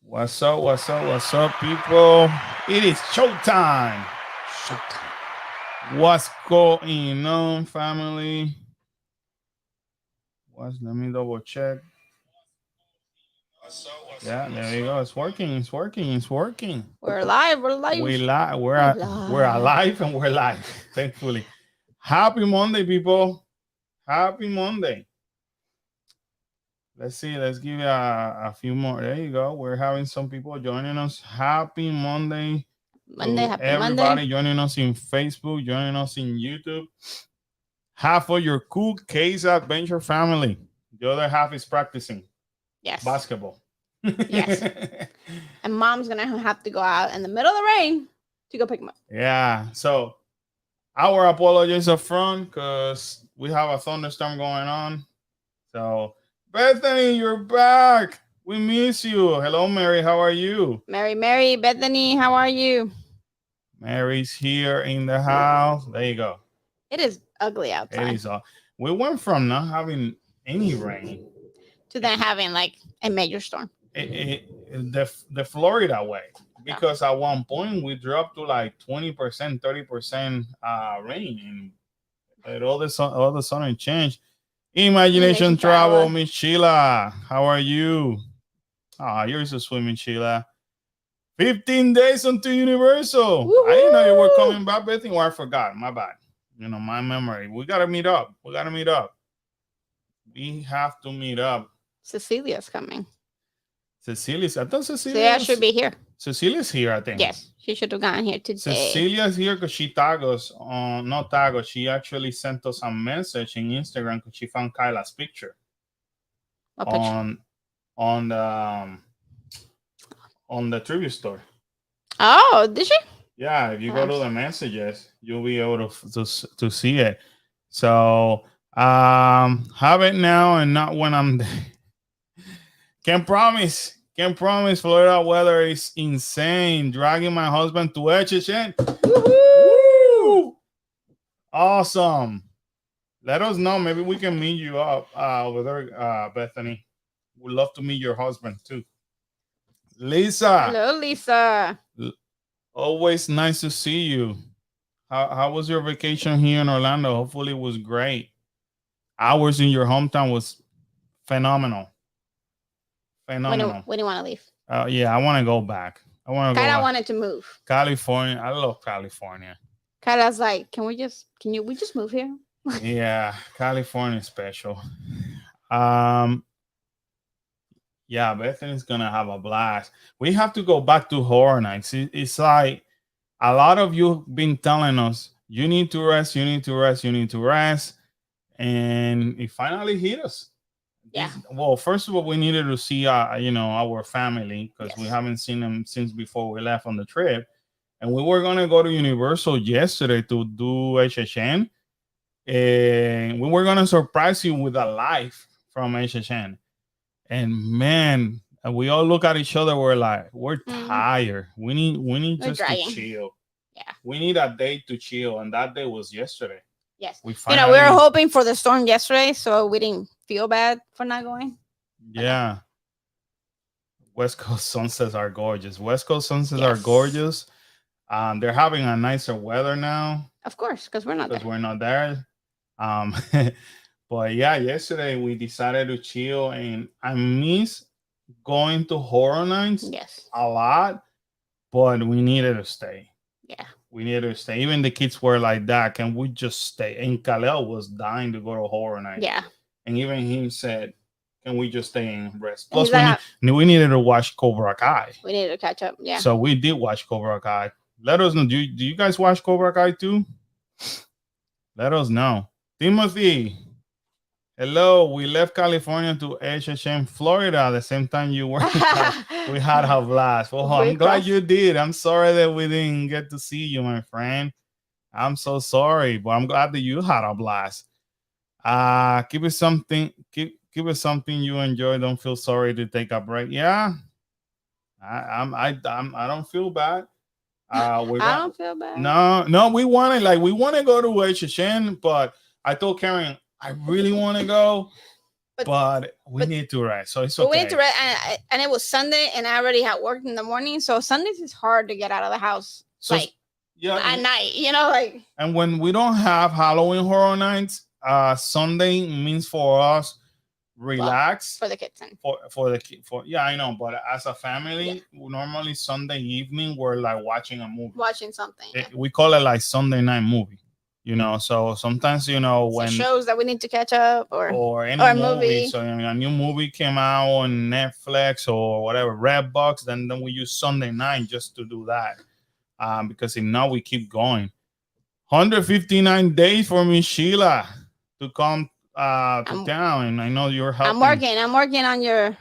What's up? What's up? What's up, people? It is showtime. What's going on, family? Let me double check. Yeah, there you go. It's working. It's working. It's working. We're live. We're live. We're alive and we're live. Thankfully. Happy Monday, people. Happy Monday. Let's see. Let's give you a few more. There you go. We're having some people joining us. Happy Monday. Happy everybody Monday. Joining us in Facebook, joining us in YouTube. Half of your cool case adventure family. The other half is practicing. Yes. Basketball. Yes. And mom's going to have to go out in the middle of the rain to go pick them up. Yeah. So our apologies up front because we have a thunderstorm going on. So Bethany, you're back. We miss you. Hello, Mary. How are you? Mary, Bethany, how are you? Mary's here in the house. There you go. It is ugly outside. It is. We went from not having any rain to then having like a major storm. The Florida way, because at one point we dropped to like 20%, 30% rain, and all of a sudden it changed. Imagination Travel, Miss Sheila, how are you? You're so swimming, Sheila. 15 days until Universal. Woo-hoo! I didn't know you were coming back, Bethany. Well, I forgot. My bad. My memory. We gotta meet up. We have to meet up. Cecilia's coming. I thought Cecilia should be here. Cecilia's here, I think. Yes, she should have gotten here today. Cecilia's here because she tagged us not tagged us. She actually sent us a message in Instagram because she found Kyla's picture. What picture? On the tribute store. Oh, did she? Yeah, if you go to the messages, you'll be able to see it. So have it now and not when I'm there. Can't promise. Florida weather is insane. Dragging my husband to HHN. Woo! Awesome. Let us know. Maybe we can meet you up over there, Bethany. We'd love to meet your husband too. Lisa. Hello, Lisa. Always nice to see you. How was your vacation here in Orlando? Hopefully it was great. Ours in your hometown was phenomenal. When do you want to leave? Yeah, I want to go back. Kyla wanted to move. California. I love California. Kyla's like, can we just move here? Yeah, California is special. Yeah, Bethany's gonna have a blast. We have to go back to Horror Nights. It's like a lot of you been telling us you need to rest, and it finally hit us. Yeah. Well, first of all, we needed to see our family because we haven't seen them since before we left on the trip, and we were gonna go to Universal yesterday to do HHN, and we were gonna surprise you with a live from HHN. And man, we all look at each other. We're like, we're tired. We need just to chill. Yeah. We need a day to chill, and that day was yesterday. Yes. We were hoping for the storm yesterday, so we didn't feel bad for not going. Yeah. West Coast sunsets are gorgeous. Are gorgeous. They're having a nicer weather now. Of course, because we're not there. But yeah, yesterday we decided to chill, and I miss going to Horror Nights a lot, but we needed to stay. Yeah. We needed to stay. Even the kids were like that. Can we just stay? And Kalel was dying to go to Horror Nights. Yeah. And even him said, can we just stay and rest? Plus, we needed to watch Cobra Kai. We needed to catch up. Yeah. So we did watch Cobra Kai. Let us know. Do you guys watch Cobra Kai too? Let us know. Timothy. Hello, we left California to HHN, Florida at the same time you were. We had a blast. Well, I'm glad you did. I'm sorry that we didn't get to see you, my friend. I'm so sorry, but I'm glad that you had a blast. Keep it something you enjoy. Don't feel sorry to take a break. Yeah, I don't feel bad. I don't feel bad. No, we want to go to HHN, but I told Karen, I really want to go, but we need to rest, so it's but okay. we need to rest, and it was Sunday, and I already had work in the morning, so Sundays is hard to get out of the house, So like at night, like. And when we don't have Halloween Horror Nights, Sunday means for us relax for the kids and for I know, but as a family, normally Sunday evening we're like watching a movie, watching something. We call it like Sunday night movie. So sometimes when shows that we need to catch up or any movie. So a new movie came out on Netflix or whatever, Redbox, then we use Sunday night just to do that. Because if not, we keep going. 159 days for Miss Sheila to come to town, and I know you're helping. I'm working on your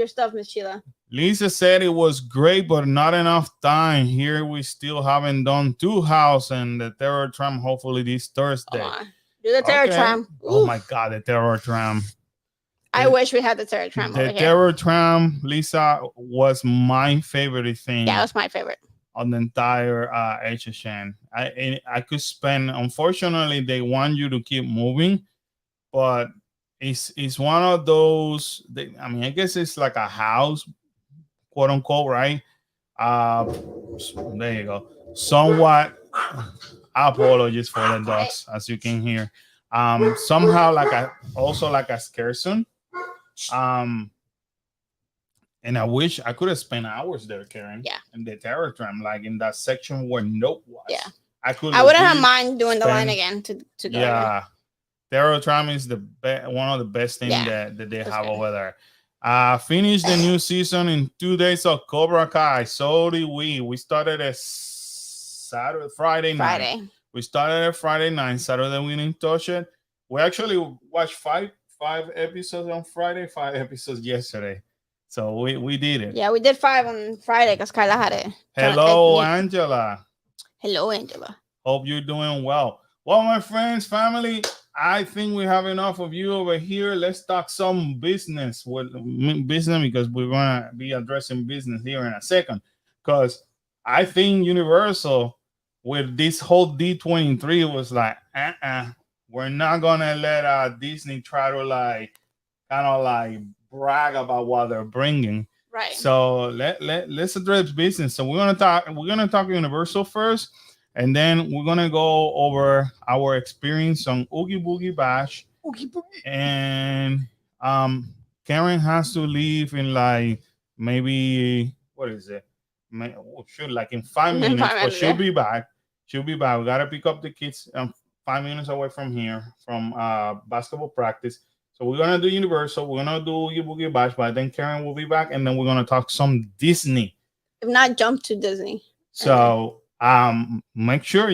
stuff, Miss Sheila. Lisa said it was great, but not enough time. Here we still haven't done Two House and the Terror Tram. Hopefully this Thursday. Do the Terror Tram. Oh my God, the Terror Tram. I wish we had the Terror Tram. The Terror Tram, Lisa, was my favorite thing. Yeah, it was my favorite on the entire HHN. I could spend. Unfortunately, they want you to keep moving, but it's one of those. I guess it's like a house, quote unquote, right? There you go. Somewhat. Apologies for the dogs, as you can hear. Somehow also like a scare zone. And I wish I could have spent hours there, Karen. Yeah. In the Terror Tram, like in that section where Nope was. Yeah. I wouldn't have mind doing the line again to go. Yeah. Terror Tram is one of the best things that they have over there. Finished the new season in 2 days of Cobra Kai. So did we. We started at Friday night. We started at Friday night. Saturday we didn't touch it. We actually watched five episodes on Friday, 5 episodes yesterday. So we did it. Yeah, we did 5 on Friday because Carla had it. Hello, Angela. Hello, Angela. Hope you're doing well. Well, my friends, family, I think we have enough of you over here. Let's talk some business because we're going to be addressing business here in a second. Because I think Universal, with this whole D23, was like, we're not going to let Disney try to kind of brag about what they're bringing. Right. So let's address business. So we're gonna talk Universal first, and then we're gonna go over our experience on Oogie Boogie Bash. Oogie Boogie. And Karen has to leave in maybe what is it? In 5 minutes, but she'll be back. She'll be back. We gotta pick up the kids 5 minutes away from here from basketball practice. So we're gonna do Universal. We're gonna do Oogie Boogie Bash, but then Karen will be back, and then we're gonna talk some Disney. If not, jump to Disney. So make sure,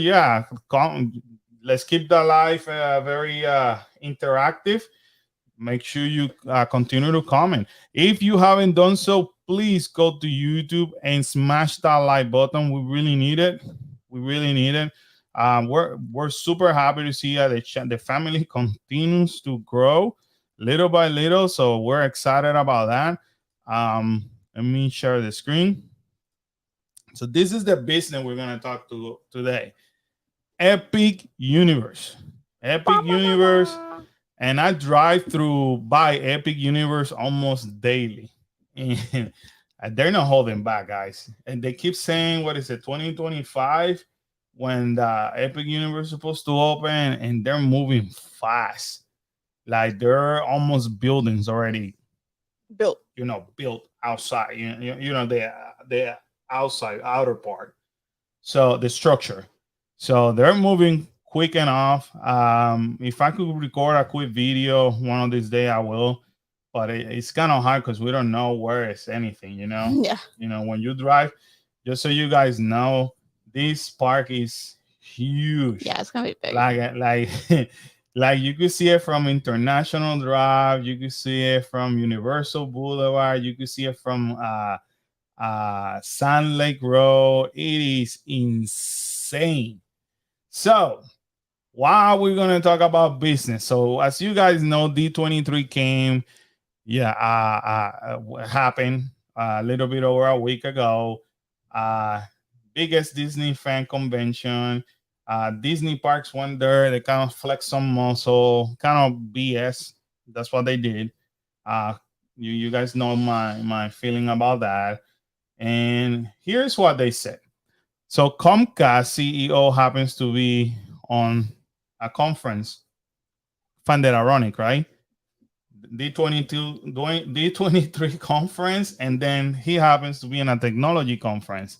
let's keep the live very interactive. Make sure you continue to comment. If you haven't done so, please go to YouTube and smash that like button. We really need it. We're super happy to see that the family continues to grow little by little, so we're excited about that. Let me share the screen. So this is the business we're going to talk to today. Epic Universe. And I drive by Epic Universe almost daily. And they're not holding back, guys. And they keep saying, 2025 when the Epic Universe is supposed to open, and they're moving fast. They're almost buildings already built outside, the outer part. So the structure. So they're moving quick enough. If I could record a quick video one of these days, I will. But it's kind of hard because we don't know where it's anything, Yeah. When you drive, just so you guys know, this park is huge. Yeah, it's gonna be big. Like you could see it from International Drive, you could see it from Universal Boulevard, you could see it from Sand Lake Road. It is insane. So why are we going to talk about business? So as you guys know, D23 came, happened a little bit over a week ago. Biggest Disney fan convention. Disney parks went there. They kind of flexed some muscle, kind of BS. That's what they did. Uh, you guys know my feeling about that. And here's what they said. So Comcast CEO happens to be on a conference. Find that ironic, right? D23 conference, and then he happens to be in a technology conference.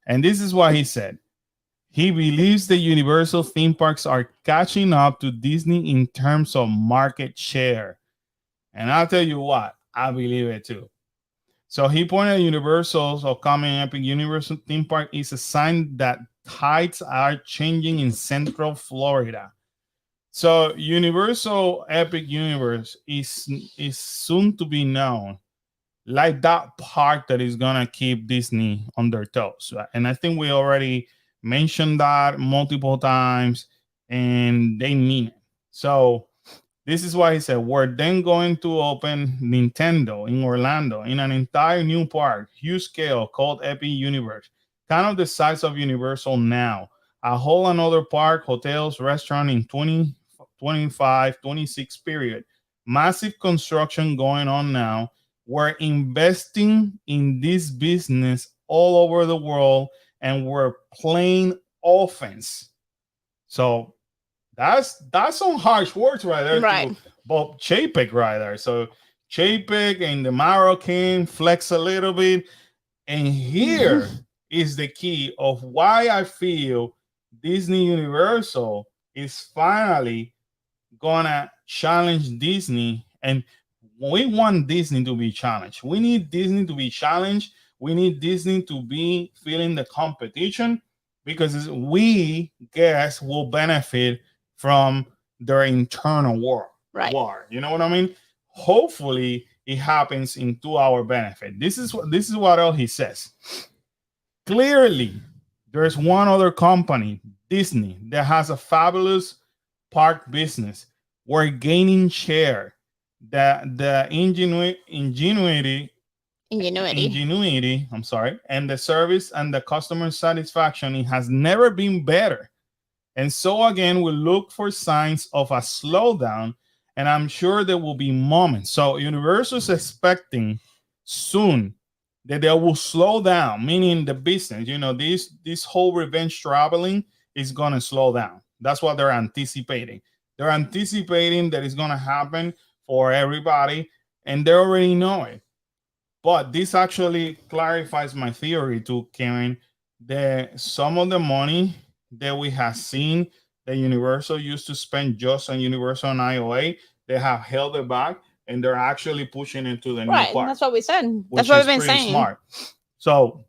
And this is what he said. He believes the Universal theme parks are catching up to Disney in terms of market share. And I'll tell you what, I believe it too. So he pointed at Universal's upcoming Epic Universal theme park is a sign that tides are changing in Central Florida. So Universal Epic Universe is soon to be known like that park that is gonna keep Disney on their toes. And I think we already mentioned that multiple times, and they mean it. So this is why he said we're then going to open Nintendo in Orlando in an entire new park, huge scale, called Epic Universe, kind of the size of Universal now. A whole another park, hotels, restaurant in 2025, 26 period. Massive construction going on now. We're investing in this business all over the world, and we're playing offense. So that's some harsh words right there Right. to Bob Chapek right there. So Chapek and the Maro King flex a little bit. And here is the key of why I feel Disney Universal is finally gonna challenge Disney. And we want Disney to be challenged. We need Disney to be challenged. We need Disney to be feeling the competition, because we guess will benefit from their internal war. Right. You know what I mean? Hopefully it happens into our benefit. This is what else he says. Clearly, there's one other company, Disney, that has a fabulous park business. We're gaining share. The ingenuity, I'm sorry, and the service and the customer satisfaction, it has never been better. And so again, we look for signs of a slowdown, and I'm sure there will be moments. So Universal is expecting soon that they will slow down, meaning the business. You know, this whole revenge traveling is gonna slow down. That's what they're anticipating. They're anticipating that it's gonna happen for everybody, and they already know it. But this actually clarifies my theory too, Karen, that some of the money that we have seen that Universal used to spend just on Universal and IOA, they have held it back, and they're actually pushing into the new Right. park. That's what we said. Which That's what is we've been pretty saying. smart. So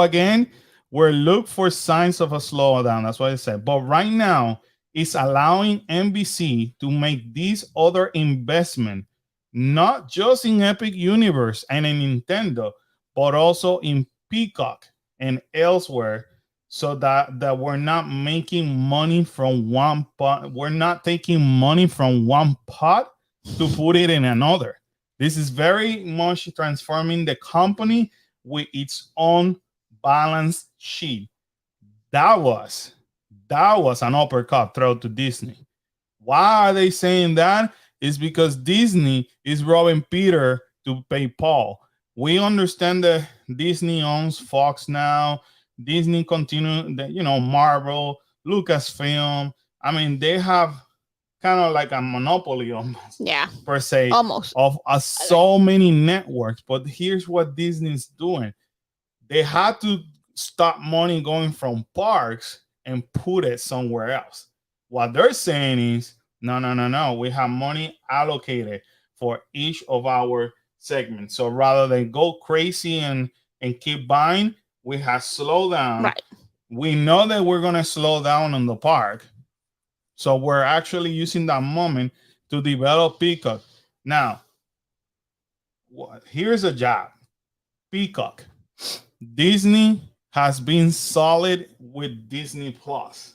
again, we're look for signs of a slowdown. That's what I said. But right now, it's allowing NBC to make this other investment, not just in Epic Universe and in Nintendo, but also in Peacock and elsewhere, so that we're not making money from one pot. We're not taking money from one pot to put it in another. This is very much transforming the company with its own balance sheet. That was an uppercut throw to Disney. Why are they saying that? It's because Disney is robbing Peter to pay Paul. We understand that Disney owns Fox now. Disney continue, Marvel, Lucasfilm. I mean, they have kind of like a monopoly almost, per se, almost of so many networks. But here's what Disney's doing. They had to stop money going from parks and put it somewhere else. What they're saying is, no. We have money allocated for each of our segments. So rather than go crazy and keep buying, we have slowed down. Right. We know that we're going to slow down on the park. So we're actually using that moment to develop Peacock. Now, here's a job. Peacock. Disney has been solid with Disney Plus.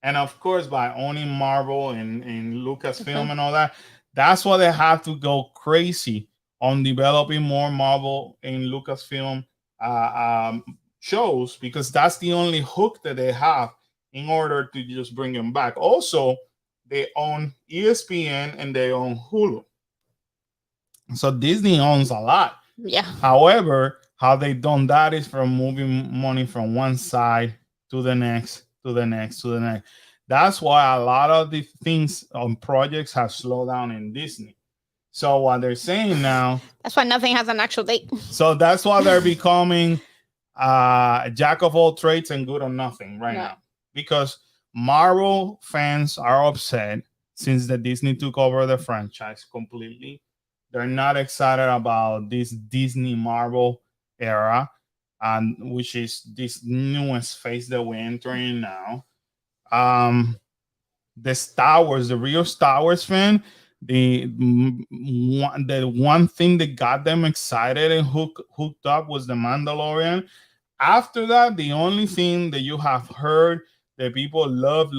And of course, by owning Marvel and Lucasfilm and all that, that's why they have to go crazy on developing more Marvel and Lucasfilm shows because that's the only hook that they have in order to just bring them back. Also, they own ESPN and they own Hulu. So Disney owns a lot. Yeah. However, how they done that is from moving money from one side to the next, to the next, to the next. That's why a lot of the things on projects have slowed down in Disney. So what they're saying now, that's why nothing has an actual date. So that's why they're becoming jack of all trades and good on nothing right now. Because Marvel fans are upset since the Disney took over the franchise completely. They're not excited about this Disney Marvel era, and which is this newest phase that we're entering now. The Star Wars, the real Star Wars fan, the one thing that got them excited and hooked up was the Mandalorian. After that, the only thing that you have heard that people love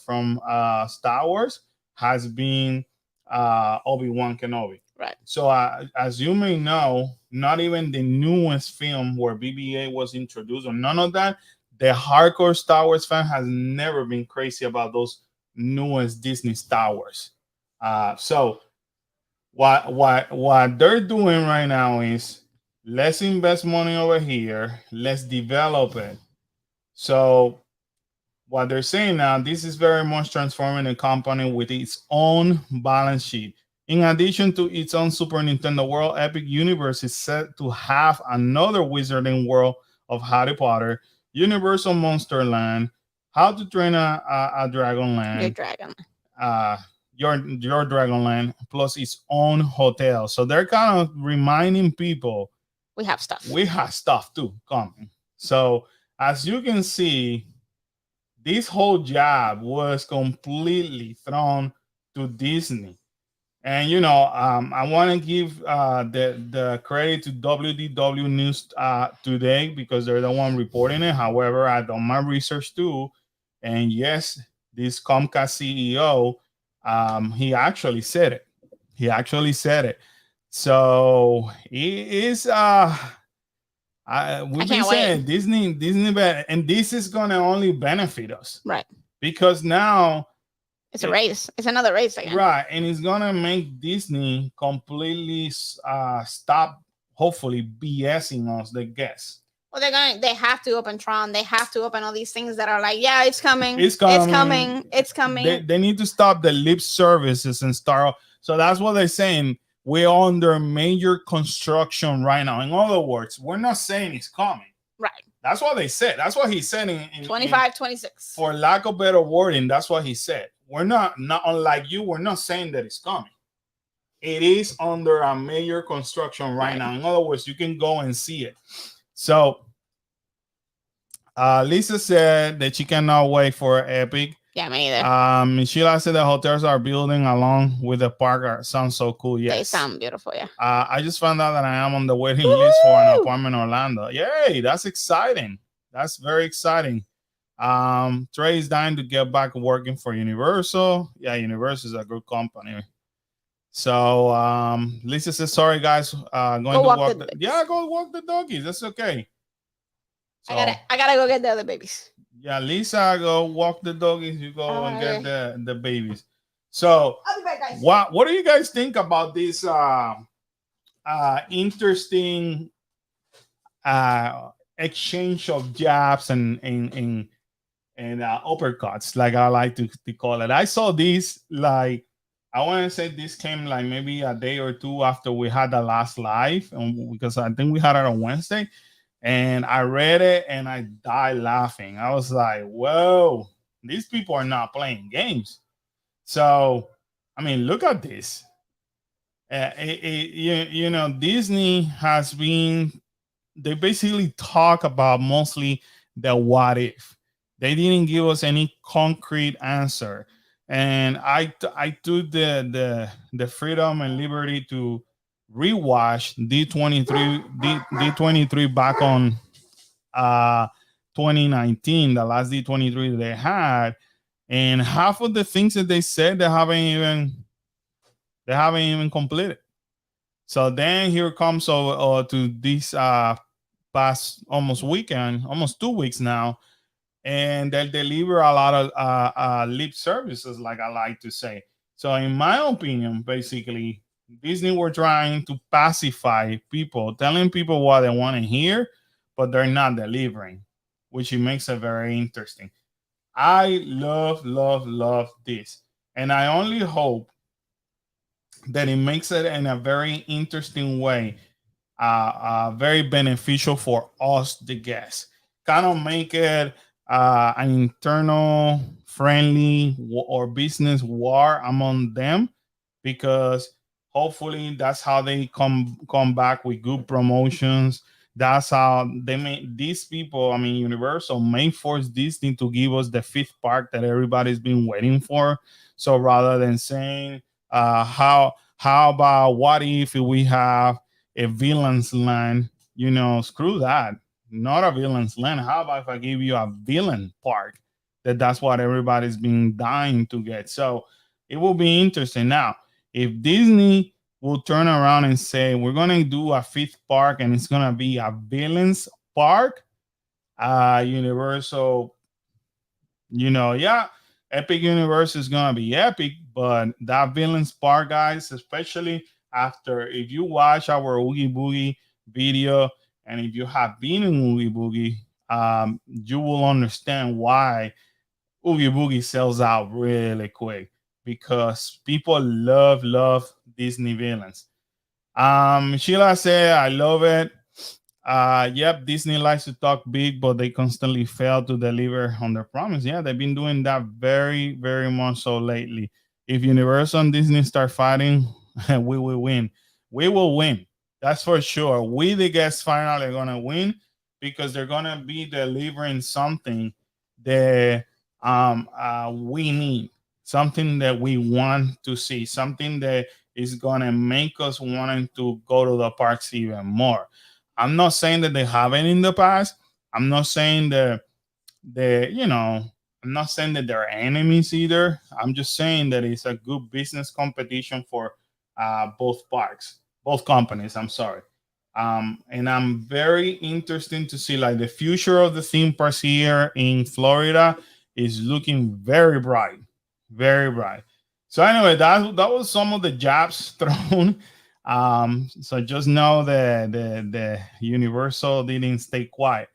from Star Wars has been Obi-Wan Kenobi. Right. So as you may know, not even the newest film where BB-8 was introduced or none of that, the hardcore Star Wars fan has never been crazy about those newest Disney Star Wars. So what they're doing right now is let's invest money over here, let's develop it. So what they're saying now, this is very much transforming a company with its own balance sheet. In addition to its own Super Nintendo World, Epic Universe is set to have another Wizarding World of Harry Potter, Universal Monster Land, How to Train a Dragon Land, Your dragon. your Dragonland, plus its own hotel. So they're kind of reminding people we have stuff. We have stuff too coming. So as you can see, this whole job was completely thrown to Disney. And I want to give the credit to WDW News today because they're the one reporting it. However, I done my research too, and yes, this Comcast CEO, he actually said it. So it is we've been saying Disney, and this is gonna only benefit us, right? Because now it's a race. It's another race again, right? And it's gonna make Disney completely stop, hopefully, BSing us, the guests. Well, they have to open Tron. They have to open all these things that are like, yeah, it's coming. It's coming. They need to stop the lip services and start. So that's what they're saying. We're under major construction right now. In other words, we're not saying it's coming. Right. That's what they said. That's what he said in 25, 26. For lack of better wording, that's what he said. We're not unlike you. We're not saying that it's coming. It is under a major construction right now. In other words, you can go and see it. So Lisa said that she cannot wait for Epic. Yeah, me either. Sheila said the hotels are building along with the park. Sounds so cool. Yes, they sound beautiful. Yeah. I just found out that I am on the waiting list for an apartment in Orlando. Yay, that's exciting. That's very exciting. Trey is dying to get back working for Universal. Yeah, Universal is a good company. So Lisa says, sorry guys, going to walk go walk the doggies. That's okay. So, I gotta go get the other babies. Yeah, Lisa, go walk the doggies. You go and get the babies. So I'll be back, guys. What do you guys think about this interesting exchange of jabs and uppercuts, like I like to call it? I saw this, like, I want to say this came like maybe a day or two after we had the last live, and because I think we had it on Wednesday, and I read it and I died laughing. I was like, whoa, these people are not playing games. So, I mean, look at this. Disney has been, they basically talk about mostly the what if. They didn't give us any concrete answer. And I took the freedom and liberty to rewatch D23 back on 2019, the last D23 they had, and half of the things that they said they haven't even completed. So then here comes to this last almost weekend, almost 2 weeks now, and they deliver a lot of lip services, like I like to say. So, in my opinion, basically, Disney were trying to pacify people, telling people what they want to hear, but they're not delivering, which it makes it very interesting. I love, love, love this, and I only hope that it makes it in a very interesting way, very beneficial for us, the guests. Kind of make it an internal friendly or business war among them, because hopefully that's how they come back with good promotions. That's how they make these people. I mean, Universal may force Disney to give us the fifth park that everybody's been waiting for. So rather than saying, how about what if we have a villain's land? Screw that. Not a villain's land. How about if I give you a villain park? That's what everybody's been dying to get. So it will be interesting. Now, if Disney will turn around and say we're gonna do a fifth park and it's gonna be a villains park, Universal, yeah, Epic Universe is gonna be epic, but that villains part, guys, especially after if you watch our Oogie Boogie video and if you have been in Oogie Boogie, you will understand why Oogie Boogie sells out really quick, because people love Disney villains. Sheila said, I love it. Yep, Disney likes to talk big, but they constantly fail to deliver on their promise. Yeah, they've been doing that very, very much so lately. If Universal and Disney start fighting, we will win. We will win. That's for sure. We, the guests, finally are gonna win, because they're gonna be delivering something that we need, something that we want to see, something that is gonna make us wanting to go to the parks even more. I'm not saying that they haven't in the past. I'm not saying that I'm not saying that they're enemies either. I'm just saying that it's a good business competition for both parks, both companies. I'm sorry. And I'm very interested to see, like, the future of the theme parks here in Florida is looking very bright, very bright. So anyway, that was some of the jabs thrown. So just know that the Universal didn't stay quiet.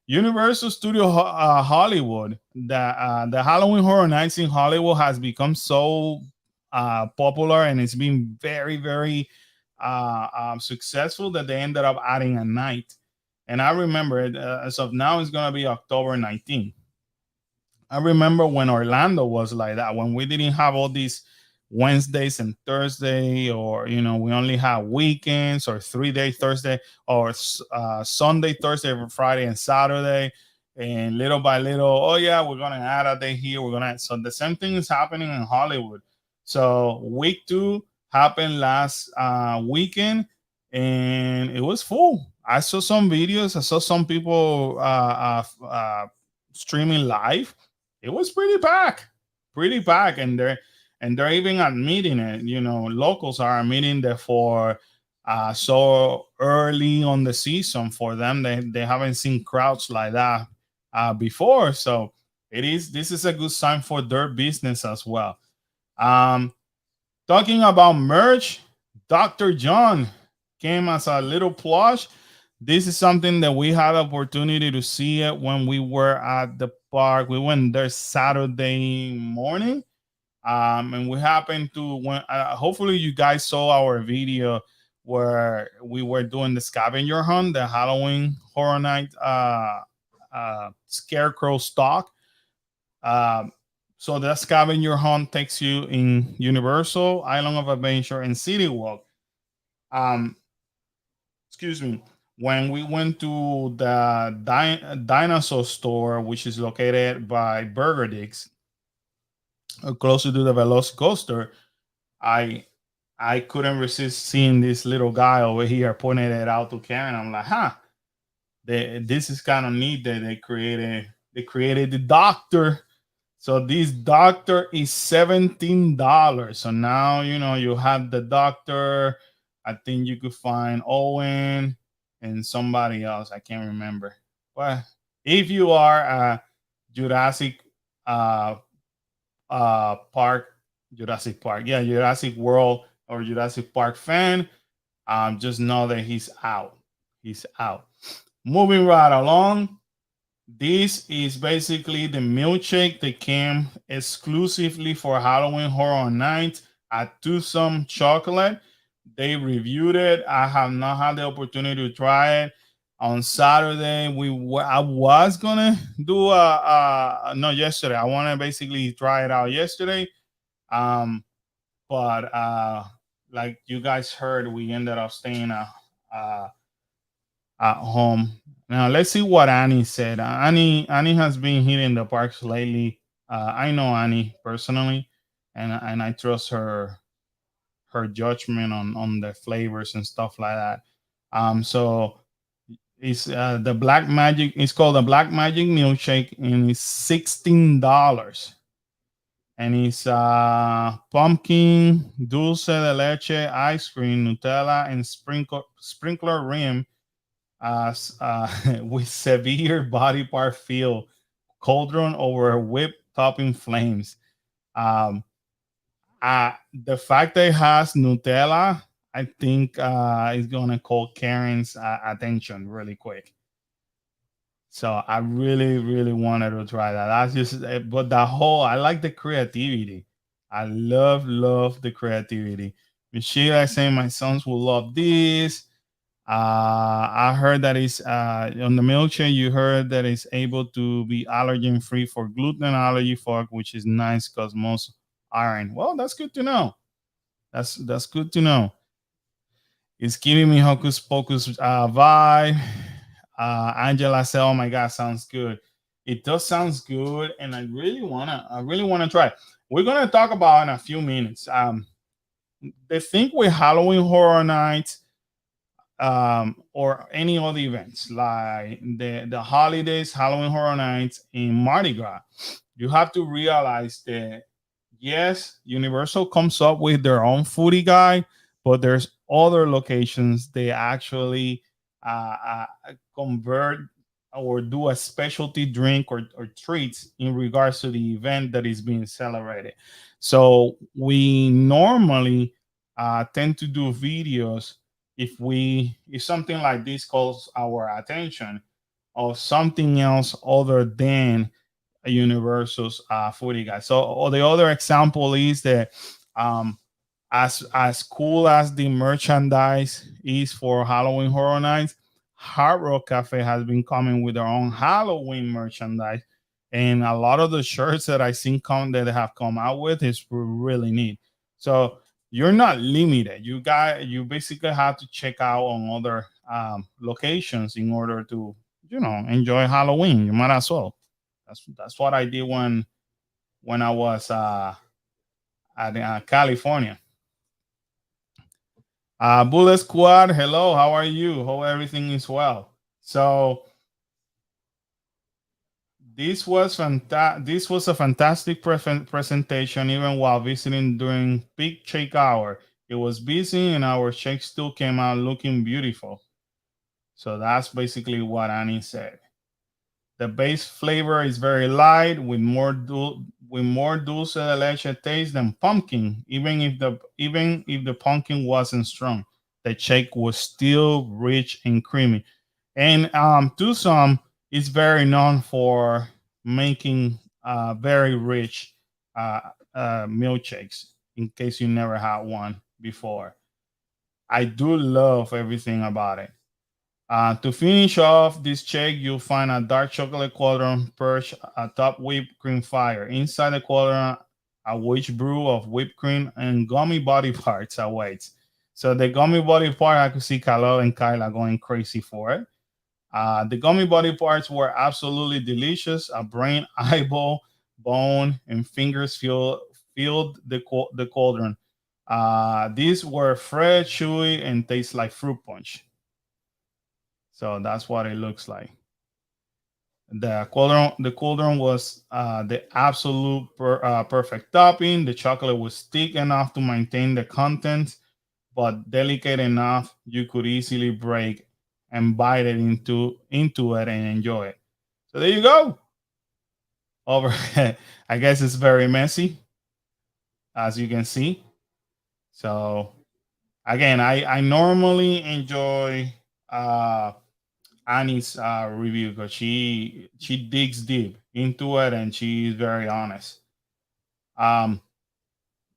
Universal Studio Hollywood, the Halloween Horror Nights in Hollywood has become so popular, and it's been very, very successful, that they ended up adding a night. And I remember it, as of now, it's gonna be October 19th. I remember when Orlando was like that, when we didn't have all these Wednesdays and Thursday, or we only have weekends, or 3 day Thursday, or Sunday, Thursday, Friday, and Saturday. And little by little, oh yeah, we're gonna add a day here. So the same thing is happening in Hollywood. So week 2 happened last weekend, and it was full. I saw some videos. I saw some people streaming live. It was pretty packed, and they're even admitting it. Locals are admitting that for so early on the season, for them, they haven't seen crowds like that before. So this is a good sign for their business as well. Um, Talking about merch, Dr. John came as a little plush. This is something that we had opportunity to see it when we were at the park. We went there Saturday morning, and we happened to when. Hopefully, you guys saw our video where we were doing the scavenger hunt, the Halloween Horror Night Scarecrow stock. Um, so the scavenger hunt takes you in Universal, Island of Adventure, and City Walk. Um, excuse me. When we went to the dinosaur store, which is located by Burger Dicks, closer to the Velocicoaster, I I couldn't resist seeing this little guy over here pointing it out to Karen. I'm like, this is kind of neat that they created the doctor. So this doctor is $17. So now you have the doctor. I think you could find Owen. and somebody else. I can't remember. But if you are a Jurassic uh, Jurassic Park, yeah, Jurassic World or Jurassic Park fan, just know that he's out. He's out. Moving right along, this is basically the milkshake that came exclusively for Halloween Horror Night at Tucson Chocolate. They reviewed it. I have not had the opportunity to try it. On Saturday, I was gonna do no yesterday. I want to basically try it out yesterday. Um, but like you guys heard, we ended up staying uh, at home. Now let's see what Annie said. Annie has been hitting the parks lately. I know Annie personally, and I trust her judgment on the flavors and stuff like that. So it's the Black Magic. It's called the Black Magic milkshake, and it's $16. And it's pumpkin, dulce de leche, ice cream, Nutella, and sprinkler rim with severe body part feel, cauldron over whipped topping flames. Um, the fact that it has Nutella, I think is gonna call Karen's attention really quick. So I really, really wanted to try that. That's just, but the whole, I like the creativity. I love the creativity. Michelle is saying my sons will love this. I heard that it's on the milkshake. You heard that it's able to be allergen free for gluten allergy folk, which is nice because most aren't. Well, that's good to know. That's good to know. It's giving me hocus pocus vibe. Angela said, "Oh my god, sounds good." It does sounds good, and I really wanna try. We're gonna talk about in a few minutes. The thing with Halloween Horror Nights or any other events like the holidays, Halloween Horror Nights, in Mardi Gras, you have to realize that yes, Universal comes up with their own foodie guide, but there's other locations they actually convert or do a specialty drink or treats in regards to the event that is being celebrated. So we normally tend to do videos if something like this calls our attention of something else other than a Universal's foodie guide. So or the other example is that um, as cool as the merchandise is for Halloween Horror Nights, Hard Rock Cafe has been coming with their own Halloween merchandise, and a lot of the shirts that I seen come that they have come out with is really neat. So you're not limited. You basically have to check out on other locations in order to enjoy Halloween. You might as well. That's what I did when I was at California. Bullet Squad, hello, how are you? Hope everything is well. So this was a fantastic presentation, even while visiting during peak shake hour. It was busy, and our shake still came out looking beautiful. So that's basically what Annie said. The base flavor is very light with more dulce de leche taste than pumpkin. Even if the pumpkin wasn't strong, the shake was still rich and creamy. And Tucson is very known for making very rich uh, milkshakes. In case you never had one before, I do love everything about it. To finish off this shake, you'll find a dark chocolate cauldron perched atop whipped cream fire. Inside the cauldron, a witch brew of whipped cream and gummy body parts awaits. So the gummy body part, I could see Khalil and Kyla going crazy for it. The gummy body parts were absolutely delicious. A brain, eyeball, bone, and fingers filled the cauldron. These were fresh, chewy, and taste like fruit punch. So that's what it looks like. The cauldron was the absolute perfect topping. The chocolate was thick enough to maintain the contents, but delicate enough you could easily break. and bite it into it and enjoy it. So there you go. Over, I guess it's very messy, as you can see. So again, I normally enjoy uh Annie's review because she digs deep into it and she's very honest. Um,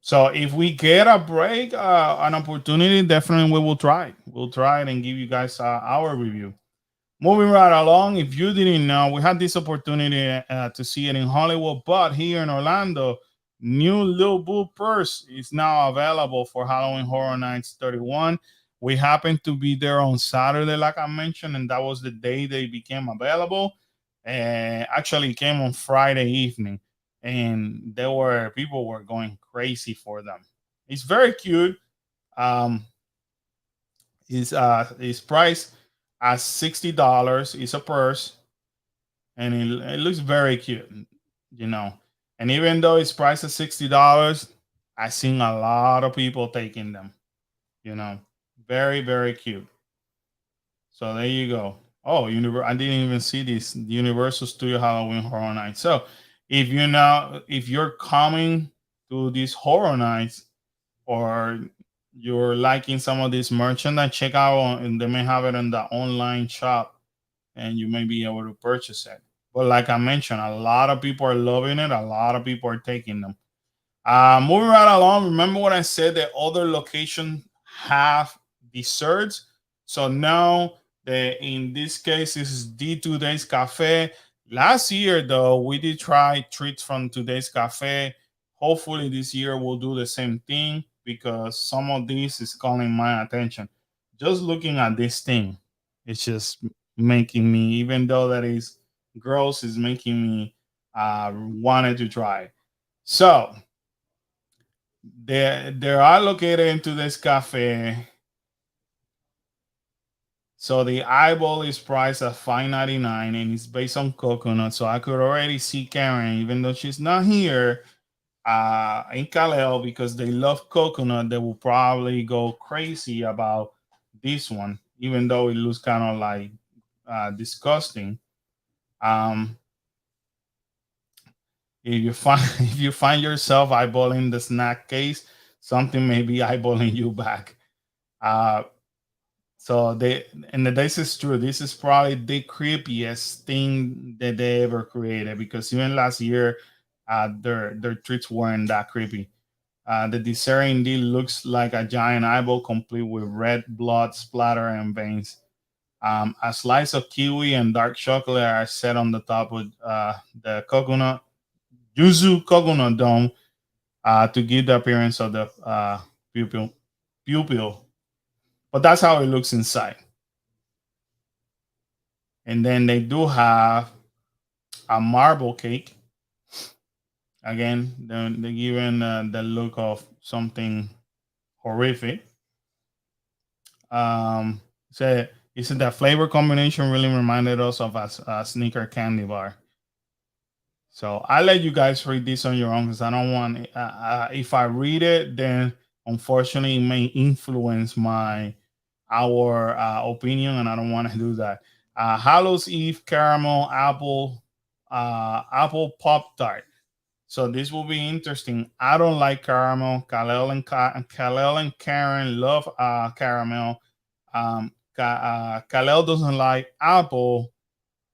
so if we get a break, an opportunity, definitely we will try it. We'll try it and give you guys our review. Moving right along, if you didn't know, we had this opportunity to see it in Hollywood, but here in Orlando, new Lil Boo purse is now available for Halloween Horror Nights 31. We happened to be there on Saturday, like I mentioned, and that was the day they became available. And actually, it came on Friday evening, and there were people were going crazy for them. It's very cute. Um, is priced at $60. It's a purse, and it looks very cute, you know. And even though it's priced at $60, I've seen a lot of people taking them. You know, very very cute. So there you go. Oh, I didn't even see this Universal Studio Halloween Horror Night. So if you're coming to these horror nights or you're liking some of this merchandise, check out and they may have it in the online shop and you may be able to purchase it. But like I mentioned, a lot of people are loving it, a lot of people are taking them. Moving right along, remember what I said that other locations have desserts. So now in this case, this is D2Days Cafe. Last year, though, we did try treats from Today's Cafe. Hopefully, this year we'll do the same thing because some of this is calling my attention. Just looking at this thing, it's just making me, even though that is gross, is making me wanted to try. So they are located into this cafe. So the eyeball is priced at $5.99 and it's based on coconut. So I could already see Karen, even though she's not here, in Kaleo because they love coconut, they will probably go crazy about this one, even though it looks kind of like disgusting. Um, if you find if you find yourself eyeballing the snack case, something may be eyeballing you back. Uh, So this is true. This is probably the creepiest thing that they ever created because even last year, their treats weren't that creepy. The dessert indeed looks like a giant eyeball complete with red blood splatter and veins. A slice of kiwi and dark chocolate are set on the top of the coconut yuzu coconut dome to give the appearance of the pupil pupil. But that's how it looks inside. And then they do have a marble cake. Again, they're given the look of something horrific. So he said that flavor combination really reminded us of a sneaker candy bar. So I let you guys read this on your own because I don't want. If I read it, then unfortunately it may influence our opinion, and I don't want to do that. Hallows Eve caramel apple pop tart. So this will be interesting. I don't like caramel. Kalel and Karen love caramel. Kalel doesn't like apple,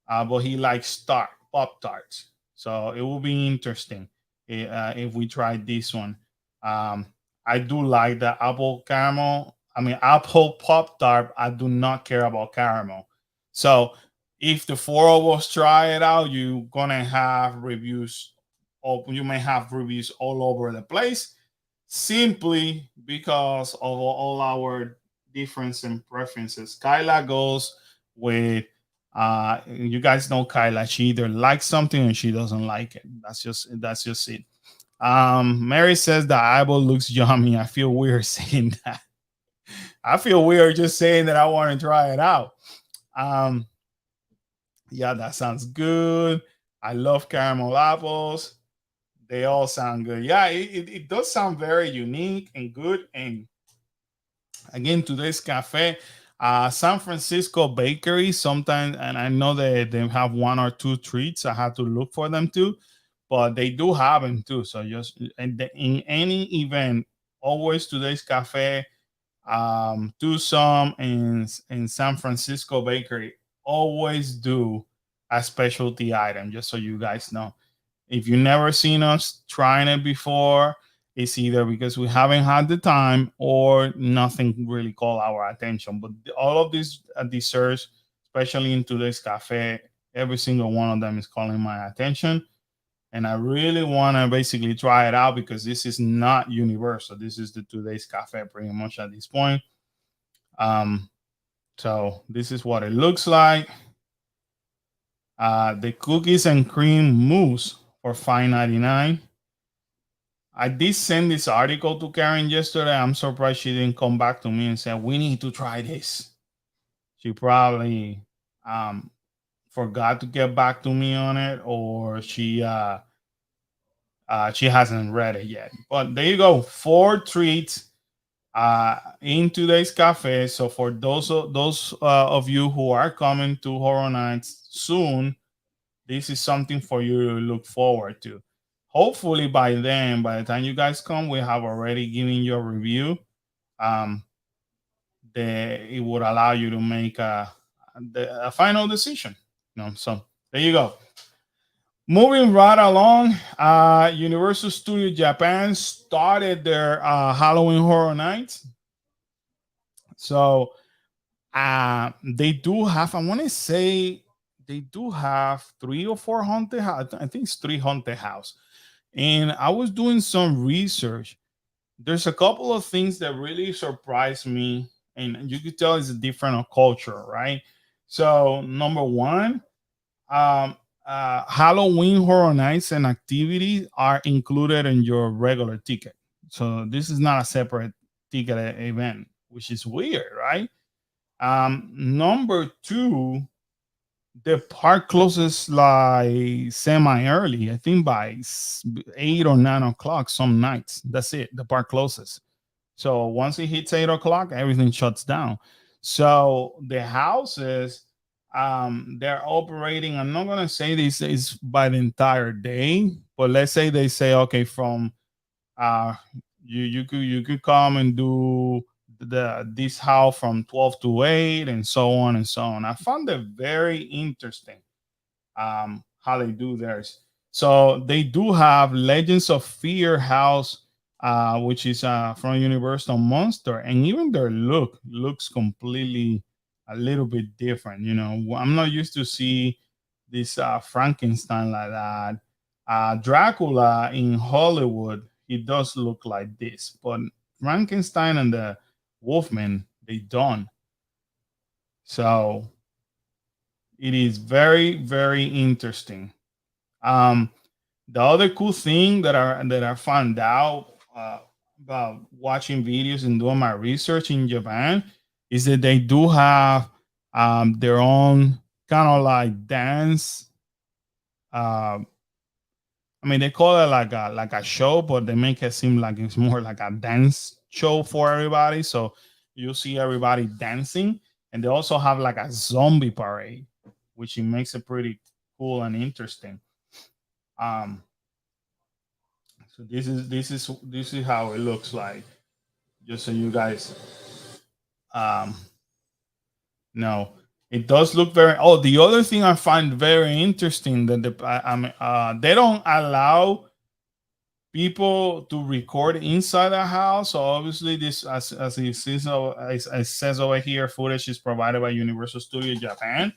but he likes pop tarts. So it will be interesting if we try this one. Um, I do like the apple caramel. I mean, apple pop tart. I do not care about caramel. So if the four of us try it out, you're gonna have reviews. Or you may have reviews all over the place, simply because of all our difference and preferences. Kyla goes with you guys know Kyla. She either likes something or she doesn't like it. That's just it. Mary says the eyeball looks yummy. I feel weird saying that. I feel weird just saying that I want to try it out. Um, yeah, that sounds good. I love caramel apples. They all sound good. Yeah, it does sound very unique and good. And again, today's cafe, San Francisco bakery sometimes, and I know that they have one or two treats. I have to look for them too, but they do have them too. So just in any event, always today's cafe, do some in San Francisco bakery. Always do a specialty item, just so you guys know. If you've never seen us trying it before, it's either because we haven't had the time or nothing really caught our attention. But all of these desserts, especially in today's cafe, every single one of them is calling my attention. And I really want to basically try it out because this is not universal. This is the today's cafe pretty much at this point. Um, so this is what it looks like. The cookies and cream mousse for $5.99. I did send this article to Karen yesterday. I'm surprised she didn't come back to me and say we need to try this. She probably um, forgot to get back to me on it, or she hasn't read it yet. But there you go, 4 treats in today's cafe. So for those of you who are coming to Horror Nights soon, this is something for you to look forward to. Hopefully by then, by the time you guys come, we have already given you a review. Um, it would allow you to make a final decision. So there you go. Moving right along, Universal Studio Japan started their Halloween Horror Nights. So they do have, I want to say, they do have 3 or 4 haunted house. I think it's 3 haunted house. And I was doing some research. There's a couple of things that really surprised me, and you could tell it's a different culture, right? So number one, um, Halloween Horror Nights and activities are included in your regular ticket. So this is not a separate ticket event, which is weird, right? Number two, the park closes like semi early. I think by 8 or 9 o'clock some nights. That's it. The park closes. So once it hits 8 o'clock, everything shuts down. So the houses, they're operating. I'm not gonna say this is by the entire day, but let's say they say, okay, from uh you could come and do this house from 12 to 8 and so on and so on. I found it very interesting how they do theirs. So they do have Legends of Fear house, which is from Universal Monster, and even their looks completely a little bit different. I'm not used to see this Frankenstein like that. Dracula in Hollywood, he does look like this, but Frankenstein and the Wolfman, they don't. So it is very, very interesting. Um, the other cool thing that I found out about watching videos and doing my research in Japan is that they do have their own kind of like dance. I mean, they call it like a show, but they make it seem like it's more like a dance show for everybody. So you see everybody dancing, and they also have like a zombie parade, which it makes it pretty cool and interesting. Um, so this is how it looks like, just so you guys um know. It does look very. Oh, the other thing I find very interesting that they don't allow people to record inside the house. So obviously, this as it says, as it says over here, footage is provided by Universal Studio Japan.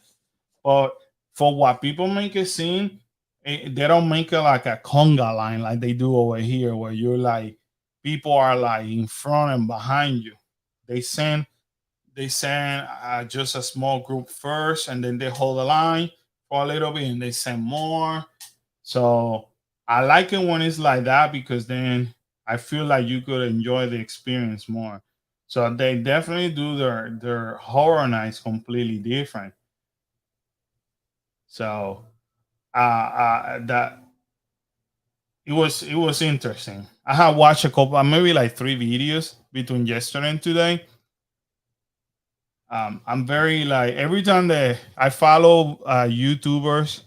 But for what people make it seem, they don't make it like a conga line like they do over here, where you're like people are like in front and behind you. They send just a small group first, and then they hold the line for a little bit, and they send more. So I like it when it's like that because then I feel like you could enjoy the experience more. So they definitely do their horror nights completely different. So that it was interesting. I have watched a couple, maybe like 3 videos between yesterday and today. I'm very like every time that I follow YouTubers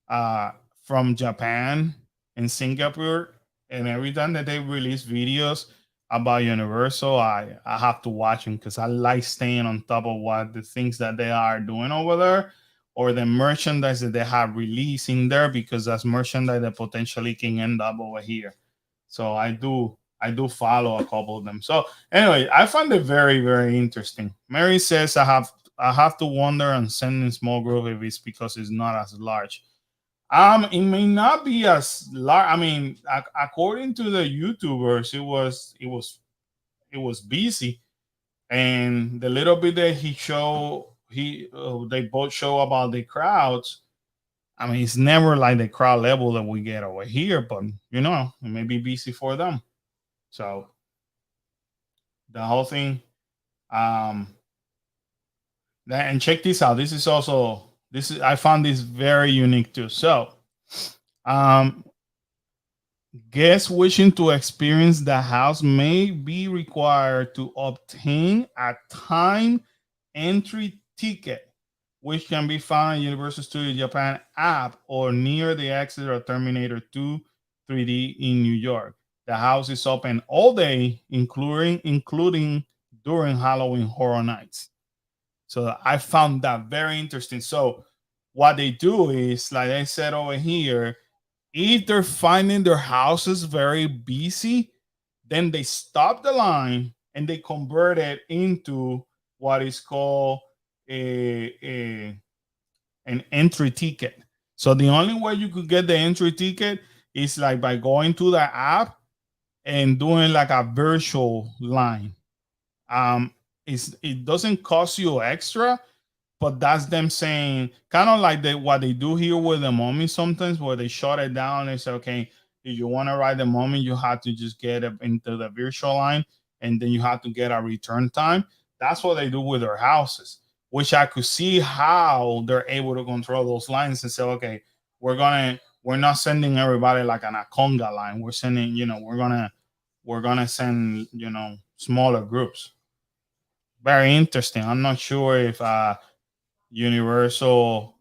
uh, from Japan and Singapore, and every time that they release videos about Universal, I have to watch them because I like staying on top of what the things that they are doing over there or the merchandise that they have released in there because that's merchandise that potentially can end up over here. So I do follow a couple of them. So anyway, I find it very very interesting. Mary says I have to wonder on sending small group if it's because it's not as large. It may not be as large. I mean, according to the YouTubers, it was busy, and the little bit that they both show about the crowds. I mean, it's never like the crowd level that we get over here, but it may be busy for them. So the whole thing. Um, and check this out. This is I found this very unique too. So, um, guests wishing to experience the house may be required to obtain a time entry ticket, which can be found in Universal Studios Japan app or near the exit of Terminator 2 3D in New York. The house is open all day, including during Halloween Horror Nights. So I found that very interesting. So what they do is, like I said over here, if they're finding their houses very busy, then they stop the line and they convert it into what is called a an entry ticket. So the only way you could get the entry ticket is like by going to the app and doing like a virtual line. Um, it doesn't cost you extra, but that's them saying kind of like what they do here with the mummy sometimes, where they shut it down and say, okay, if you want to ride the mummy, you have to just get it into the virtual line, and then you have to get a return time. That's what they do with their houses, which I could see how they're able to control those lines and say, okay, we're not sending everybody like an a conga line. We're sending, we're gonna send, smaller groups. Very interesting. I'm not sure if Universal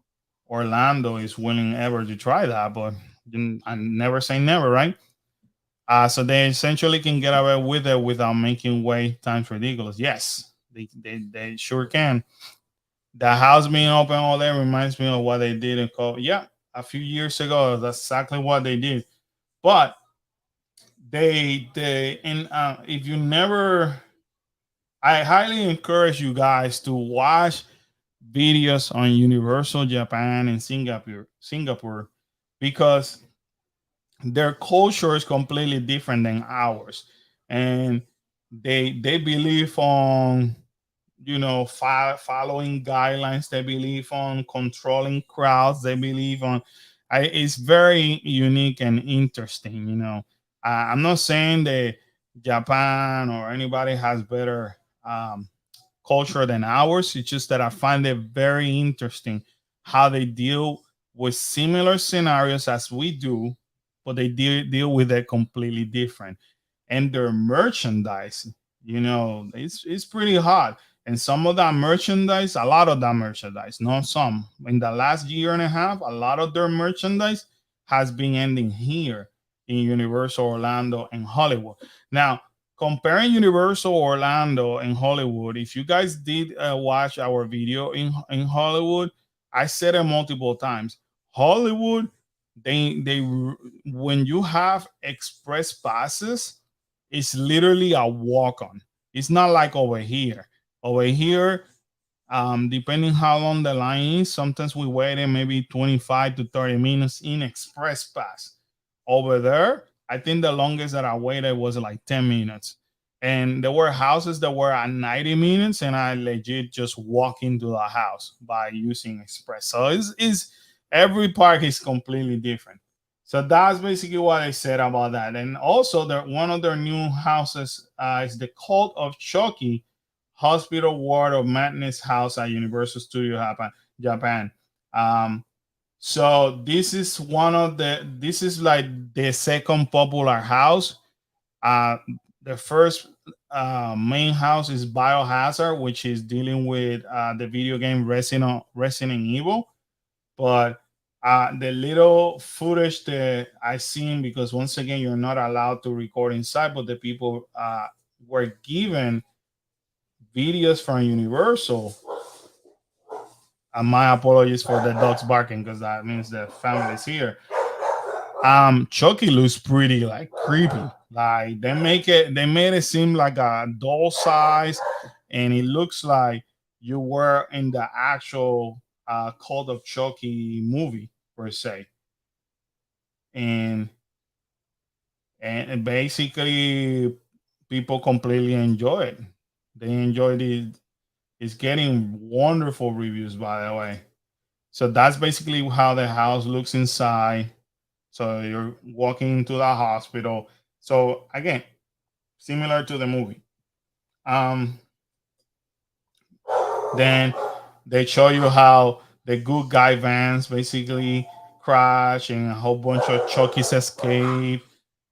Orlando is willing ever to try that, but I never say never, right? So they essentially can get away with it without making wait times ridiculous. Yes, they sure can. The house being open all day reminds me of what they did in yeah, a few years ago. That's exactly what they did. But they and if you never, I highly encourage you guys to watch videos on Universal Japan and Singapore, because their culture is completely different than ours, and they believe on following guidelines. They believe on controlling crowds. They believe on it's very unique and interesting. I'm not saying that Japan or anybody has better um, culture than ours. It's just that I find it very interesting how they deal with similar scenarios as we do, but they deal with it completely different. And their merchandise, it's pretty hot. And some of that merchandise, a lot of that merchandise, not some. In the last year and a half, a lot of their merchandise has been ending here in Universal Orlando and Hollywood. Now, comparing Universal Orlando and Hollywood, if you guys did watch our video in Hollywood, I said it multiple times. Hollywood, they when you have express passes, it's literally a walk on. It's not like over here. Over here, depending how long the line is, sometimes we wait in maybe 25 to 30 minutes in express pass. Over there, I think the longest that I waited was like 10 minutes. And there were houses that were at 90 minutes, and I legit just walk into the house by using express. So it's every park is completely different. So that's basically what I said about that. And also, one of their new houses is the Cult of Chucky Hospital Ward of Madness House at Universal Studio Japan. Um, so this is like the second popular house. Uh, the first main house is Biohazard, which is dealing with the video game Resident Evil. But the little footage that I seen, because once again you're not allowed to record inside, but the people were given videos from Universal. My apologies for the dogs barking because that means the family's here. Chucky looks pretty like creepy. Like they made it seem like a doll size, and it looks like you were in the actual Cult of Chucky movie per se. And and basically people completely enjoy it. They enjoyed it. It's getting wonderful reviews, by the way. So that's basically how the house looks inside. So you're walking into the hospital. So again, similar to the movie. Um, then they show you how the good guy vans basically crash and a whole bunch of Chucky's escape,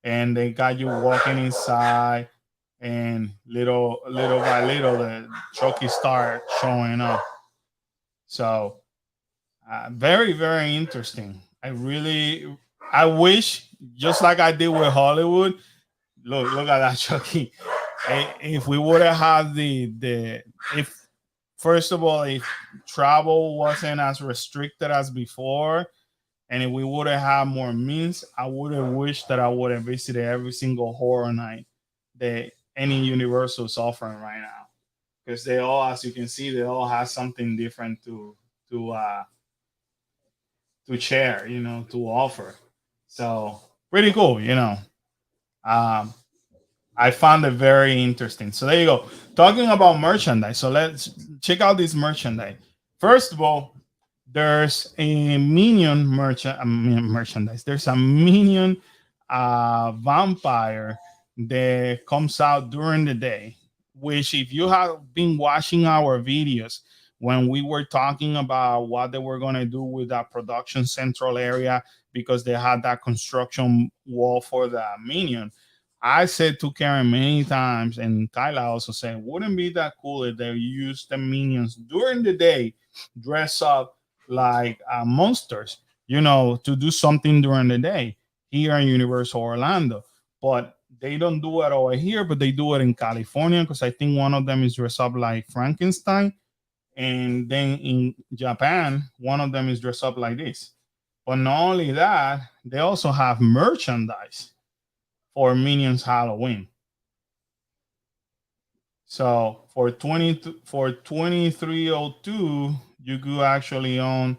and they got you walking inside, and little by little the Chucky start showing up. So very very interesting. I wish, just like I did with Hollywood. Look at that Chucky. If we would have had the if first of all, if travel wasn't as restricted as before, and if we would have had more means, I would have wished that I would have visited every single horror night that any Universal is offering right now, because they all, as you can see, they all have something different to share, to offer. So pretty cool, Um, I found it very interesting. So there you go. Talking about merchandise. So let's check out this merchandise. First of all, there's a Minion merchandise. There's a Minion vampire that comes out during the day, which if you have been watching our videos when we were talking about what they were going to do with that production central area, because they had that construction wall for the Minion, I said to Karen many times, and Kyla also said, wouldn't it be that cool if they use the Minions during the day, dress up like monsters, to do something during the day here in Universal Orlando. But they don't do it over here, but they do it in California, because I think one of them is dressed up like Frankenstein. And then in Japan, one of them is dressed up like this. But not only that, they also have merchandise for Minions Halloween. So for 2302, you could actually own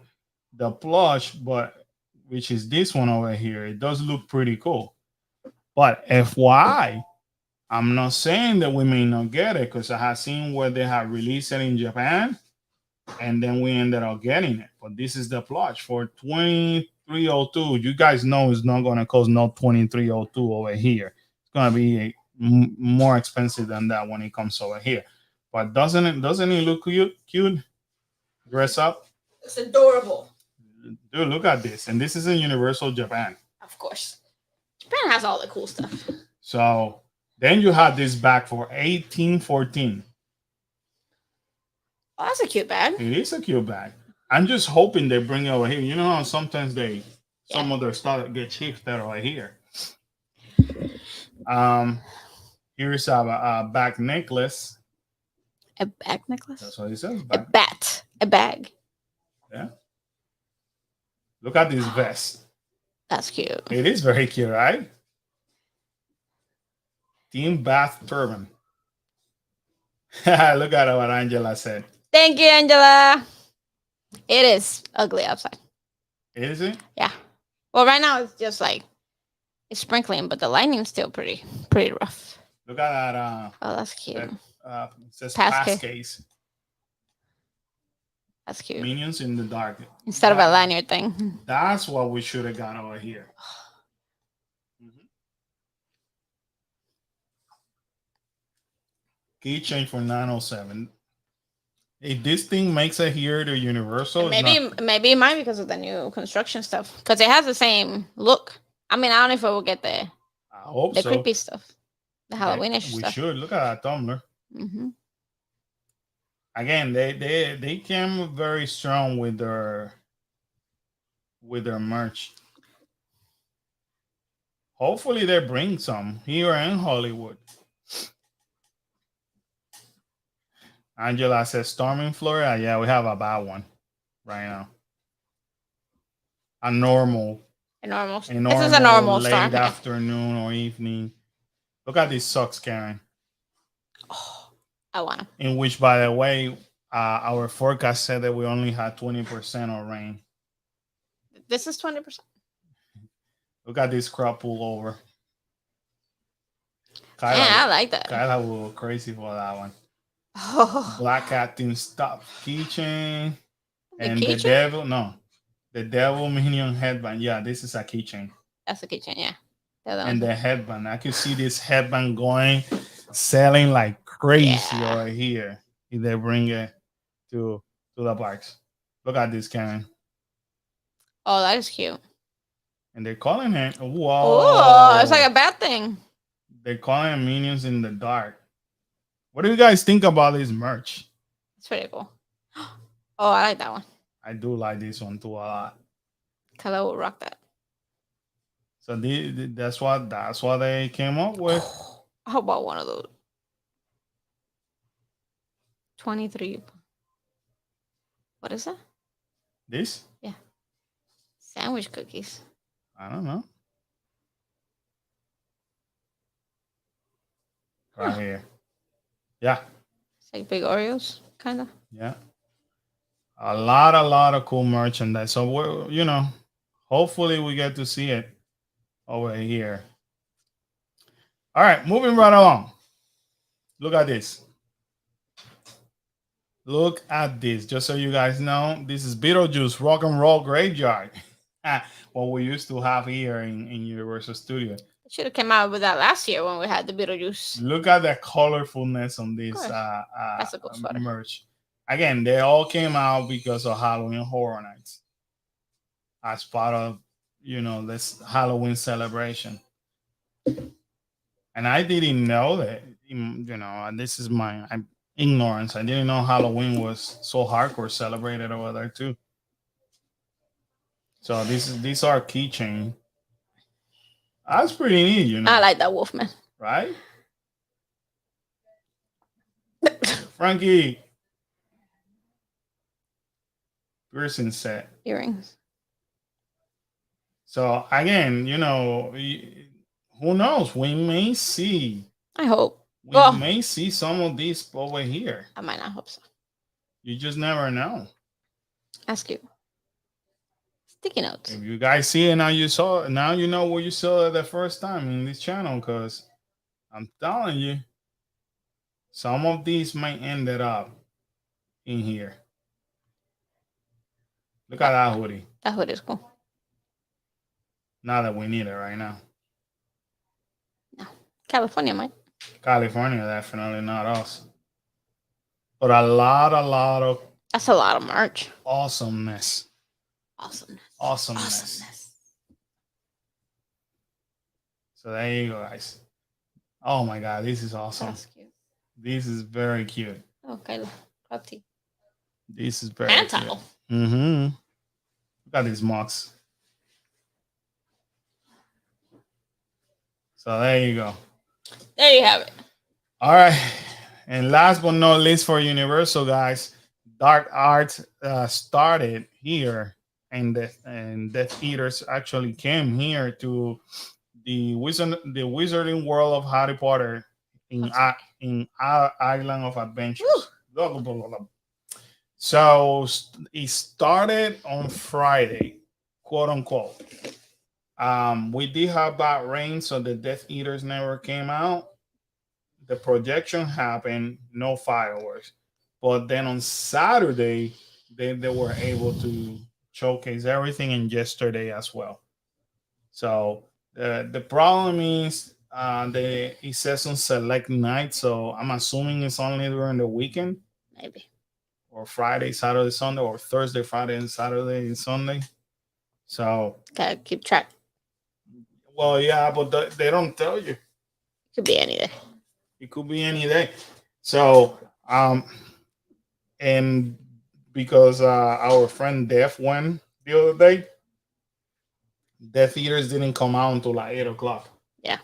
the plush, but which is this one over here. It does look pretty cool. But FYI, I'm not saying that we may not get it, because I have seen where they have released it in Japan, and then we ended up getting it. But this is the plush for 2302. You guys know it's not going to cost no 2302 over here. It's going to be more expensive than that when it comes over here. But doesn't it look cute? Dress up. It's adorable. Dude, look at this. And this is in Universal Japan. Of course. Japan has all the cool stuff. So then you have this bag for 1814. Oh, that's a cute bag. It is a cute bag. I'm just hoping they bring it over here. You know how sometimes some of their stuff get shifted over here. Here's a back necklace. A back necklace? That's what it says. A bag. Yeah. Look at this vest. That's cute. It is very cute, right? Team Bath Turban. Look at what Angela said. Thank you, Angela. It is ugly outside. Is it? Yeah. Well, right now it's just like it's sprinkling, but the lighting's still pretty rough. Look at that. Oh, that's cute. It says pass case. That's cute. Minions in the dark. Instead of a lanyard thing. That's what we should have got over here. Keychain for 907. If this thing makes it here to Universal, maybe it might because of the new construction stuff. Because it has the same look. I mean, I don't know if it will get the creepy stuff. The Halloweenish We stuff. should look at that tumbler. Mm-hmm. Again, they came very strong with their merch. Hopefully, they bring some here in Hollywood. Angela says, "Storming Florida." Yeah, we have a bad one right now. A normal, This is a normal late storm. afternoon or evening. Look at these socks, Karen. Oh, I want them. In which, by the way, our forecast said that we only had 20% of rain. This is 20%. Look at this crop pullover. Kyla, yeah, I like that. Kyla will go crazy for that one. Oh. Black Captain Stop keychain. And keychain? The devil Minion headband. Yeah, this is a keychain. That's a keychain, yeah. And the headband. I can see this headband selling like crazy over here if they bring it to the parks. Look at this, Karen. Oh, that is cute. And they're calling it. Whoa. Oh, it's like a bad thing. They're calling it Minions in the Dark. What do you guys think about this merch? It's pretty cool. Oh, I like that one. I do like this one too a lot. Color will rock that. So that's what they came up with. How about one of those? 23. What is that? This? Yeah. Sandwich cookies. I don't know. Right here. Yeah. It's like big Oreos, kind of. Yeah. A lot of cool merchandise. So we're, hopefully we get to see it over here. All right, moving right along. Look at this. Look at this. Just so you guys know, this is Beetlejuice Rock and Roll Graveyard. What we used to have here in Universal Studios. Should have came out with that last year when we had the Beetlejuice. Look at the colorfulness on this That's a cool sweater. merch. Again, they all came out because of Halloween Horror Nights as part of, this Halloween celebration. And I didn't know that, and this is my ignorance. I didn't know Halloween was so hardcore celebrated over there too. So these are keychain. That's pretty neat, I like that Wolfman. Right? Frankie. Piercing set. Earrings. So again, who knows? We may see. I hope. We may see some of these over here. I might not hope so. You just never know. Ask you. Sticky notes. If you guys see it now, now you know what you saw the first time in this channel, because I'm telling you, some of these might end up in here. Look at that hoodie. That hoodie is cool. Not that we need it right now. No. California might. California, definitely not us. But a lot of... That's a lot of merch. Awesomeness. Awesomeness. So there you go, guys. Oh my God, this is awesome. That's cute. This is very cute. Okay, crop tee. This is very cute. Look at these mugs. So there you go. There you have it. All right. And last but not least for Universal, guys, Dark Arts started here, and Death Eaters actually came here to the Wizarding World of Harry Potter in Island of Adventures. Blah, blah, blah, blah. So it started on Friday, quote unquote. We did have bad rain, so the Death Eaters never came out. The projection happened, no fireworks. But then on Saturday, they were able to showcase everything, and yesterday as well. So the problem is it says on select nights, so I'm assuming it's only during the weekend. Maybe. Or Friday, Saturday, Sunday, or Thursday, Friday, and Saturday and Sunday. So gotta keep track. Well, yeah, but they don't tell you. Could be any day. It could be any day. So and because our friend Def went the other day, the theaters didn't come out until like 8 o'clock. Yeah.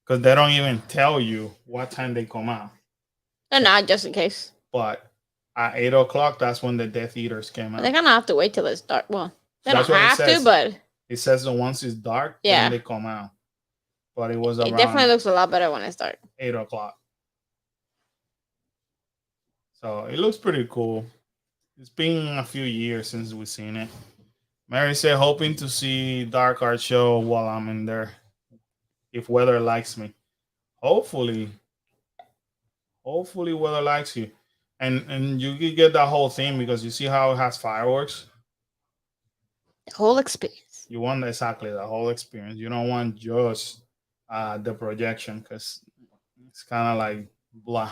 Because they don't even tell you what time they come out. And not just in case. But at 8 o'clock, that's when the Death Eaters came out. They're gonna have to wait till it's dark. Well, they That's don't what it have to, says. but It says that once it's dark, yeah, then they come out. But it was it around definitely looks a lot better when it's dark. 8 o'clock. So it looks pretty cool. It's been a few years since we've seen it. Mary said, hoping to see Dark Art Show while I'm in there. If weather likes me. Hopefully weather likes you. And you can get that whole thing because you see how it has fireworks. The whole experience. You want exactly the whole experience. You don't want just the projection because it's kind of like blah.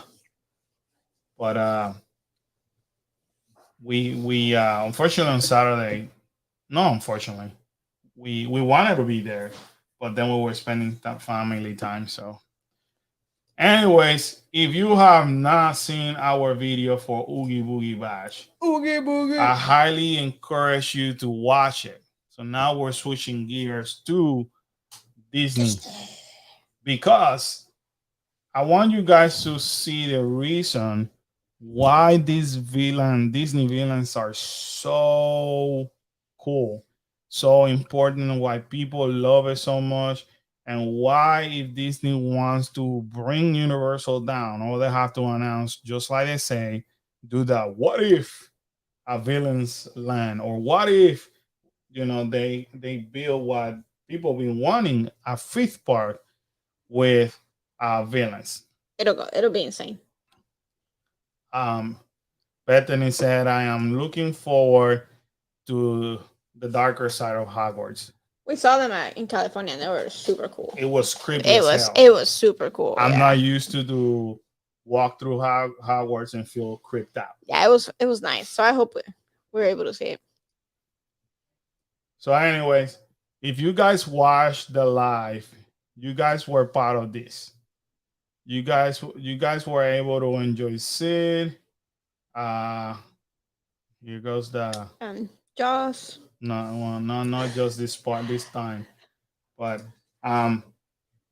But we unfortunately on Saturday, no, unfortunately, we wanted to be there, but then we were spending that family time. So, anyways, if you have not seen our video for Oogie Boogie Bash, I highly encourage you to watch it. So now we're switching gears to Disney because I want you guys to see the reason why Disney villains are so cool, so important, why people love it so much, and why if Disney wants to bring Universal down, all they have to announce, just like they say, do that. What if a villain's land, or what if they build what people been wanting, a fifth part with villains. It'll be insane. Bethany said, I am looking forward to the darker side of Hogwarts. We saw them in California and they were super cool. It was creepy It was super cool. I'm not used to walk through Hogwarts and feel creeped out. Yeah, it was nice. So I hope we're able to see it. So anyways, if you guys watched the live, you guys were part of this. You guys were able to enjoy Sid. Here goes the Joss. No, not just this part this time, but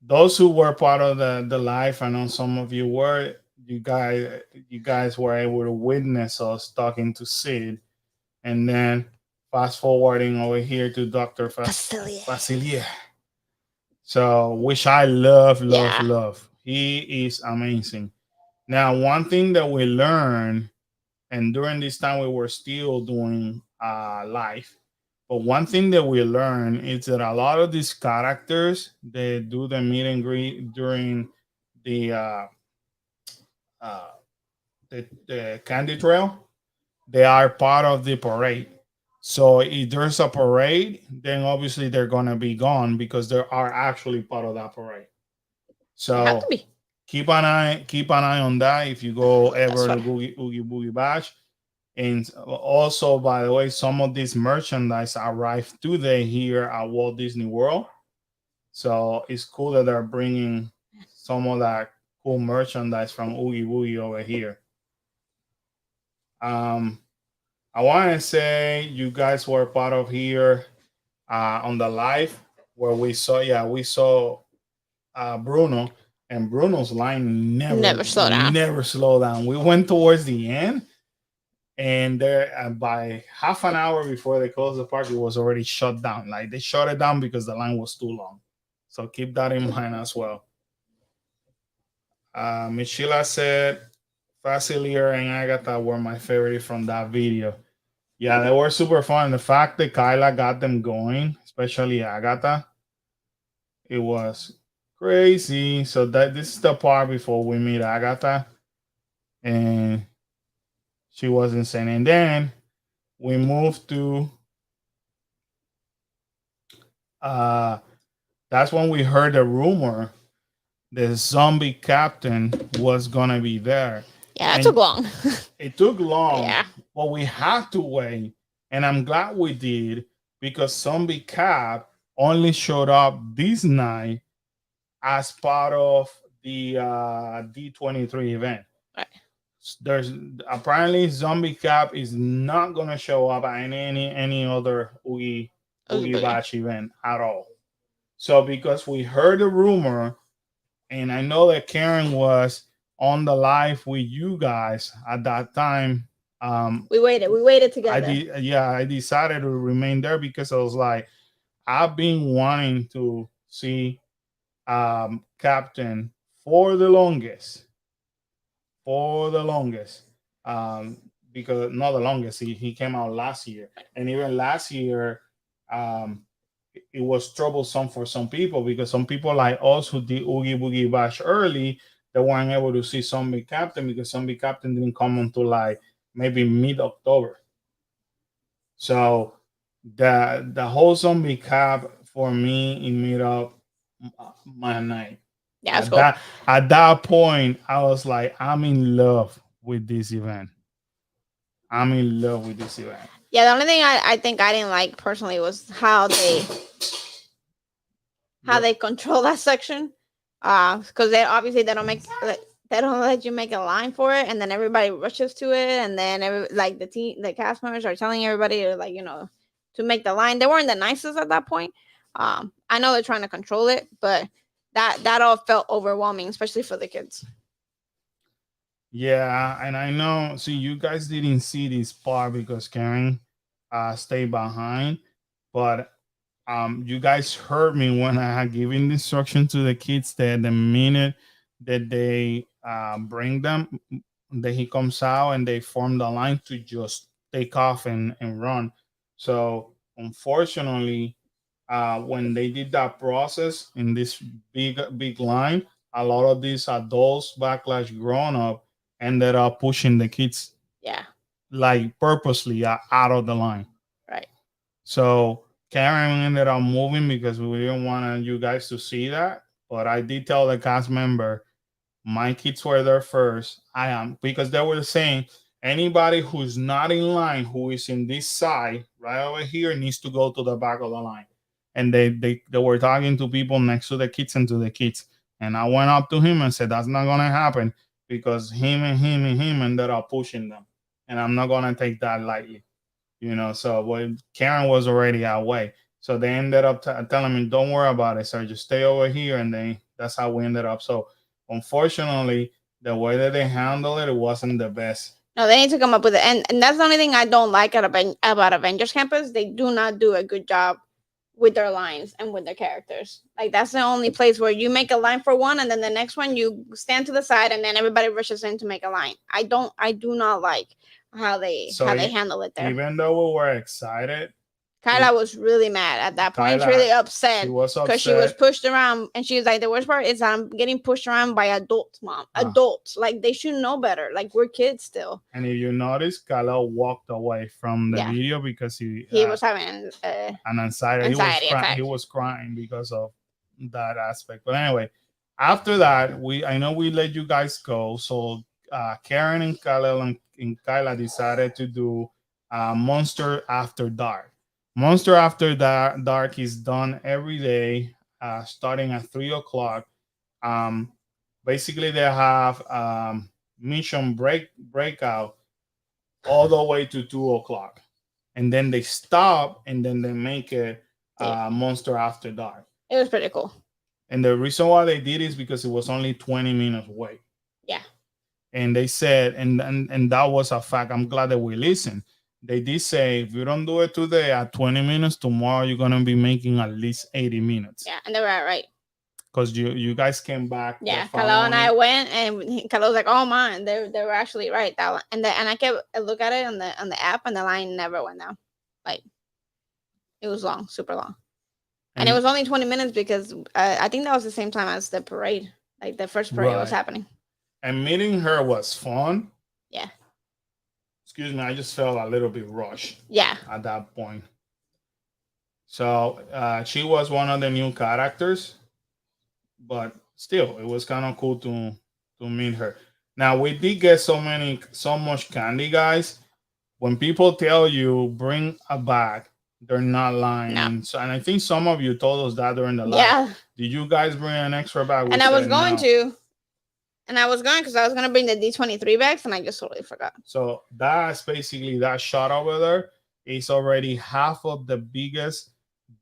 those who were part of the live, I know some of you were. You guys were able to witness us talking to Sid, and then fast forwarding over here to Dr. Facilier. So, which I love. He is amazing. Now, one thing that we learned, and during this time we were still doing live, but one thing that we learned is that a lot of these characters, they do the meet and greet during the candy trail. They are part of the parade. So if there's a parade, then obviously they're gonna be gone because they are actually part of that parade. So keep an eye on that if you go ever to Oogie Boogie Bash. And also, by the way, some of this merchandise arrived today here at Walt Disney World. So it's cool that they're bringing some of that cool merchandise from Oogie Boogie over here. I want to say you guys were part of here on the live where we saw Bruno, and Bruno's line never slowed down. We went towards the end, and there by half an hour before they closed the park, it was already shut down. Like they shut it down because the line was too long. So keep that in mind as well. Michela said Facilier and Agatha were my favorite from that video. Yeah, they were super fun. The fact that Kyla got them going, especially Agatha, it was crazy. So this is the part before we meet Agatha, and she was insane. And then we moved to that's when we heard the rumor the zombie captain was gonna be there. Yeah, it took long. It took long, yeah, but we had to wait, and I'm glad we did because Zombie Cap only showed up this night as part of the D23 event. Right. There's apparently Zombie Cap is not gonna show up at any other Oogie Oogie Boogie. Bash event at all. So because we heard the rumor, and I know that Karen was on the live with you guys at that time. We waited together. I decided to remain there because I was like, I've been wanting to see Captain for the longest, for the longest. Um, because not the longest, he came out last year, and even last year, um, it was troublesome for some people because some people like us who did Oogie Boogie Bash early, they weren't able to see Zombie Captain because Zombie Captain didn't come until like maybe mid October. So the whole Zombie Cap for me it made up my night. Yeah, that's At cool. that point, I was like, I'm in love with this event. I'm in love with this event. Yeah, the only thing I think I didn't like personally was how they control that section. Because they obviously they don't make they don't let you make a line for it, and then everybody rushes to it, and then like the cast members are telling everybody to like to make the line. They weren't the nicest at that point. I know they're trying to control it, but that all felt overwhelming, especially for the kids. Yeah, and I know. See, you guys didn't see this part because Karen stayed behind, but you guys heard me when I had given the instruction to the kids that the minute that they bring them, that he comes out and they form the line to just take off and run. So unfortunately, when they did that process in this big line, a lot of these adults backlash grown up ended up pushing the kids Yeah. like purposely out of the line. Right. So Karen ended up moving because we didn't want you guys to see that. But I did tell the cast member, my kids were there first. I am because they were saying anybody who's not in line, who is in this side right over here, needs to go to the back of the line. And they were talking to people next to the kids and to the kids. And I went up to him and said, that's not gonna happen because him ended up pushing them. And I'm not gonna take that lightly. So Karen was already away, so they ended up telling me, don't worry about it, sir, just stay over here. And then that's how we ended up. So unfortunately, the way that they handled it wasn't the best. No, they need to come up with it, and that's the only thing I don't like about Avengers Campus. They do not do a good job with their lines and with their characters. Like that's the only place where you make a line for one, and then the next one you stand to the side, and then everybody rushes in to make a line. I do not like how they handle it there. Even though we were excited, Kyla was really mad at that point. She's really upset because she was pushed around, and she was like, "The worst part is I'm getting pushed around by adults, mom. Adults, like they should know better. Like we're kids still." And if you notice, Kyla walked away from the video because he was having an anxiety he was crying because of that aspect. But anyway, after that, I know we let you guys go. So Karen and Kyla decided to do Monster After Dark. Monster After Dark is done every day, starting at 3 o'clock. Basically, they have mission breakout all the way to 2 o'clock, and then they stop, and then they make it Monster After Dark. It was pretty cool. And the reason why they did is because it was only 20 minutes away. Yeah. And they said, and that was a fact. I'm glad that we listened. They did say, if you don't do it today at 20 minutes, tomorrow you're going to be making at least 80 minutes. Yeah, and they were right. Because you guys came back. Yeah, Carlo and I went, and Carlo was like, "Oh man, they were actually right." That one, and I kept look at it on the app, and the line never went down. Like it was long, super long, and it was only 20 minutes because I think that was the same time as the parade, like the first parade was happening. And meeting her was fun. Yeah. Excuse me, I just felt a little bit rushed. Yeah. At that point. So she was one of the new characters, but still, it was kind of cool to meet her. Now we did get so much candy, guys. When people tell you bring a bag, they're not lying. No. So, and I think some of you told us that during the live. Yeah. Did you guys bring an extra bag? And I was going to, And I was going because I was gonna bring the D23 bags, and I just totally forgot. So that's basically that shot over there is already half of the biggest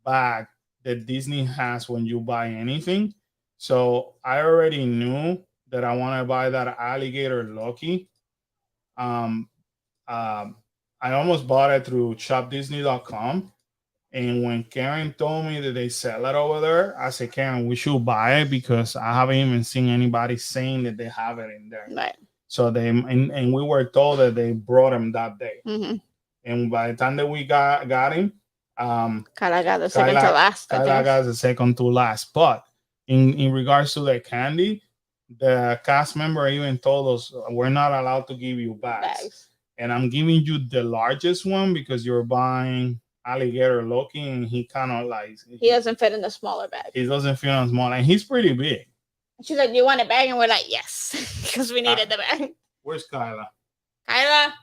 bag that Disney has when you buy anything. So I already knew that I want to buy that alligator Loki. Um, um, I almost bought it through shopdisney.com. And when Karen told me that they sell it over there, I said, Karen, we should buy it because I haven't even seen anybody saying that they have it in there. Right. So and we were told that they brought him that day. Mm-hmm. And by the time that we got him, Kyla got the second to last. Kyla got the second to last. But in regards to the candy, the cast member even told us we're not allowed to give you bags. And I'm giving you the largest one because you're buying alligator Loki, and he kind of like he doesn't fit in the smaller bag. He doesn't fit in small, and he's pretty big. She's like, "Do you want a bag?" And we're like, "Yes," because we needed the bag. Where's Kyla? Kyla.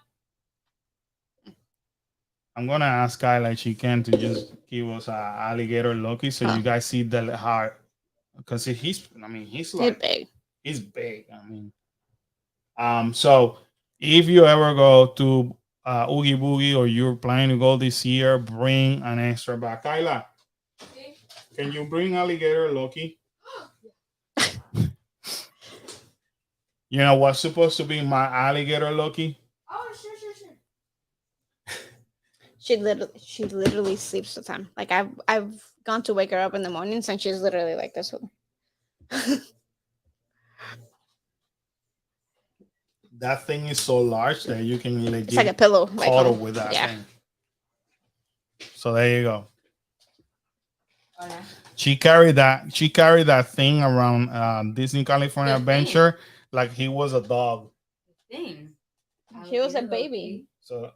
I'm gonna ask Kyla if she can to just give us a alligator Loki so you guys see the heart, because he's like big. He's big. I mean, so if you ever go to Oogie Boogie or you're planning to go this year, bring an extra bag. Kyla, can you bring alligator Loki? You know what's supposed to be my alligator Loki? Oh, sure. She literally sleeps the time. Like I've gone to wake her up in the mornings, and she's literally like this. That thing is so large that you can legit it's like a pillow cuddle with that thing. So there you go. Oh, yeah. She carried that thing around Disney California Adventure like he was a dog. Thing. He was a baby. So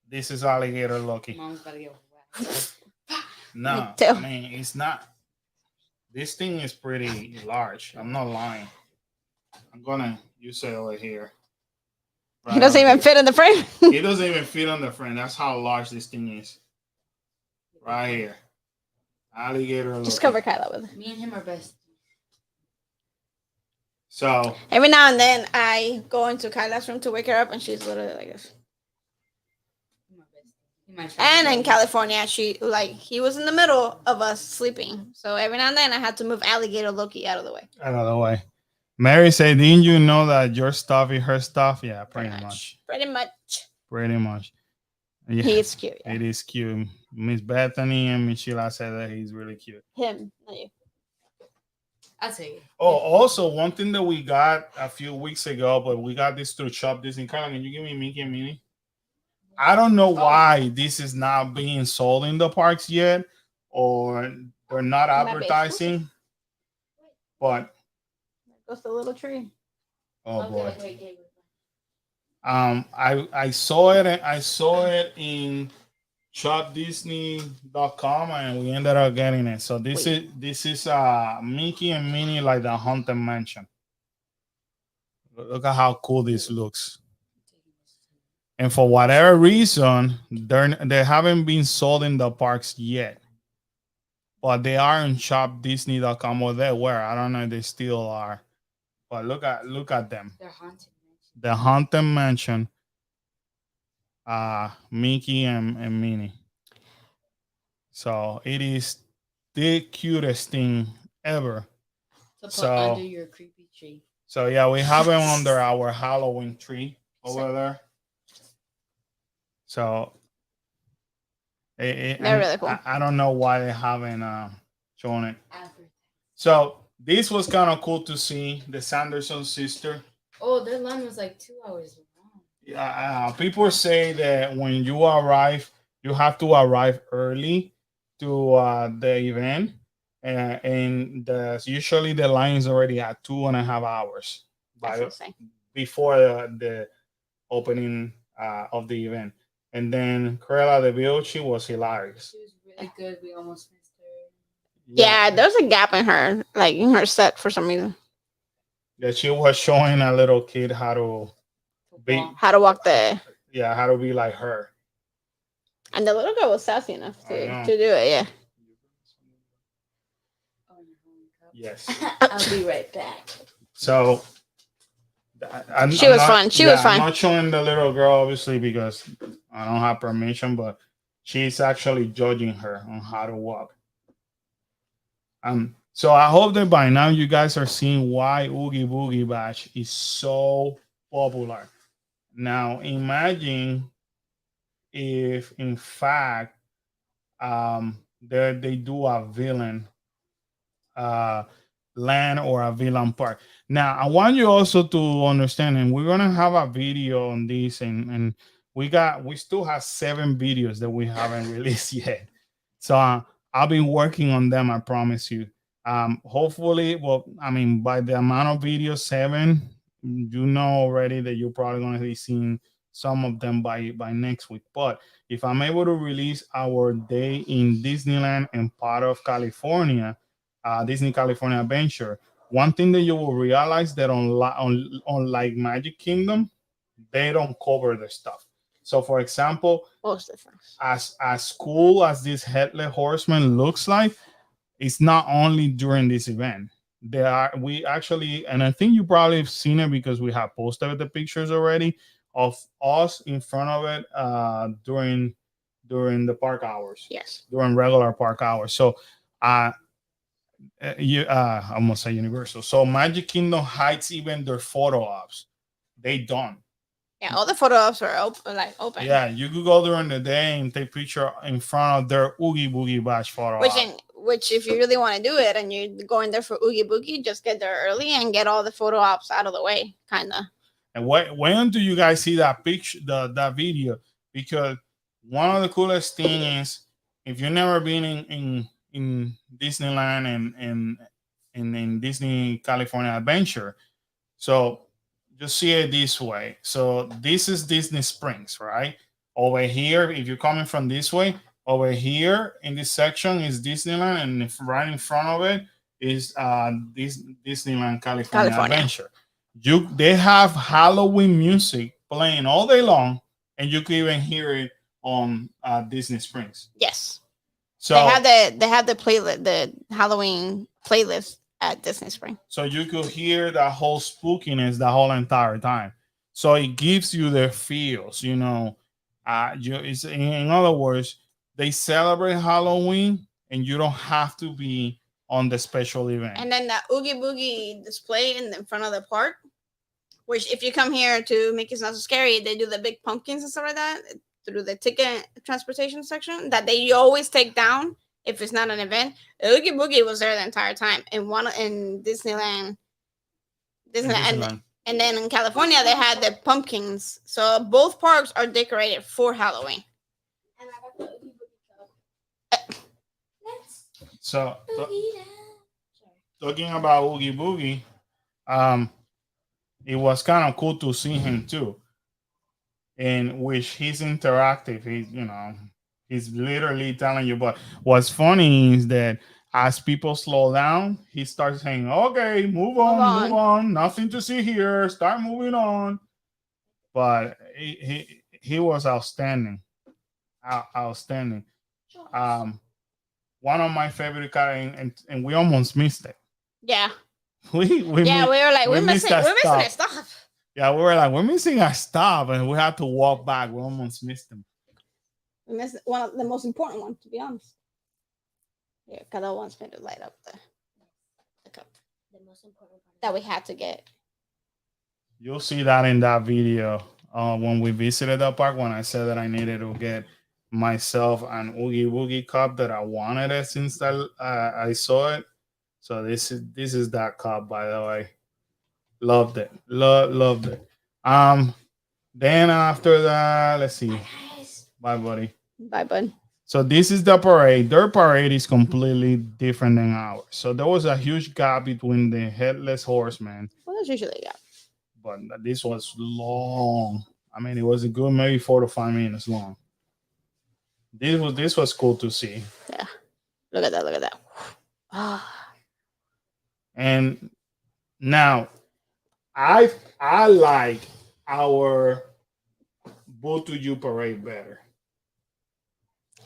this is alligator Loki. Mom's about to get wet. No, I mean it's not. This thing is pretty large. I'm not lying. I'm gonna use it over here. Right, he doesn't even fit in the frame. He doesn't even fit on the frame. That's how large this thing is. Right here. Alligator Loki. Just cover Kyla with it. Me and him are best. So every now and then I go into Kyla's room to wake her up, and she's literally like this. And in California, he was in the middle of us sleeping. So every now and then I had to move alligator Loki out of the way. Out of the way. Mary said, didn't you know that your stuff is her stuff? Yeah, pretty much. Pretty much. Yeah, he is cute. Yeah. It is cute. Miss Bethany and Miss Sheila said that he's really cute. Him, not you. I'll take it. Oh, also, one thing that we got a few weeks ago, but we got this through Shop Disney. Can you give me Mickey and Minnie? I don't know why this is not being sold in the parks yet, or they're not advertising. But goes the little tree. Oh boy. I saw it. I saw it in shopdisney.com, and we ended up getting it. So this is Mickey and Minnie, like the Haunted Mansion. Look at how cool this looks. And for whatever reason, they haven't been sold in the parks yet. But they are on shopdisney.com, or they were. I don't know if they still are. But look at them. They're haunted. The Haunted Mansion. Mickey and Minnie. So it is the cutest thing ever. So put under your creepy tree. So yeah, we have them under our Halloween tree over there. So they're really cool. I don't know why they haven't shown it. So this was kind of cool to see the Sanderson sister. Oh, their line was like 2 hours long. Yeah, people say that when you arrive, you have to arrive early to the event, and usually the line is already at 2.5 hours before the opening of the event. And then Cruella de Vil, she was hilarious. She was really good. We almost missed her. Yeah, there's a gap in her, like in her set for some reason. Yeah, she was showing a little kid how to walk the. Yeah, how to be like her. And the little girl was sassy enough to do it. Yeah. Yes. I'll be right back. So She was not, fun. She was I'm fun. not showing the little girl obviously because I don't have permission, but she's actually judging her on how to walk. So I hope that by now you guys are seeing why Oogie Boogie Bash is so popular. Now imagine if in fact they do a villain uh land or a villain park. Now I want you also to understand, and we're gonna have a video on this, and we still have 7 videos that we haven't released yet. So I've been working on them, I promise you. Hopefully, well, I mean, by the amount of videos, 7, you know already that you're probably gonna be seeing some of them by next week. But if I'm able to release our day in Disneyland and part of California, Disney California Adventure, one thing that you will realize that on like Magic Kingdom, they don't cover the stuff. So, for example, Most of the things. as cool as this headless horseman looks like, it's not only during this event. We actually, and I think you probably have seen it because we have posted the pictures already of us in front of it during the park hours. Yes. During regular park hours. So I almost say Universal. So Magic Kingdom hides even their photo ops. They don't. Yeah, all the photo ops are open. Yeah, you could go during the day and take picture in front of their Oogie Boogie Bash photo op. Which if you really want to do it and you're going there for Oogie Boogie, just get there early and get all the photo ops out of the way, kind of. And when do you guys see that picture, that video? Because one of the coolest thing is if you've never been in Disneyland and in Disney California Adventure, so just see it this way. So this is Disney Springs, right? Over here, if you're coming from this way, over here in this section is Disneyland, and right in front of it is this Disneyland California Adventure. They have Halloween music playing all day long, and you can even hear it on Disney Springs. Yes. So they have the playlist, the Halloween playlist at Disney Springs. So you could hear the whole spookiness the whole entire time. So it gives you the feels, you know. It's in other words, they celebrate Halloween, and you don't have to be on the special event. And then the Oogie Boogie display in front of the park, which if you come here to Mickey's Not So Scary, they do the big pumpkins and stuff like that through the ticket transportation section that they always take down if it's not an event. Oogie Boogie was there the entire time. And one in Disneyland. And then in California, they had the pumpkins. So both parks are decorated for Halloween. And I got the Oogie Boogie cup. So, talking about Oogie Boogie, it was kind of cool to see him too. In which he's interactive. He's literally telling you. But what's funny is that as people slow down, he starts saying, "Okay, move on. Nothing to see here. Start moving on." But he was outstanding. Outstanding. One of my favorite characters, and we almost missed it. Yeah. We were like, we're missing a stop. Yeah, we were like, we're missing a stop, and we had to walk back. We almost missed them. We missed one of the most important ones, to be honest. Yeah, Kada wants me to light up the cup. The most important part that we had to get. You'll see that in that video when we visited the park, when I said that I needed to get myself an Oogie Boogie cup that I wanted it since I saw it. So this is that cup, by the way. Loved it. Loved it. Then after that, let's see. Bye, buddy. Bye, bud. So this is the parade. Their parade is completely different than ours. So there was a huge gap between the headless horseman. Well, that's usually a gap. But this was long. I mean, it was a good maybe 4 to 5 minutes long. This was cool to see. Yeah. Look at that. Ah. And now I like our Boat to You parade better.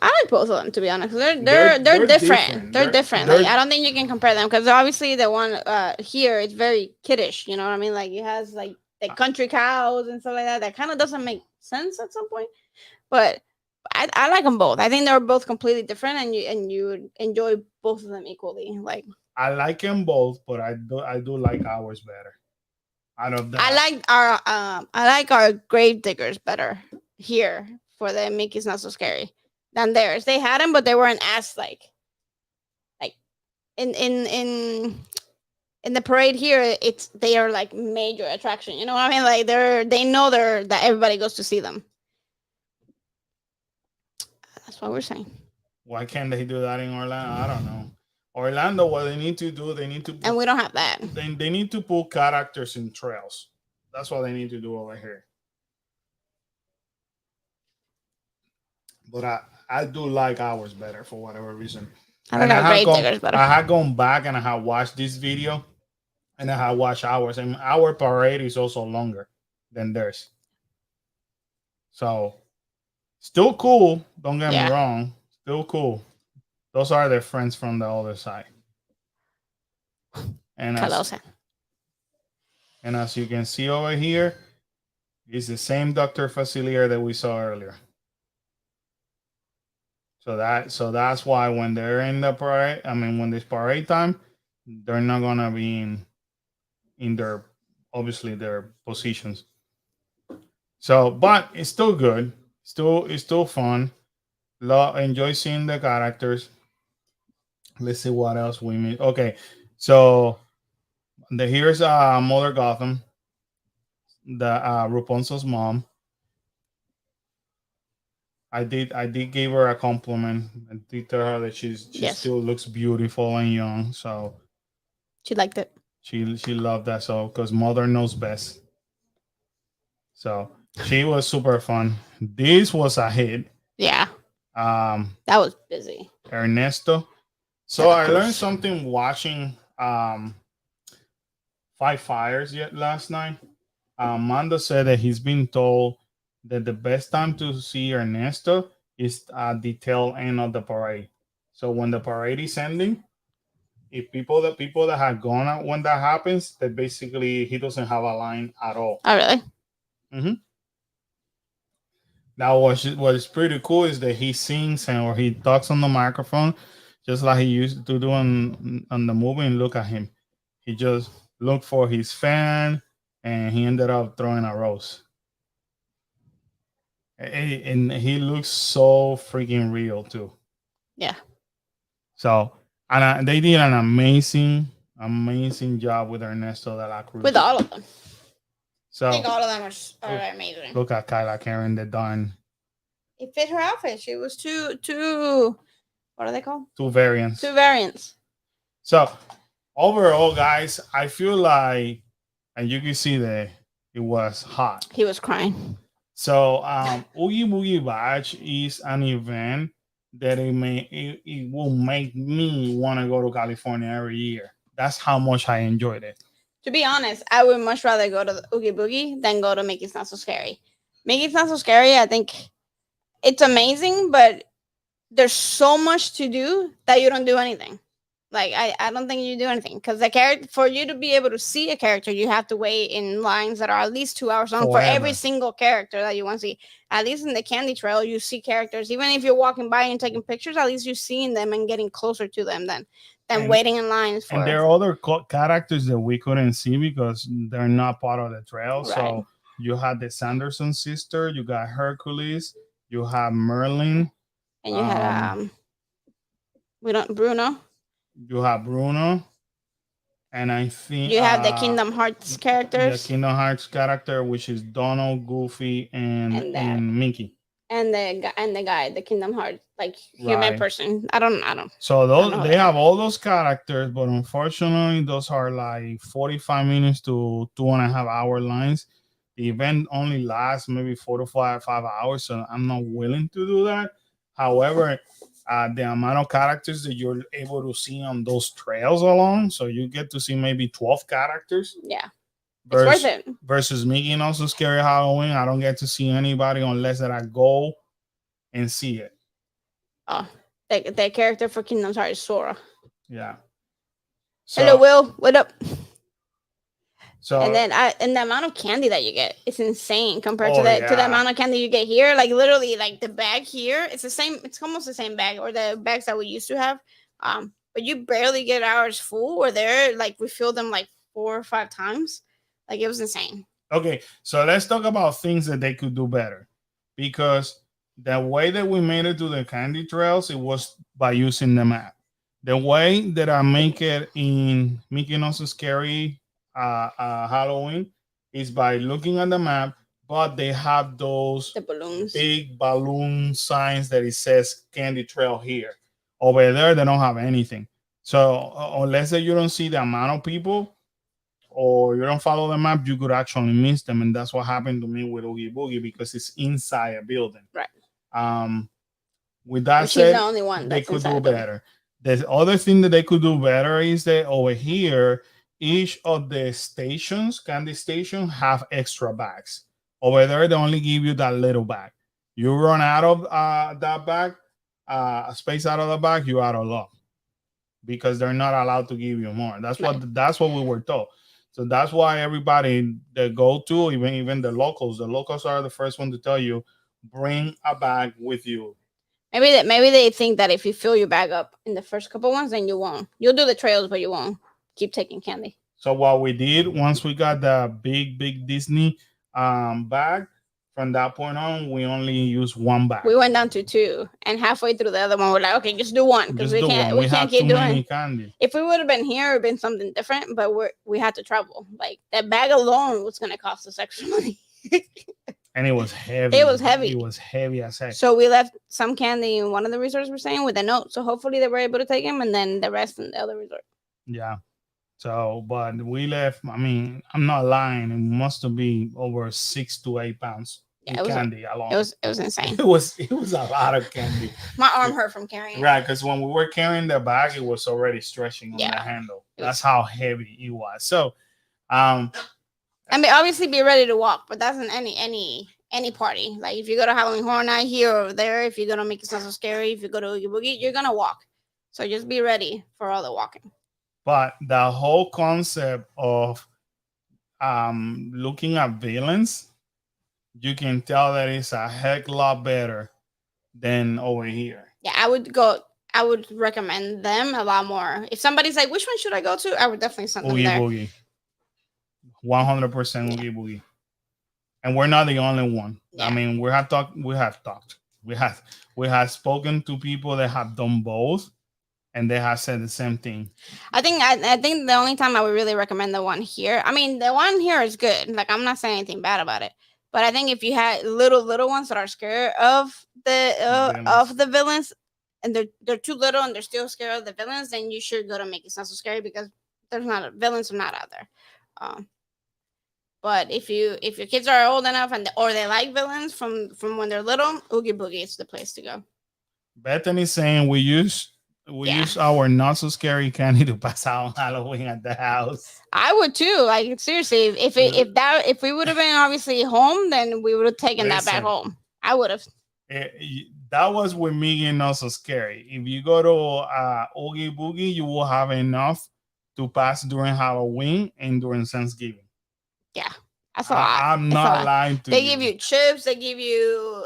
I like both of them, to be honest. They're They're different. different. They're different. they're- Like I don't think you can compare them because obviously the one here is very kiddish. You know what I mean? Like it has like the country cows and stuff like that. That kind of doesn't make sense at some point. But I like them both. I think they're both completely different, and you enjoy both of them equally. Like I like them both, but I do like ours better. Out of that, I like our grave diggers better here for the Mickey's Not So Scary than theirs. They had them, but they weren't as like in the parade here. They are like major attraction. You know what I mean? Like they know that everybody goes to see them. That's what we're saying. why can't they do that in Orlando? I don't know. Orlando, what they need to do, And we don't have that. They need to put characters in trails. That's what they need to do over here. But I do like ours better for whatever reason. I like our grave diggers better. I had gone back and I had watched this video, and I had watched ours, and our parade is also longer than theirs. So still cool. Don't get me wrong. Still cool. Those are their friends from the other side. And as you can see over here, it's the same Dr. Facilier that we saw earlier. So that's why when they're in the parade, when it's parade time, they're not gonna be in their obviously their positions. So, but it's still good. It's still fun. Enjoy seeing the characters. Let's see what else we meet. Okay, so here's Mother Gotham, the Rapunzel's mom. I did give her a compliment. I did tell her that she still looks beautiful and young. So she liked it. She loved that. So because mother knows best. So she was super fun. This was a hit. Yeah. That was busy. Ernesto. So I learned something watching Five Fires last night. Mando said that he's been told that the best time to see Ernesto is at the tail end of the parade. So when the parade is ending, if people that have gone out when that happens, that basically he doesn't have a line at all. Oh, really? Mm-hmm. Now what is pretty cool is that he sings or he talks on the microphone just like he used to do on the movie. And look at him. He just looked for his fan and he ended up throwing a rose. And he looks so freaking real too. Yeah. So, and they did an amazing job with Ernesto de la Cruz. With all of them. So I think all of them are amazing. Look at Kyla Karen, the darn. It fit her outfit. She was two. What are they called? Two variants. So overall, guys, I feel like, and you can see that it was hot. He was crying. So Oogie Boogie Bash is an event that it will make me want to go to California every year. That's how much I enjoyed it. To be honest, I would much rather go to the Oogie Boogie than go to Mickey's Not So Scary. Mickey's Not So Scary, I think it's amazing, but there's so much to do that you don't do anything. Like I don't think you do anything because the character, for you to be able to see a character, you have to wait in lines that are at least 2 hours long for every single character that you want to see. At least in the Candy Trail, you see characters. Even if you're walking by and taking pictures, at least you're seeing them and getting closer to them than waiting in lines for. And there are other characters that we couldn't see because they're not part of the trail. Right. So you had the Sanderson sister, you got Hercules, you have Merlin, and you had Bruno. You have Bruno, and I think you have the Kingdom Hearts characters. The Kingdom Hearts character, which is Donald, Goofy, and Mickey. And the guy, the Kingdom Hearts, like human person. I don't. So they have all those characters, but unfortunately, those are like 45 minutes to 2.5 hour lines. The event only lasts maybe 4 to 5 hours, so I'm not willing to do that. However, the amount of characters that you're able to see on those trails alone, so you get to see maybe 12 characters. Yeah, it's worth it. Versus Mickey and Also Scary Halloween, I don't get to see anybody unless that I go and see it. Oh, the character for Kingdom Hearts is Sora. Yeah. Hello, Will. What up? So And then and the amount of candy that you get, it's insane compared Oh, to the yeah. amount of candy you get here. Like literally, like the bag here, it's the same. It's almost the same bag or the bags that we used to have. But you barely get ours full. Or there, like we filled them like 4 or 5 times. Like it was insane. Okay, so let's talk about things that they could do better, because the way that we made it to the candy trails, it was by using the map. The way that I make it in Mickey No So Scary Halloween is by looking at the map, but they have those The balloons. big balloon signs that it says candy trail here. Over there, they don't have anything. So unless that you don't see the amount of people, or you don't follow the map, you could actually miss them. And that's what happened to me with Oogie Boogie, because it's inside a building. Right. With that Which said, is the only one they that's could inside do the building. better. The other thing that they could do better is that over here, each of the stations, candy station, have extra bags. Over there, they only give you that little bag. You run out of that bag, space out of the bag, you out of luck, because they're not allowed to give you more. That's what we were told. So that's why everybody that go to, even the locals are the first one to tell you, bring a bag with you. Maybe they think that if you fill your bag up in the first couple ones, then you won't. You'll do the trails, but you won't keep taking candy. So what we did, once we got the big Disney bag, from that point on, we only use one bag. We went down to 2, and halfway through the other one, we're like, okay, just do one, because we can't keep doing. Candy. If we would have been here, it would have been something different. But we had to travel. Like that bag alone was going to cost us extra money. And it was heavy. It was heavy. It was heavy as heck. So we left some candy in one of the resorts we're staying with a note. So hopefully they were able to take them, and then the rest in the other resort. Yeah. So, but we left. I mean, I'm not lying. It must have been over 6 to 8 pounds of candy alone. It was insane. It was a lot of candy. My arm hurt from carrying it. Right, because when we were carrying the bag, it was already stretching on the handle. That's how heavy it was. So, I mean, obviously be ready to walk, but that's in any party. Like if you go to Halloween Horror Night here or there, if you're gonna make it not so scary, if you go to Oogie Boogie, you're gonna walk. So just be ready for all the walking. But the whole concept of looking at villains, you can tell that it's a heck lot better than over here. Yeah, I would recommend them a lot more. If somebody's like, which one should I go to? I would definitely send them there. Oogie Boogie. 100% Oogie Boogie. And we're not the only one. Yeah. I mean, we have talked. We have spoken to people that have done both, and they have said the same thing. I think the only time I would really recommend the one here. I mean, the one here is good. Like I'm not saying anything bad about it, but I think if you had little ones that are scared of the villains, and they're too little and they're still scared of the villains, then you should go to Make It Not So Scary, because villains are not out there. But if your kids are old enough or they like villains from when they're little, Oogie Boogie is the place to go. Bethany's saying we use our not so scary candy to pass out on Halloween at the house. I would too. Like seriously, if we would have been obviously home, then we would have taken that back home. I would have. That was with me and not so scary. If you go to Oogie Boogie, you will have enough to pass during Halloween and during Thanksgiving. Yeah, that's a lot. I'm not lying to you. They give you chips. They give you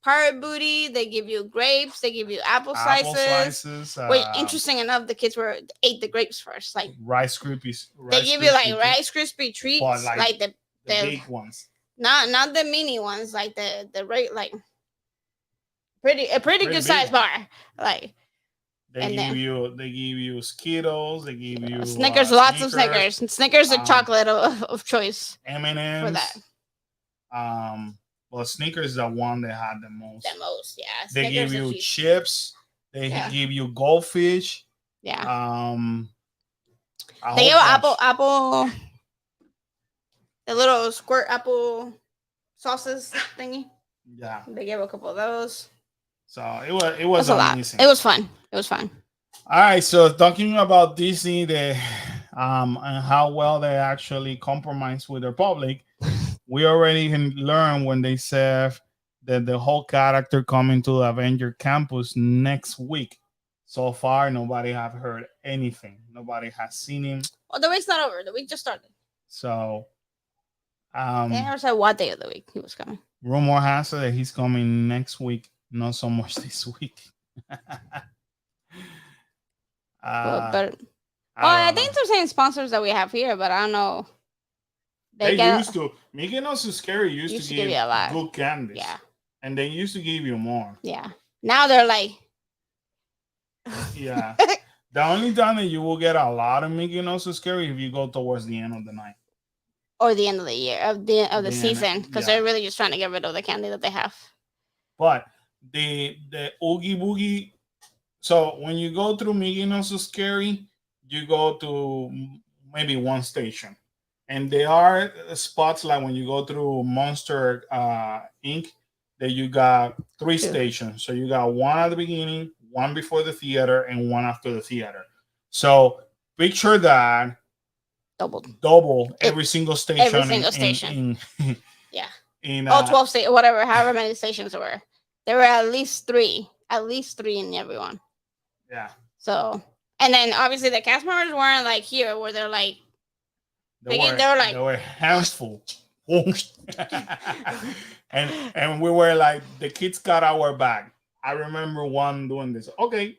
pirate booty. They give you grapes. They give you apple slices. Wait, interesting enough, the kids ate the grapes first. Like Rice Krispies. They give you like Rice Krispie treats, like the big ones. Not the mini ones, like the right, like pretty good size bar. Like they give you Skittles. They give you Snickers. Lots of Snickers. Snickers are chocolate of choice. M&Ms for that. Well, Snickers is the one that had the most. Yeah. They give you chips. They give you goldfish. Yeah. They give apple. The little squirt apple sauces thingy. Yeah. They gave a couple of those. So it was amazing. It was fun. All right. So talking about Disney, and how well they actually compromise with their public, we already can learn when they serve the whole character coming to Avenger Campus next week. So far, nobody have heard anything. Nobody has seen him. Well, the week's not over. The week just started. So, They never said what day of the week he was coming. rumor has it that he's coming next week, not so much this week. But I think they're saying sponsors that we have here, but I don't know. They used to. Mickey Mouse is Scary used to give you a lot. good candies. Yeah. And they used to give you more. Yeah. Now they're like. Yeah. The only time that you will get a lot of Mickey Mouse is Scary if you go towards the end of the night. Or the end of the year, of the season, because they're really just trying to get rid of the candy that they have. But the Oogie Boogie. So when you go through Mickey Mouse is Scary, you go to maybe one station. And there are spots like when you go through Monster Inc. that you got three stations. So you got one at the beginning, one before the theater, and one after the theater. So picture that double every single station. Every single station. Yeah. In 12 stations, whatever, however many stations there were. There were at least three in everyone. Yeah. So, and then obviously the cast members weren't like here where they're like, they were handful. and we were like, the kids got our back. I remember one doing this. Okay.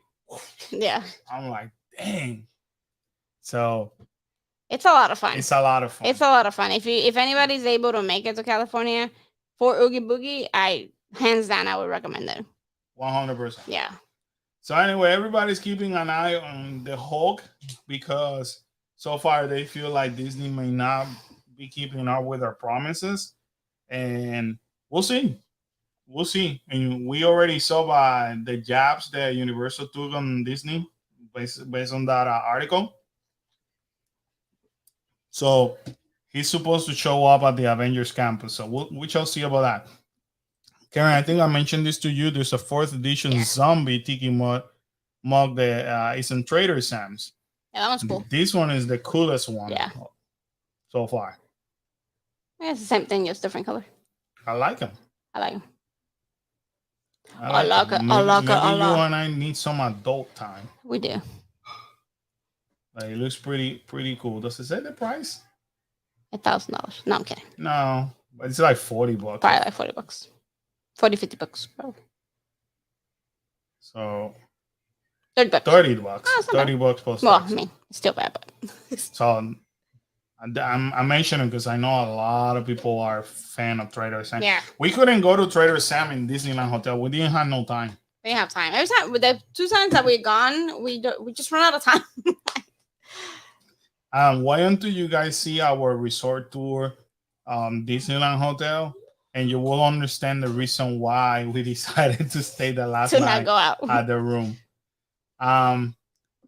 Yeah. I'm like, dang. So it's a lot of fun. It's a lot of fun. It's a lot of fun. If anybody's able to make it to California for Oogie Boogie, hands down I would recommend it. 100%. Yeah. So anyway, everybody's keeping an eye on the Hulk because so far they feel like Disney may not be keeping up with their promises, and we'll see. We'll see. And we already saw by the jabs that Universal took on Disney based on that article. So he's supposed to show up at the Avengers campus. So we shall see about that. Karen, I think I mentioned this to you. There's a 4th edition zombie tiki mug that is in Trader Sam's. Yeah, that one's cool. This one is the coolest one so far. Yeah, it's the same thing, just different color. I like them. I like them. I like it. Maybe you and I need some adult time. We do. Like, it looks pretty cool. Does it say the price? $1,000. No, I'm kidding. No, but it's like $40. Probably like $40. $40-$50 probably. So $30. $30. Oh, $30 plus. Well, I mean, it's still bad, but so I'm mentioning because I know a lot of people are fan of Trader Sam. Yeah. We couldn't go to Trader Sam in Disneyland Hotel. We didn't have no time. We didn't have time. Every time with the 2 times that we've gone, we just run out of time. Why don't you guys see our resort tour, Disneyland Hotel, and you will understand the reason why we decided to stay the last night not go out at the room.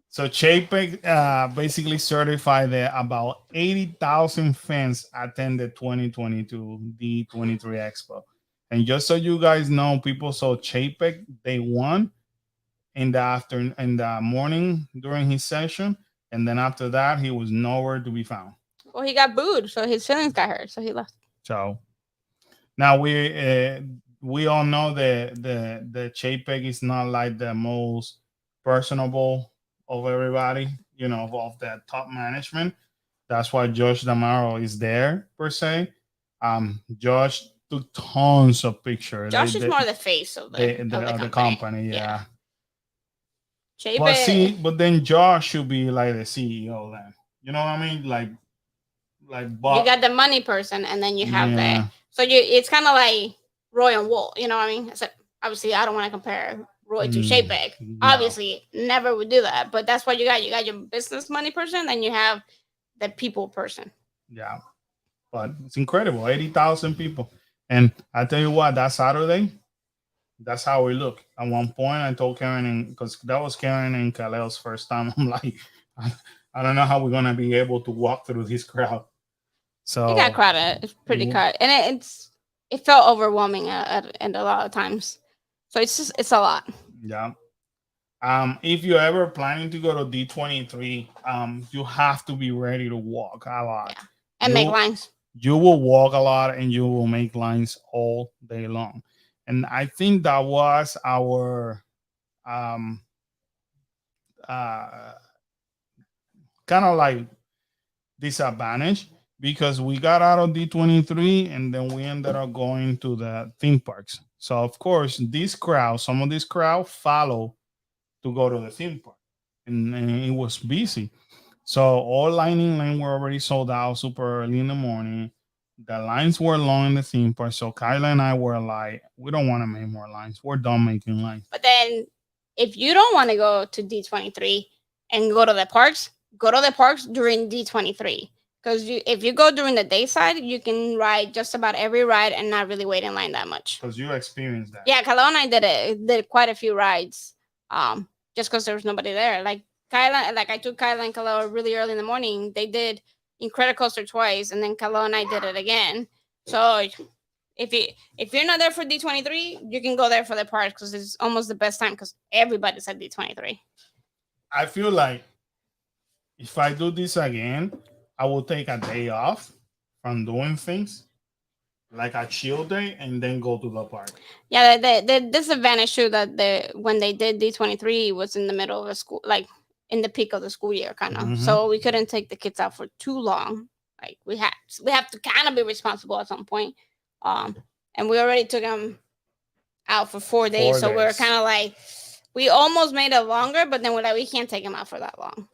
So Chapek basically certified that about 80,000 fans attended 2022 D23 Expo. And just so you guys know, people saw Chapek day 1 in the morning during his session. And then after that, he was nowhere to be found. Well, he got booed, so his feelings got hurt, so he left. So now we all know that the Chapek is not like the most personable of everybody, of that top management. That's why Josh D'Amaro is there per se. Josh took tons of pictures. Josh is more the face of the company. Yeah. Chapek. But then Josh should be like the CEO then. You know what I mean? Like Bob. You got the money person, and then you have the. So it's kind of like Roy and Wool. You know what I mean? So obviously, I don't want to compare Roy to Chapek. No. Obviously, never would do that. But that's what you got. You got your business money person, and you have the people person. Yeah, but it's incredible. 80,000 people, and I tell you what, that Saturday, that's how we look. At one point, I told Karen, because that was Karen and Khalil's first time. I'm like, I don't know how we're gonna be able to walk through this crowd. So it got crowded. It's pretty crowded, and it felt overwhelming at a lot of times. So it's a lot. Yeah. If you're ever planning to go to D23, you have to be ready to walk a lot and make lines. You will walk a lot, and you will make lines all day long. And I think that was our um uh kind of like disadvantage because we got out of D23 and then we ended up going to the theme parks. So of course, some of this crowd follow to go to the theme park, and it was busy. So all lining lane were already sold out super early in the morning. The lines were long in the theme park. So Kyla and I were like, we don't want to make more lines. We're done making lines. But then, if you don't want to go to D23 and go to the parks during D23. Because if you go during the day side, you can ride just about every ride and not really wait in line that much. Because you experienced that. Yeah, Kalo and I did quite a few rides. Just because there was nobody there. Like I took Kyla and Kalo really early in the morning. They did Incredicoaster twice, and then Kalo and I did it again. So if you're not there for D23, you can go there for the parks because it's almost the best time because everybody's at D23. I feel like if I do this again, I will take a day off from doing things, like a chill day, and then go to the park. Yeah, the disadvantage too that when they did D23 was in the middle of the school, like in the peak of the school year, kind of. So we couldn't take the kids out for too long. Like we have to kind of be responsible at some point. And we already took them out for 4 days, so we were kind of like, we almost made it longer, but then we're like, we can't take them out for that long.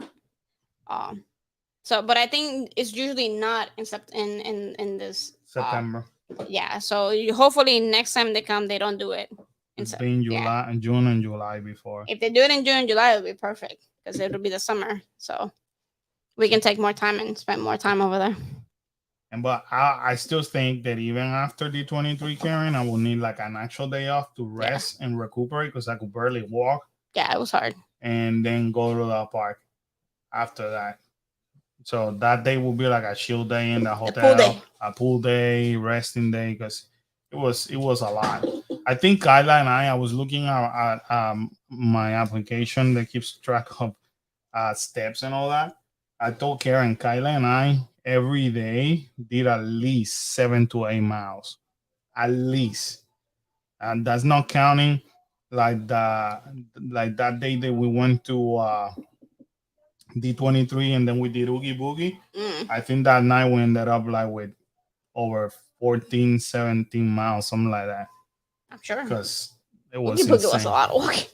So, but I think it's usually not in this September. Yeah, so hopefully next time they come, they don't do it. It's been July and June and July before. If they do it in June and July, it'll be perfect because it'll be the summer. So we can take more time and spend more time over there. But I still think that even after D23, Karen, I will need like an actual day off to rest and recuperate because I could barely walk. Yeah, it was hard. And then go to the park after that. So that day will be like a chill day in the hotel, a pool day, resting day, because it was a lot. I think Kyla and I was looking at my application that keeps track of steps and all that. I told Karen, Kyla and I every day did at least 7 to 8 miles, at least, and that's not counting like that day that we went to D23 and then we did Oogie Boogie. I think that night we ended up like with over 14, 17 miles, something like that. I'm sure. Because it was Oogie Boogie was a lot of walking.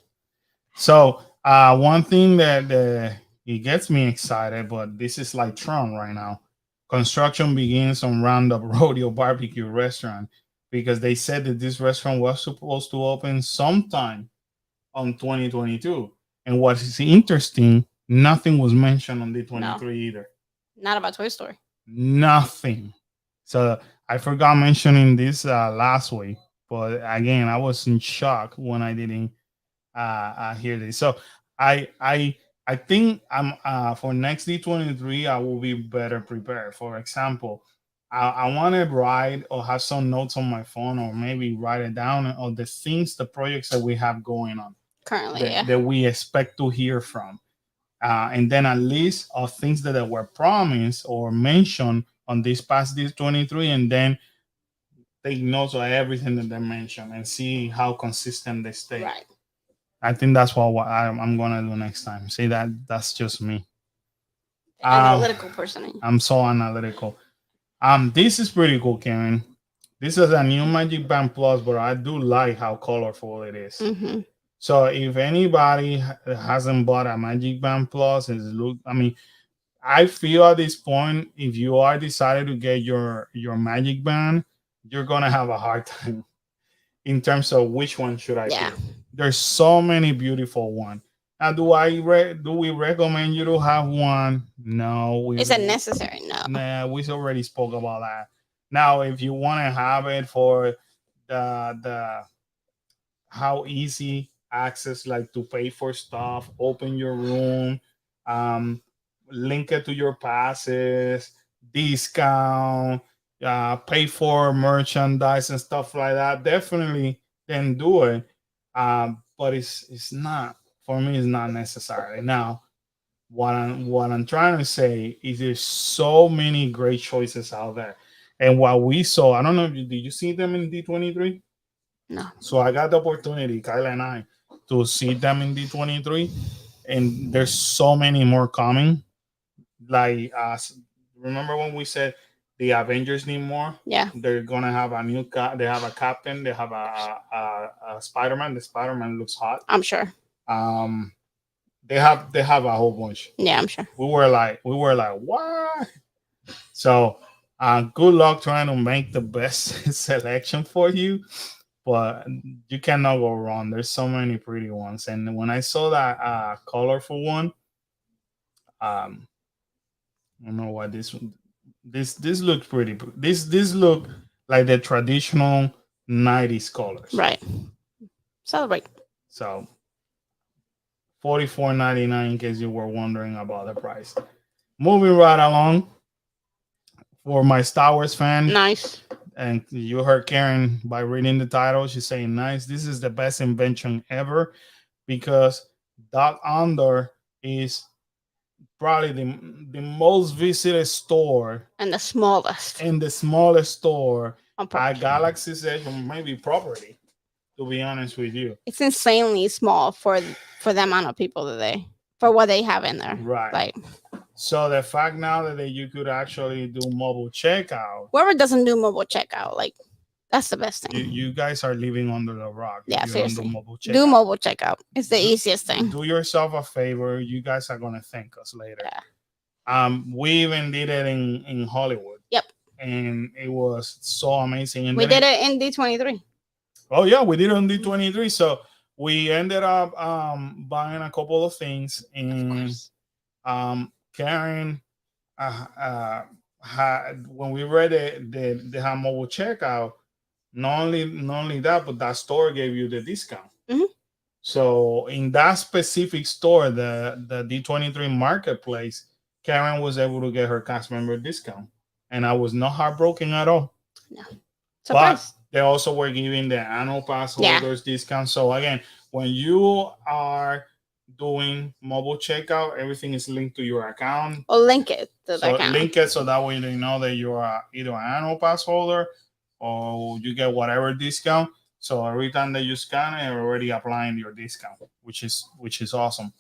So one thing that it gets me excited, but this is like Trump right now. Construction begins on Roundup Rodeo Barbecue Restaurant because they said that this restaurant was supposed to open sometime on 2022. And what is interesting, nothing was mentioned on D23 either. Not about Toy Story. Nothing. So I forgot mentioning this last week, but again, I was in shock when I didn't hear this. So I think I'm for next D23 I will be better prepared. For example, I want to write or have some notes on my phone or maybe write it down on the projects that we have going on currently that we expect to hear from. And then a list of things that were promised or mentioned on this past D23, and then take notes of everything that they mentioned and see how consistent they stay. Right. I think that's what I'm gonna do next time. See that's just me. Analytical person. I'm so analytical. This is pretty cool, Karen. This is a new Magic Band Plus, but I do like how colorful it is. Mm-hmm. So if anybody hasn't bought a Magic Band Plus, I feel at this point, if you are decided to get your Magic Band, you're gonna have a hard time in terms of which one should I pick. There's so many beautiful ones. Now, do we recommend you to have one? No. Is it necessary? No. Nah, we already spoke about that. Now, if you want to have it for the how easy access, like to pay for stuff, open your room, link it to your passes, discount, pay for merchandise and stuff like that, definitely then do it. But it's not, for me, it's not necessary. Now, what I'm trying to say is there's so many great choices out there. And what we saw, I don't know, did you see them in D23? No. So I got the opportunity, Kyle and I, to see them in D23, and there's so many more coming. Like, remember when we said the Avengers need more? Yeah. They're gonna have a new they have a captain. They have a Spider-Man. The Spider-Man looks hot. I'm sure. They have a whole bunch. Yeah, I'm sure. We were like, what? So, good luck trying to make the best selection for you, but you cannot go wrong. There's so many pretty ones, and when I saw that colorful one, I don't know what this one. This looks pretty. This look like the traditional '90s colors. Right. Celebrate. So, $44.99 in case you were wondering about the price. Moving right along, for my Star Wars fan, Nice. and you heard Karen by reading the title, she's saying, nice. This is the best invention ever, because Doc Under is probably the most visited store And the smallest. and the smallest store On at purpose. Galaxy's Edge, or maybe property, to be honest with you. It's insanely small for the amount of people for what they have in there. Right. Like, So the fact now that you could actually do mobile checkout, whoever doesn't do mobile checkout, like, that's the best thing. you guys are living under the rock. if Yeah, you don't seriously. do mobile checkout. Do mobile checkout. It's the easiest thing. Do yourself a favor. You guys are gonna thank us later. Yeah. We even did it in Hollywood. Yep. And it was so amazing. And We then did it in D23. Oh yeah, we did it on D23. So we ended up buying a couple of things, and Karen had, when we read the mobile checkout, not only that, but that store gave you the discount. Mhm. So in that specific store, the D23 marketplace, Karen was able to get her cast member discount, and I was not heartbroken at all. No. But Surprise. they also were giving the annual pass Yeah. holders discount. So again, when you are doing mobile checkout, everything is linked to your account. Or link it to the So account. link it so that way they know that you are either an annual pass holder or you get whatever discount. So every time that you scan it, you're already applying your discount, which is awesome.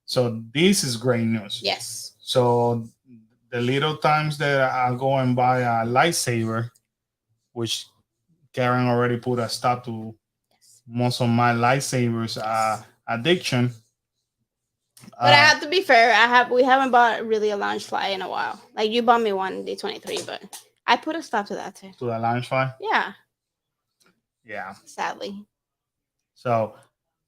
So this is great news. Yes. So the little times that I go and buy a lightsaber, which Karen already put a stop to most of my lightsabers addiction. But I have to be fair. We haven't bought really a lounge fly in a while. Like, you bought me one D23, but I put a stop to that too. To the lounge fly. Yeah. Yeah. Sadly. So,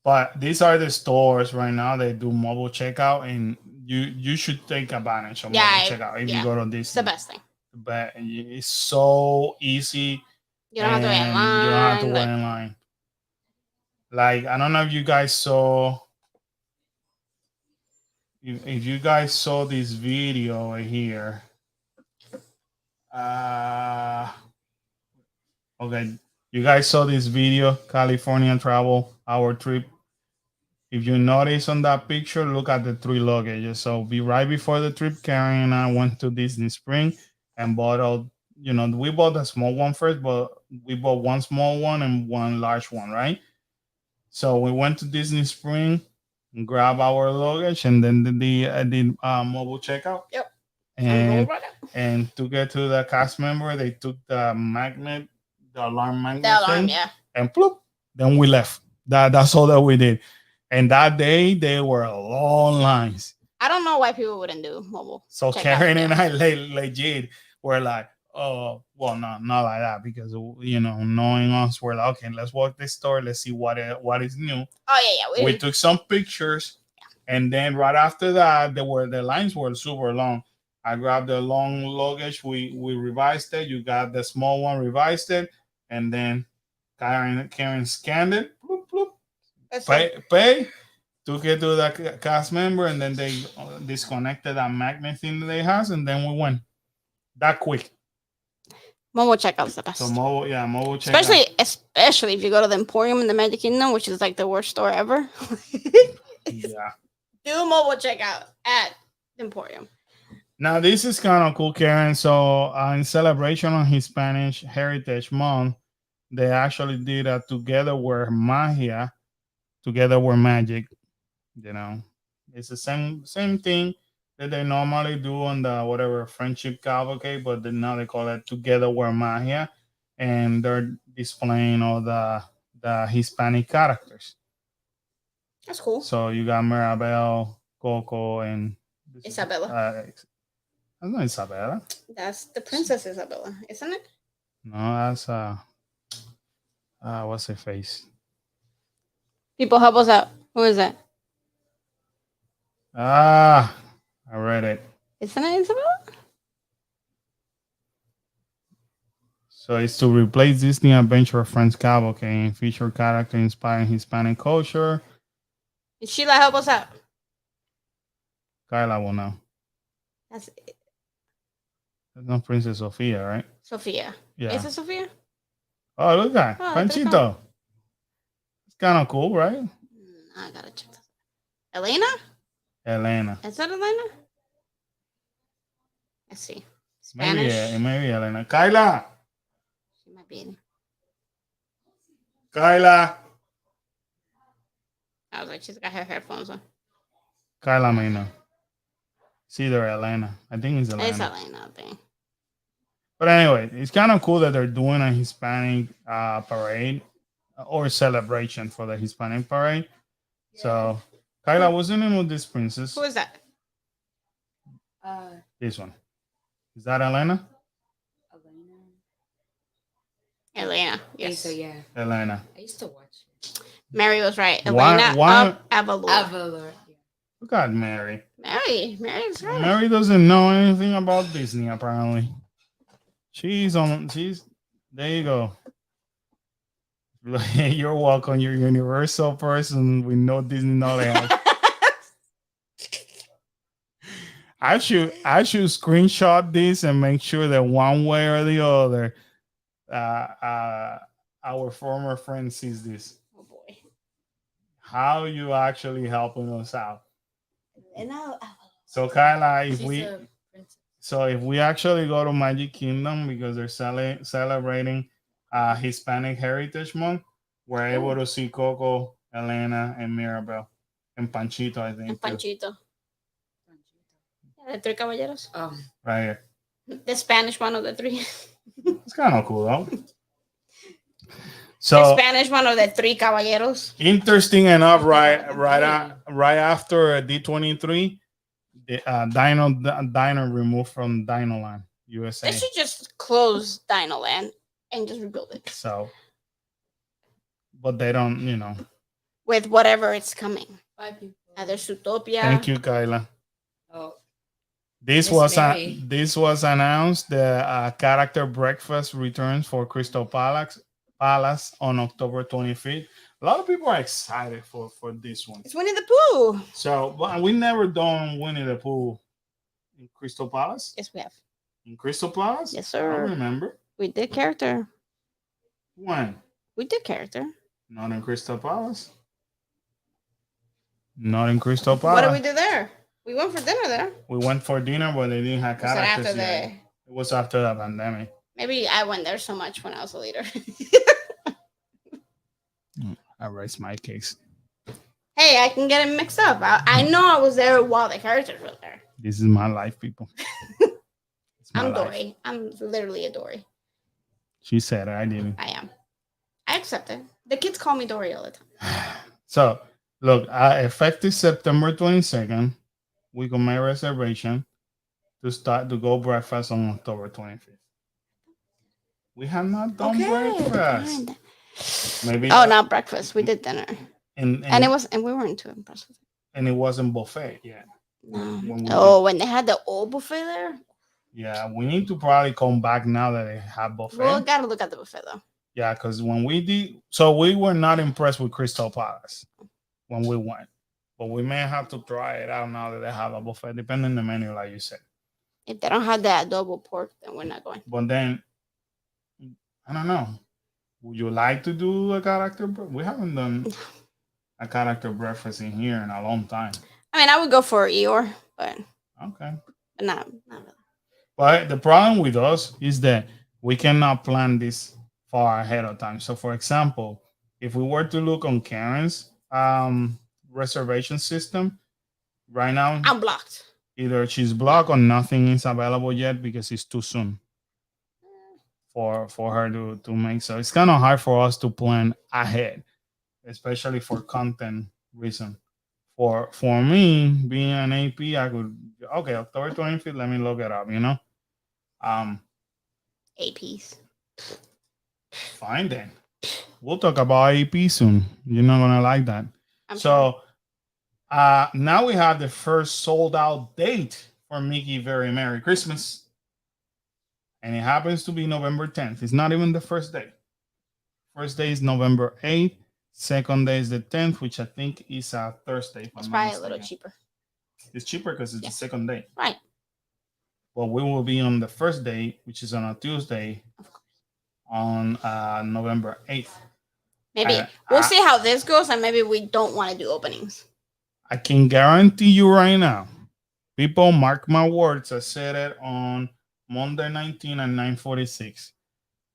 but these are the stores right now. They do mobile checkout, and you should take advantage of mobile checkout if you go to this. It's the best thing. But it's so easy. You don't have to wait in line. You don't have to wait in line. Like, I don't know if you guys saw. If you guys saw this video right here, okay, you guys saw this video, California travel, our trip. If you notice on that picture, look at the 3 luggages. So right before the trip, Karen and I went to Disney Spring and bought we bought the small one first, but we bought one small one and one large one, right? So we went to Disney Spring, grab our luggage, and then the mobile checkout. Yep. And to get to the cast member, they took the alarm magnet thing, yeah. and ploop, then we left. That's all that we did. And that day, there were long lines. I don't know why people wouldn't do mobile. So Karen and I legit were like, oh, well, not like that, because knowing us, we're like, okay, let's walk this store, let's see what is new. Oh yeah. We took some pictures, and then right after that, the lines were super long. I grabbed the long luggage, we revised it. You got the small one, revised it, and then Karen scanned it, bloop, bloop, pay, took it to the cast member, and then they disconnected that magnet thing that they has, and then we went that quick. Mobile checkout's the best. So mobile checkout. Especially if you go to the Emporium in the Magic Kingdom, which is like the worst store ever. Yeah. Do mobile checkout at Emporium. Now this is kind of cool, Karen. So in celebration of Hispanic Heritage Month, they actually did a Together We're Magia, Together We're Magic. You know, it's the same thing that they normally do on the whatever friendship cavalcade, but then now they call it Together We're Magia, and they're displaying all the Hispanic characters. That's cool. So you got Mirabel, Coco, and Isabella. That's not Isabella. That's the Princess Isabella, isn't it? No, that's what's her face? People help us out. Who is that? I read it. Isn't it Isabella? So it's to replace Disney Adventure Friends Cavalcade and feature character inspiring Hispanic culture. Did Sheila help us out? Kyla will know. That's it. That's not Princess Sophia, right? Sophia. Yeah. Is it Sophia? Oh, look at that. Oh, Panchito. It's kind of cool, right? I gotta check this. Elena? Elena. Is that Elena? Let's see. Maybe, Spanish. yeah, maybe Elena. Kyla. She might be in. Kyla. I was like, she's got her headphones on. Kyla may know. It's either Elena. I think it's Elena. It's Elena, I think. But anyway, it's kind of cool that they're doing a Hispanic parade or celebration for the Hispanic parade. Yeah. So, Kyla, what's the name of this princess? Who is that? This one. Is that Elena? Elena. Yes. So yeah. Elena. I used to watch it. Mary was right. Why- Elena why- Avalor. Avalor. Yeah. Look at Mary. Mary's right. Mary doesn't know anything about Disney, apparently. She's there you go. You're welcome. You're a universal person with no Disney knowledge. I should screenshot this and make sure that one way or the other, our former friend sees this. Oh boy. How you actually helping us out? Elena. So Kyla, She's a princess. if we actually go to Magic Kingdom because they're celebrating Hispanic Heritage Month, we're able to see Coco, Elena, and Mirabel, and Panchito, I think. And Panchito. Yeah, the three caballeros. Right here. The Spanish one of the three. It's kind of cool, though. The So Spanish one of the three caballeros. interesting enough, right after D23, the Dino removed from Dinoland USA. They should just close Dinoland and just rebuild it So, but they don't, with whatever it's coming. 5 people. Either Zootopia. Thank you, Kyla. Oh, This Miss Mary. was announced. The character breakfast returns for Crystal Palace on October 25th. A lot of people are excited for this one. It's Winnie the Pooh. So, but we never done Winnie the Pooh in Crystal Palace. Yes, we have. In Crystal Palace? Yes, I don't sir. remember. We did character. When? We did character. Not in Crystal Palace. Not in Crystal Palace. What did we do there? We went for dinner there. We went for dinner, but they didn't have Was it characters after yet. It was after the pandemic. Maybe I went there so much when I was a leader. I raised my case. Hey, I can get it mixed up. I know I was there while the characters were there. This is my life, people. It's my I'm life. Dory. I'm literally a Dory. She said it. I didn't. I am. I accept it. The kids call me Dory all the time. So, look, effective September 22nd, we can make reservation to go breakfast on October 25th. We have not done breakfast. fine. Maybe. Oh, not breakfast. We did dinner, And we weren't too impressed with it. and it wasn't buffet yet. No. When we When they had the old buffet there, Yeah, we need to probably come back now that they have buffet. we gotta look at the buffet though. Yeah, because when we did, so we were not impressed with Crystal Palace when we went, but we may have to try it out now that they have a buffet, depending on the menu, like you said. If they don't have that adobo pork, then we're not going. But then, I don't know. Would you like to do a character? We haven't done a character breakfast in here in a long time. I mean, I would go for Eeyore, but Okay. not really. But the problem with us is that we cannot plan this far ahead of time. So, for example, if we were to look on Karen's reservation system right now, I'm blocked. either she's blocked or nothing is available yet because it's too soon for her to make. So it's kind of hard for us to plan ahead, especially for content reason. For me, being an AP, I could okay, October 25th, let me look it up, you know. APs. Fine then. We'll talk about AP soon. You're not gonna like that. I'm So now we have the first sold out date for Mickey Very Merry Christmas. And it happens to be November 10th. It's not even the first day. First day is November 8th. Second day is the 10th, which I think is a Thursday. if It's I'm not probably a little mistaken. cheaper. It's cheaper because it's Yeah. the second day. Right. But we will be on the first day, which is on a Tuesday, on November 8th. Maybe we'll see how this goes, and maybe we don't want to do openings. I can guarantee you right now, people, mark my words. I said it on Monday 19 at 9:46.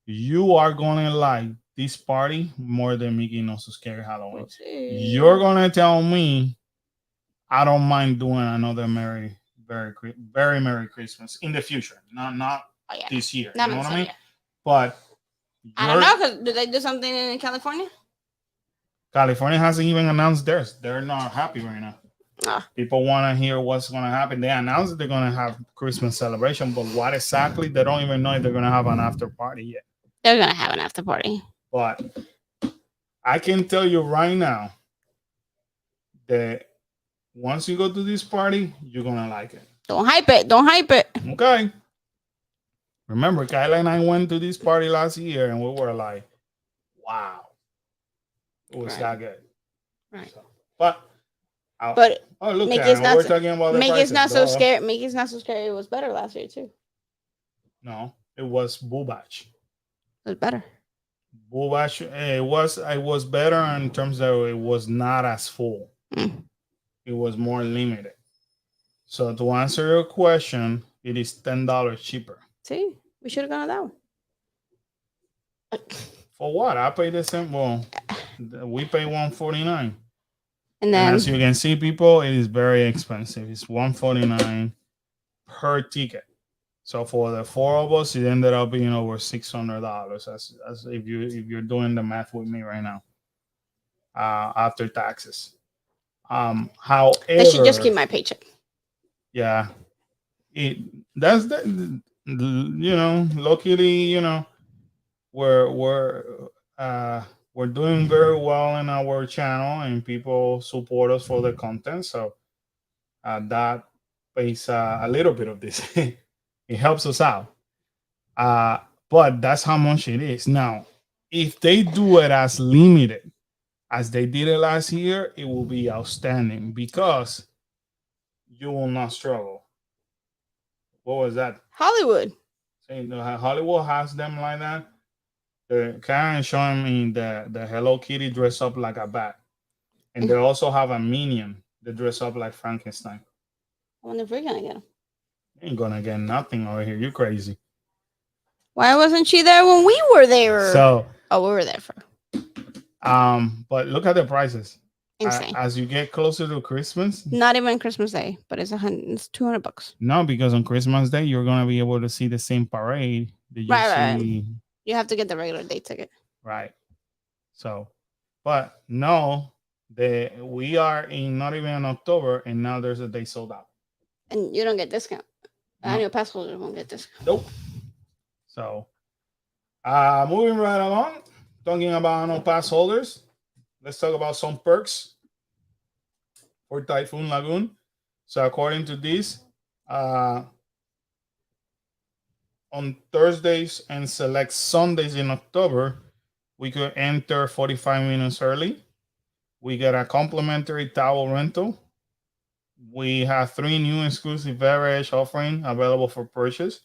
You are gonna like this party more than Mickey knows to scary Halloween. We'll see. You're gonna tell me I don't mind doing another very Merry Christmas in the future. Not Oh, yeah. this year. Not you know what I necessarily, mean? yeah. But I don't know, because do they do something in California? California hasn't even announced theirs. They're not happy right now. Ah. People want to hear what's going to happen. They announced that they're going to have Christmas celebration, but what exactly? They don't even know if they're going to have an after party yet. They're gonna have an after party. But I can tell you right now that once you go to this party, you're going to like it. Don't hype it. Don't hype it. Okay. Remember, Kyla and I went to this party last year and we were like, wow. It was Right. that good. Right. So, but look, Mickey's Karen, not we're so- talking about the Mickey's prices. not so Duh. scared. Mickey's not so scary. It was better last year too. No, it was Bubach. It was better. Bubach, it was better in terms of it was not as full. Mm. It was more limited. So to answer your question, it is $10 cheaper. See, we should have gone to that one. For what? I paid the same. Well, we pay $149. And And then as you can see, people, it is very expensive. It's $149 per ticket. So for the four of us, it ended up being over $600. As if you're doing the math with me right now, after taxes. However, they should just keep my paycheck. yeah, that's the luckily, we're doing very well in our channel and people support us for the content, so that pays a little bit of this. It helps us out, but that's how much it is. Now if they do it as limited as they did it last year, it will be outstanding because you will not struggle. What was that? Hollywood. Saying Hollywood has them like that. The Karen showing me the Hello Kitty dress up like a bat, and they also have a Minion that dress up like Frankenstein. I wonder if we're gonna get them. Ain't gonna get nothing over here. You crazy? Why wasn't she there when we were there? So, we were there for but look at the prices. insane. As you get closer to Christmas, Not even Christmas Day, but it's $200. no, because on Christmas Day you're gonna be able to see the same parade that you Right. see. You have to get the regular day ticket. Right. So, but no, we are in not even in October, and now there's a day sold out. And you don't get discount. No. Annual pass holders won't get discount. Nope. So, moving right along, talking about annual pass holders, let's talk about some perks for Typhoon Lagoon. So, according to this, on Thursdays and select Sundays in October, we could enter 45 minutes early. We get a complimentary towel rental. We have 3 new exclusive beverage offering available for purchase.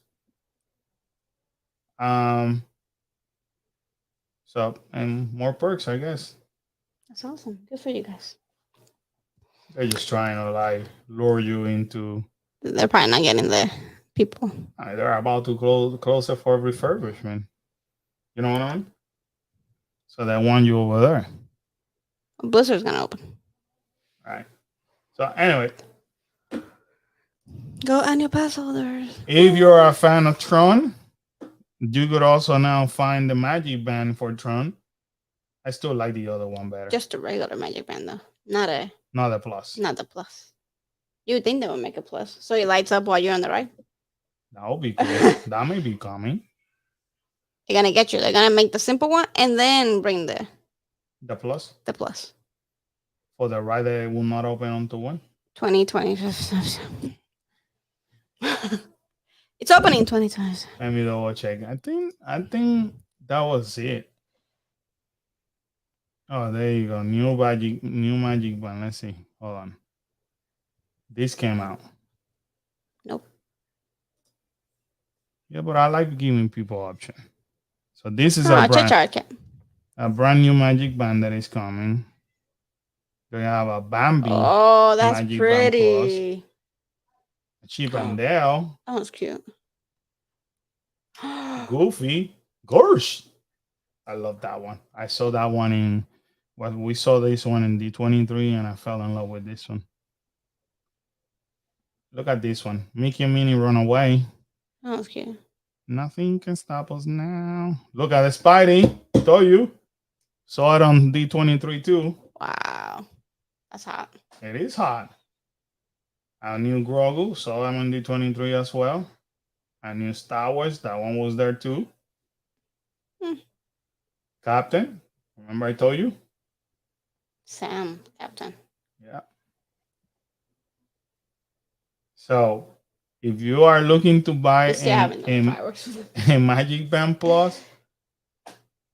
So, and more perks, I guess. That's awesome. Good for you guys. They're just trying to like lure you into. They're probably not getting the people. They're about to close it for refurbishment. You know what I mean? So that one you over there. Blizzard's gonna open. All right. So anyway, Go annual pass holders. if you're a fan of Tron, you could also now find the Magic Band for Tron. I still like the other one better. Just a regular magic band though, not Not a plus. the plus. You would think they would make a plus, so it lights up while you're on the ride. That would be cool. That may be coming. They're gonna get you. They're gonna make the simple one and then bring the plus plus. for the ride that will not open onto one. 2020. It's opening 2020. Let me double check. I think that was it. Oh, there you go. New magic band. Let's see. Hold on. This came out. Nope. Yeah, but I like giving people option. So this is Oh, check. a brand new magic band that is coming. They have a Bambi, Oh, that's Magic Band pretty. Chip and Dale, That was cute. Goofy, Gorsh. I love that one. I saw that one in we saw this one in D23 and I fell in love with this one. Look at this one. Mickey and Minnie run away. That was cute. Nothing can stop us now. Look at the Spidey. Told you. Saw it on D23 too. Wow, that's hot. It is hot. Our new Grogu. Saw him on D23 as well. Our new Star Wars. That one was there too. Captain. Remember I told you? Sam, Captain. Yeah. So if you are looking to buy You still haven't done a, fireworks. a Magic Band Plus,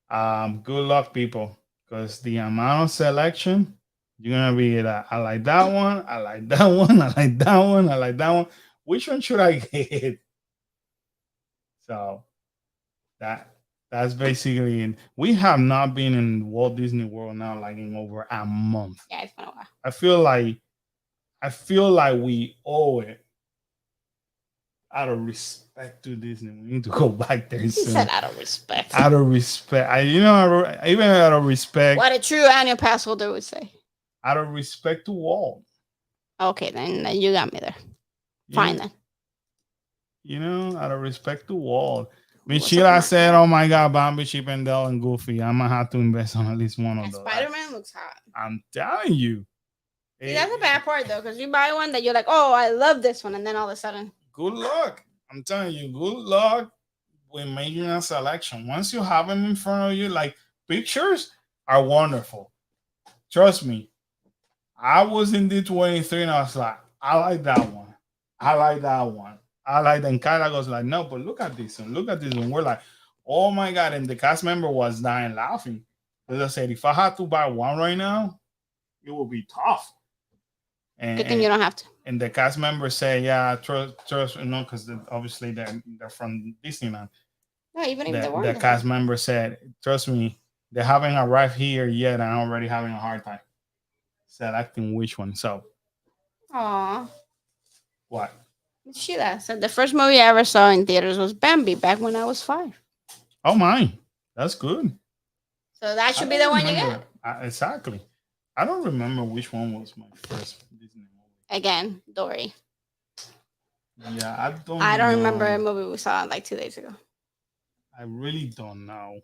good luck, people, because the amount of selection, you're gonna be like, I like that one, I like that one, I like that one, I like that one. Which one should I get? So that's basically it. We have not been in Walt Disney World now like in over a month. Yeah, it's been a while. I feel like we owe it. Out of respect to Disney, we need to go back there He soon. said out of respect. Out of respect, even out of respect, What a true annual pass holder would say. out of respect to Walt. Okay, then you got me there. Fine then. You know, out of respect to Walt. Miss What's Sheila up, said, "Oh my God, Bambi, Chip and Dale, and Goofy. I'm gonna have to invest on at least one of That those." Spider-Man looks hot. I'm telling you. See, that's the bad part though, because you buy one that you're like, oh, I love this one, and then all of a sudden, Good luck. I'm telling you, good luck with making a selection. Once you have them in front of you, like pictures are wonderful. Trust me. I was in D23 and I was like, I like that one. I like that one. I like that. And Kyla goes like, no, but look at this one. Look at this one. We're like, oh my God. And the cast member was dying laughing. Because I said, if I had to buy one right now, it would be tough. And, good thing you don't have to. and the cast members say, yeah, trust, you know, because obviously they're from Disneyland. No, even if they The weren't. cast member said, trust me, they haven't arrived here yet, and I'm already having a hard time selecting which one. So, Aw. what? Sheila said the first movie I ever saw in theaters was Bambi back when I was 5. Oh, mine. That's good. So that should I be the don't one you remember. get. Exactly. I don't remember which one was my first Disney movie. Again, Dory. Yeah, I don't remember a know. movie we saw like 2 days ago. I really don't know.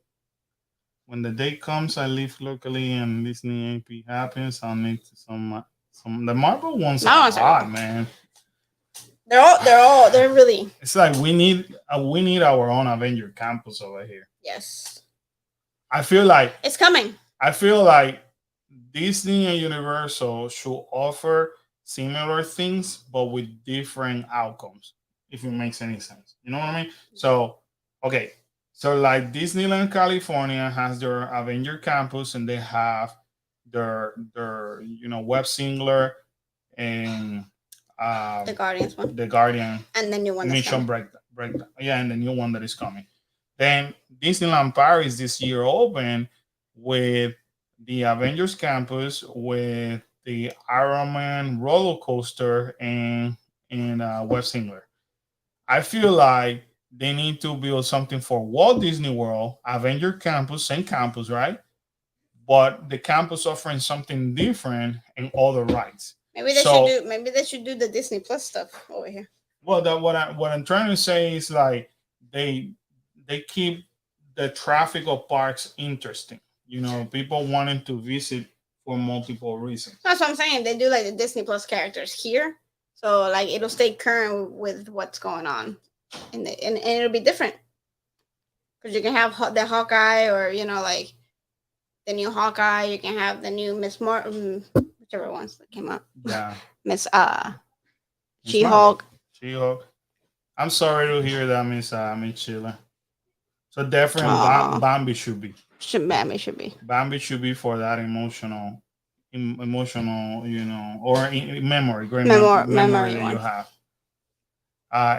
When the day comes, I live locally and Disney AP happens. I'll need some the Marvel ones That are one's hot, are- man. They're really. It's like we need our own Avenger campus over here. Yes. I feel like It's coming. Disney and Universal should offer similar things but with different outcomes, if it makes any sense. You know what I mean? So, okay. So like Disneyland California has their Avenger campus and they have their web singler and The Guardians one. the Guardian And the new one. That's Mission coming. breakdown. Yeah, and the new one that is coming. Then Disneyland Paris this year open with the Avengers campus with the Iron Man roller coaster and web singler. I feel like they need to build something for Walt Disney World, Avenger campus, same campus, right? but the campus offering something different in all the rides. Maybe they So- should do. Maybe they should do the Disney Plus stuff over here. Well, that what I'm trying to say is like they keep the traffic of parks interesting. You know, people wanting to visit for multiple reasons. That's what I'm saying. They do like the Disney Plus characters here, so like it'll stay current with what's going on, and it'll be different because you can have the Hawkeye, or like the new Hawkeye. You can have the new Miss Martin, whichever ones that came out. Yeah, Miss Miss She-Hulk. She-Hulk. I'm sorry to hear that, Miss Sheila. So definitely, Aw. Bambi should be. Should be. Bambi should be for that emotional, or memory, great memory that one. you have.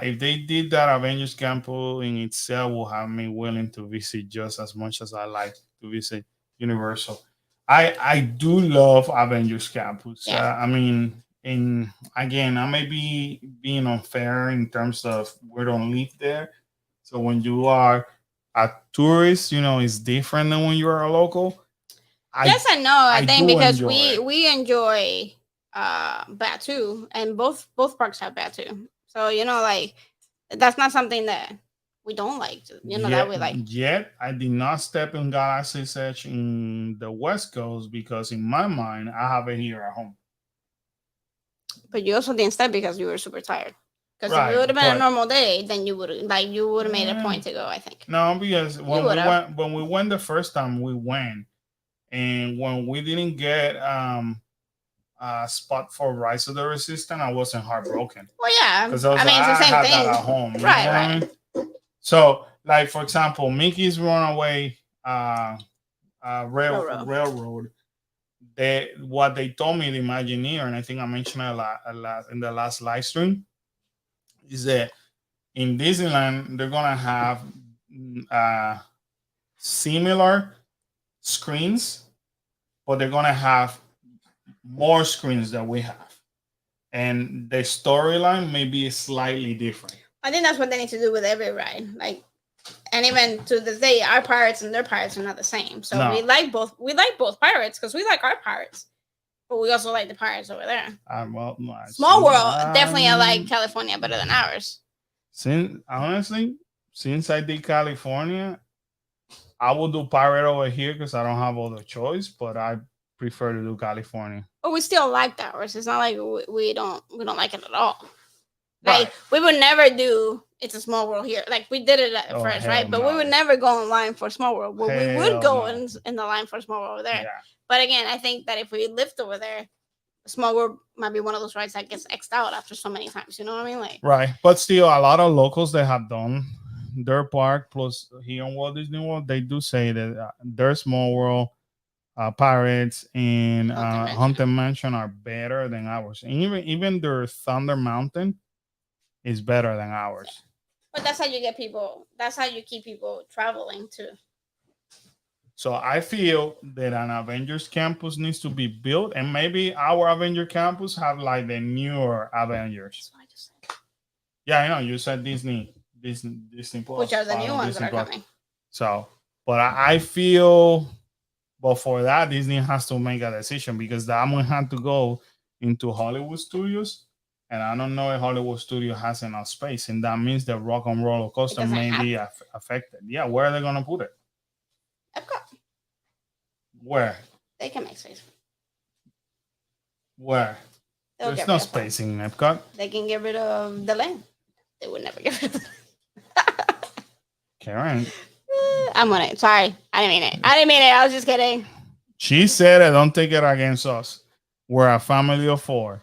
If they did that, Avengers Campus in itself will have me willing to visit just as much as I like to visit Universal. I do love Avengers Campus. Yeah. I mean, and again, I may be being unfair in terms of we don't live there. So when you are a tourist, it's different than when you are a local. Yes and no. I think do because enjoy we it. enjoy Batu, and both parks have Batu. So like that's not something that we don't like. That we like. Yet I did not step in Galaxy's Edge in the West Coast because in my mind I have it here at home. But you also didn't step because you were super tired. Because if Right, it would have been but- a normal day, then you would have made a point to go. I think. No, because would've. when we went the first time we went, and when we didn't get a spot for Rise of the Resistance, I wasn't heartbroken. Well, yeah. Because I mean, it's the same had thing. that at home. You know Right, what I mean? So, like for example, Mickey's Runaway Railroad. What they told me, the Imagineer, and I think I mentioned it in the last live stream, is that in Disneyland they're gonna have similar screens, but they're gonna have more screens than we have, and the storyline may be slightly different. I think that's what they need to do with every ride. Like, and even to this day, our pirates and their pirates are not the same. So No. we like both. We like both pirates because we like our pirates, but we also like the pirates over there. Well, no, Small World, definitely I like California better than ours. Since I did California, I would do pirate over here because I don't have other choice, but I prefer to do California. But we still like ours. It's not like we don't like it at all. Like Right. we would never do It's a Small World here. Like we did it at Oh, first, hell right? But we no. would never go in line for Small World. Well, we would Hell go no. in the line for Small World over there. Yeah. But again, I think that if we lived over there, Small World might be one of those rides that gets X'd out after so many times. You know what I mean? Like, Right. But still, a lot of locals that have done their park plus here in Walt Disney World, they do say that their Small World, Pirates, and Haunted Mansion are better than ours. And even their Thunder Mountain is better than ours. but that's how you get people. That's how you keep people traveling too. So I feel that an Avengers campus needs to be built, and maybe our Avenger campus have like the newer Avengers. That's what I just said. Yeah, I know you said Disney Plus, Which are the new ones Disney that are Plus. coming. So, but I feel, but for that, Disney has to make a decision because that one had to go into Hollywood Studios, and I don't know if Hollywood Studio has enough space, and that means the Rock and Roller Coaster doesn't may have be affected. Yeah, where are they gonna put it? Epcot. Where? They can make space. Where? They'll There's get no rid of it. space in Epcot. They can get rid of the land. They would never get rid of it. Karen. I'm on it. Sorry. I didn't mean it. I was just kidding. She said it. Don't take it against us. We're a family of 4.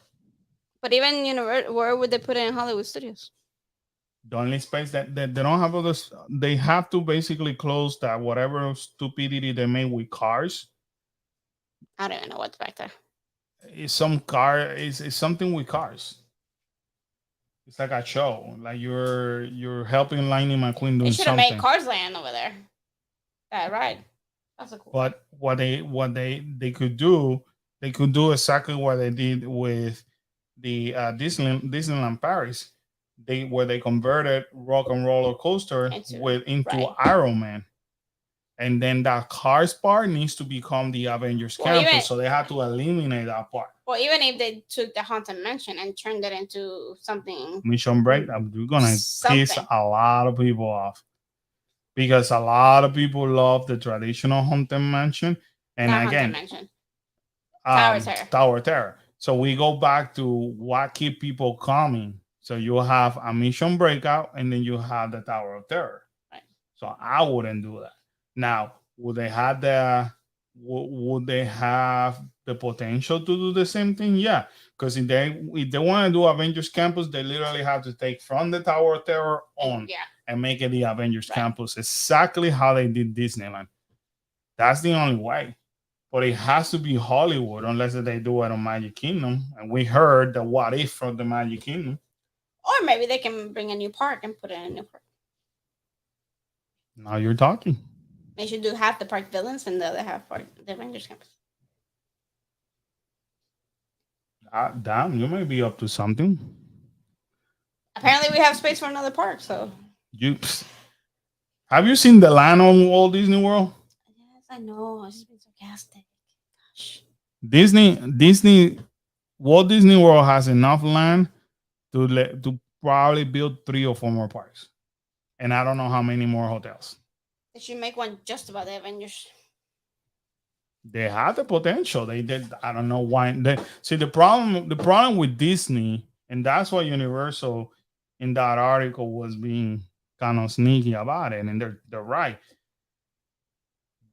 But even where would they put it in Hollywood Studios? The only space that they don't have others, they have to basically close that whatever stupidity they made with cars. I don't even know what's back there. It's some car. It's something with cars. It's like a show. Like you're helping Lightning McQueen They doing should have something. made Cars Land over there. That ride. That's a cool. But what they could do, they could do exactly what they did with the Disneyland Paris. Where they converted Rock and Roller Coaster into right. Iron Man, And then that Cars part needs to become the Avengers Well, campus. even- So they have to eliminate that part. Well, even if they took the Haunted Mansion and turned it into something, Mission Break, you're going to piss Something. a lot of people off. Because a lot of people love the traditional Haunted Mansion. And not again, Haunted Mansion. Tower Terror. Tower Terror. So we go back to what keep people coming. So you have a Mission Breakout, and then you have the Tower of Terror. Right. So I wouldn't do that. Now, would they have would they have the potential to do the same thing? Yeah, because if they want to do Avengers Campus, they literally have to take from the Tower of Terror on Yeah. and make it the Avengers Right. Campus, exactly how they did Disneyland. That's the only way. But it has to be Hollywood unless they do it on Magic Kingdom. And we heard the what if from the Magic Kingdom. Or maybe they can bring a new park and put it in a new park. Now you're talking. They should do half the park villains and the other half park the Avengers Campus. Damn, you may be up to something. Apparently, we have space for another park, so. You have you seen the land on Walt Disney World? Yes, I know. I was just being sarcastic. Gosh. Walt Disney World has enough land to probably build 3 or 4 more parks, and I don't know how many more hotels. They should make one just about the Avengers. They have the potential. They did. I don't know why. See the problem with Disney, and that's why Universal in that article was being kind of sneaky about it, and they're right.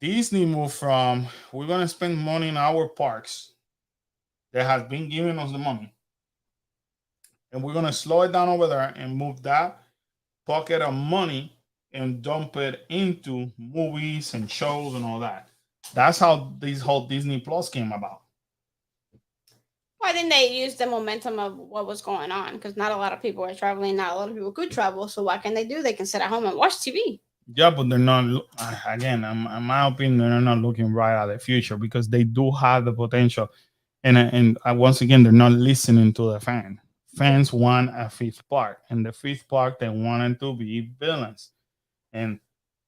Disney moved from we're gonna spend money in our parks that has been giving us the money, and we're gonna slow it down over there and move that pocket of money and dump it into movies and shows and all that. That's how this whole Disney Plus came about. Why didn't they use the momentum of what was going on? Because not a lot of people are traveling. Not a lot of people could travel. So what can they do? They can sit at home and watch TV. Yeah, but they're not. Again, in my opinion, they're not looking right at the future because they do have the potential, and once again, they're not listening to the fan. Fans want a 5th park, and the 5th park they wanted to be villains. And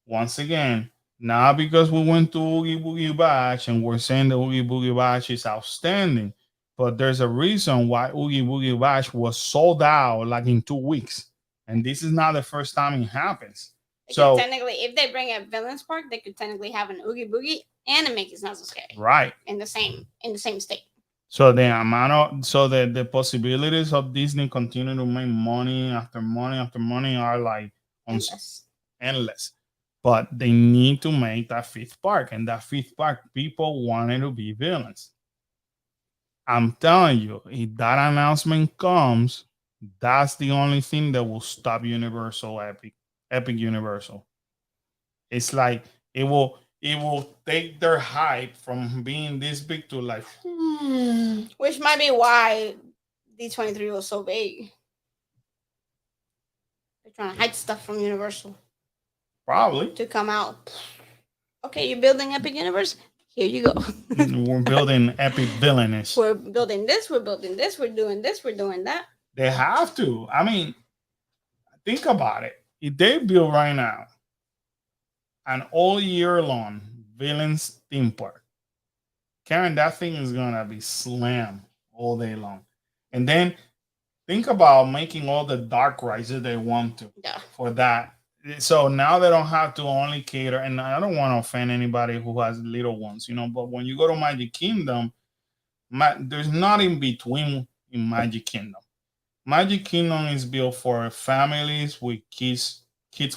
once again, not because we went to Oogie Boogie Bash and we're saying the Oogie Boogie Bash is outstanding, but there's a reason why Oogie Boogie Bash was sold out like in 2 weeks, and this is not the first time it happens. They So could technically, if they bring a villains park, they could technically have an Oogie Boogie and a Mickey's Not So Scary right. in the same state. So the amount of the possibilities of Disney continue to make money after money after money are like endless. But they need to make that 5th park, and that 5th park people wanted to be villains. I'm telling you, if that announcement comes, that's the only thing that will stop Universal Epic Universal. It's like it will take their hype from being this big to like Which might be why D23 was so big. They're trying to hide stuff from Universal probably. to come out. Okay, you're building Epic Universe? Here you go. We're building epic villainous. We're building this, we're building this, we're doing this, we're doing that. They have to. I mean, think about it. If they build right now an all year long villains theme park, Karen, that thing is gonna be slammed all day long. And then think about making all the dark rides that they want to Yeah. for that. So now they don't have to only cater, and I don't want to offend anybody who has little ones, but when you go to Magic Kingdom, there's not in between in Magic Kingdom. Magic Kingdom is built for families with kids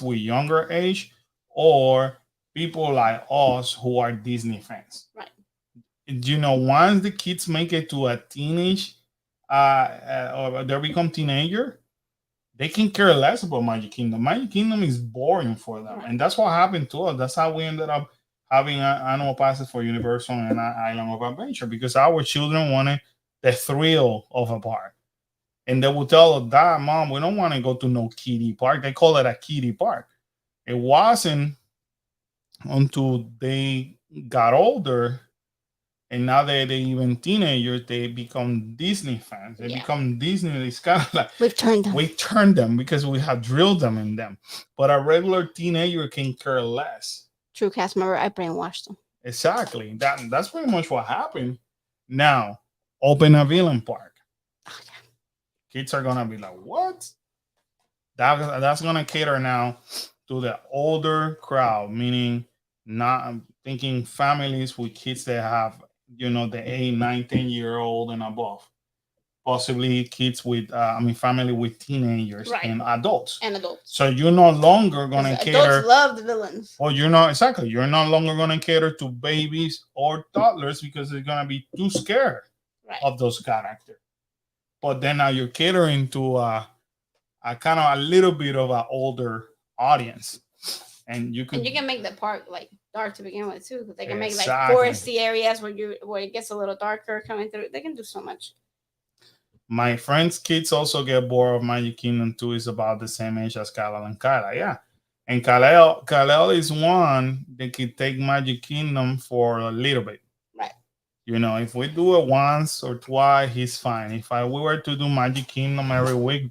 with younger age, or people like us who are Disney fans. Right. Once the kids make it to a teenage, or they become teenager, they can care less about Magic Kingdom. Magic Kingdom is boring for them, and that's what happened to us. That's how we ended up having annual passes for Universal and Island of Adventure, because our children wanted the thrill of a park. And they will tell us, Dad, Mom, we don't want to go to no kiddie park. They call it a kiddie park. It wasn't until they got older, and now they even teenagers, they become Disney fans. They become Disney. It's kind of like We've turned them. we turned them because we have drilled them in them. But a regular teenager can care less. True cast member, I brainwashed them. Exactly. That's pretty much what happened. Now, open a villain park. Oh, yeah. Kids are gonna be like, what? That's gonna cater now to the older crowd, meaning not I'm thinking families with kids that have, the 8, 9, 10-year-old and above. Possibly kids with family with teenagers Right. and adults. And adults. So you're no longer gonna 'Cause cater. adults love the villains. Well, you're not exactly. You're no longer gonna cater to babies or toddlers because they're gonna be too scared Right. of those characters. But then now you're catering to a kind of a little bit of an older audience, and you And you can can make the park like dark to begin with too, because they can make like Exactly. foresty areas where it gets a little darker coming through. They can do so much. my friends' kids also get bored of Magic Kingdom too. Is about the same age as Kyle and Kyla, yeah. And Kyle is one that can take Magic Kingdom for a little bit. Right. If we do it once or twice, he's fine. If we were to do Magic Kingdom every week,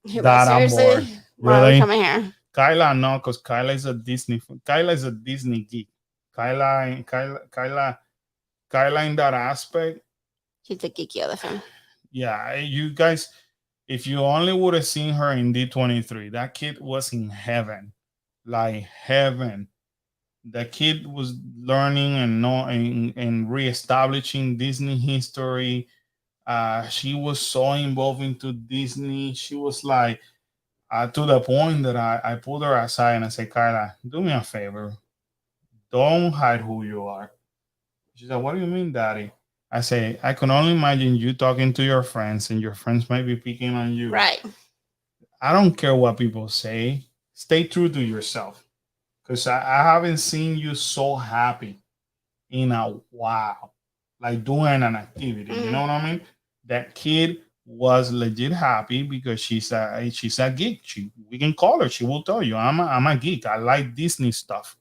You're that like, I'm seriously? bored. Why are we Really? coming here? Kyla, no, because Kyla is a Disney geek. Kyla in that aspect, She's the geeky elephant. yeah. You guys, if you only would have seen her in D23, that kid was in heaven, like heaven. The kid was learning and knowing and reestablishing Disney history. She was so involved into Disney. She was like, to the point that I pulled her aside and I said, Kyla, do me a favor. Don't hide who you are. She said, what do you mean, Daddy? I say, I can only imagine you talking to your friends and your friends might be picking on you. Right. I don't care what people say. Stay true to yourself. Because I haven't seen you so happy in a while. Like doing an activity. You know what I mean? That kid was legit happy because she's a geek. We can call her. She will tell you, I'm a geek. I like Disney stuff.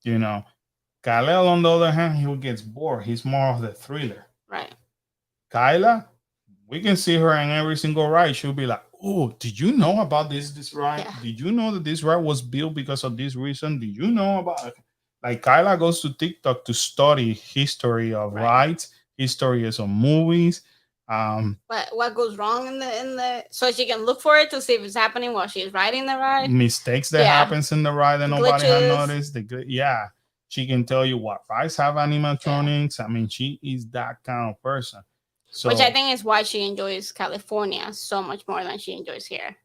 Kalel, on the other hand, he gets bored. He's more of the thriller. Right. Kyla, we can see her in every single ride. She'll be like, oh, did you know about this ride? Yeah. Did you know that this ride was built because of this reason? Did you know about it? Like Kyla goes to TikTok to study history of rides, histories of movies. What goes wrong in the so she can look for it to see if it's happening while she's riding the ride. Mistakes that happens in the ride that nobody had Glitches. noticed. Yeah. She can tell you what rides have animatronics. I mean, she is that kind of person. So, Which I think is why she enjoys California so much more than she enjoys here.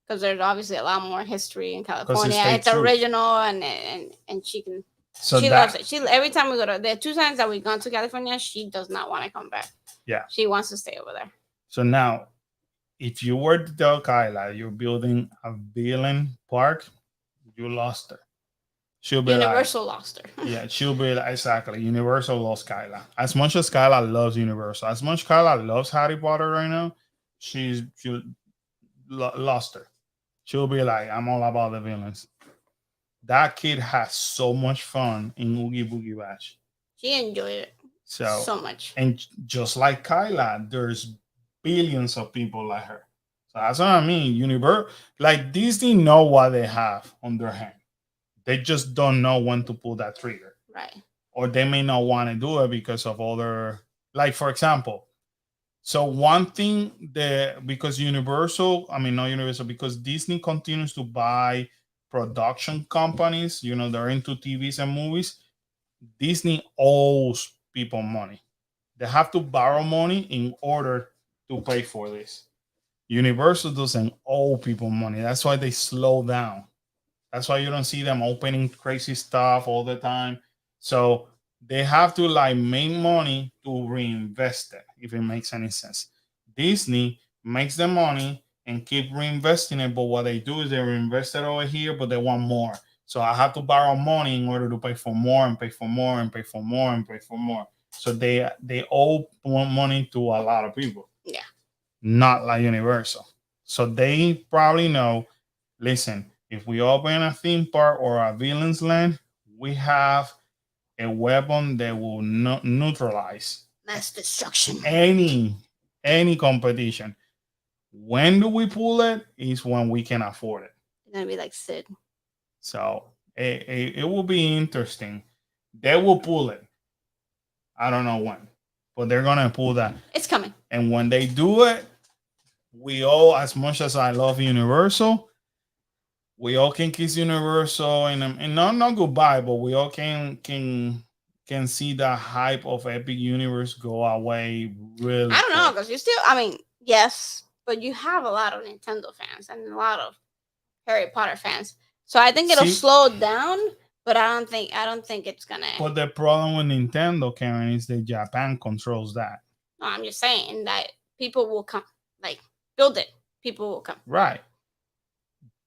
Because there's obviously a lot more history in California. It's true. original and she can she loves it. She every time we go to the 2 times that we've gone to California, she does not want to come back. Yeah. She wants to stay over there. So now, if you were to tell Kyla you're building a villain park, you lost her. She'll be Universal lost her. Yeah, she'll be like, exactly. Universal lost Kyla. As much as Kyla loves Universal, as much Kyla loves Harry Potter right now, she lost her. She'll be like, I'm all about the villains. That kid has so much fun in Oogie Boogie Bash. She enjoyed it so much. And just like Kyla, there's billions of people like her. So that's what I mean. Like Disney know what they have on their hand. They just don't know when to pull that trigger. Right. Or they may not want to do it because of other, like for example, so one thing because because Disney continues to buy production companies, they're into TVs and movies. Disney owes people money. They have to borrow money in order to pay for this. Universal doesn't owe people money. That's why they slow down. That's why you don't see them opening crazy stuff all the time. So they have to make money to reinvest it, if it makes any sense. Disney makes the money and keep reinvesting it, but what they do is they reinvest it over here, but they want more. So I have to borrow money in order to pay for more and pay for more and pay for more and pay for more. So they owe money to a lot of people. Yeah. Not like Universal. So they probably know, listen, if we open a theme park or a villain's land, we have a weapon that will neutralize mass destruction. Any competition. When do we pull it? Is when we can afford it. It's gonna be like Sid. So It will be interesting. They will pull it. I don't know when, but they're gonna pull that. It's coming. And when they do it, we all, as much as I love Universal, we all can kiss Universal and not goodbye, but we all can see the hype of Epic Universe go away really. I don't know quick. because you still. I mean, yes, but you have a lot of Nintendo fans and a lot of Harry Potter fans. So I think it'll See- slow down, but I don't think it's gonna. But the problem with Nintendo, Karen, is that Japan controls that. No, I'm just saying that people will come. Like build it, people will come. Right.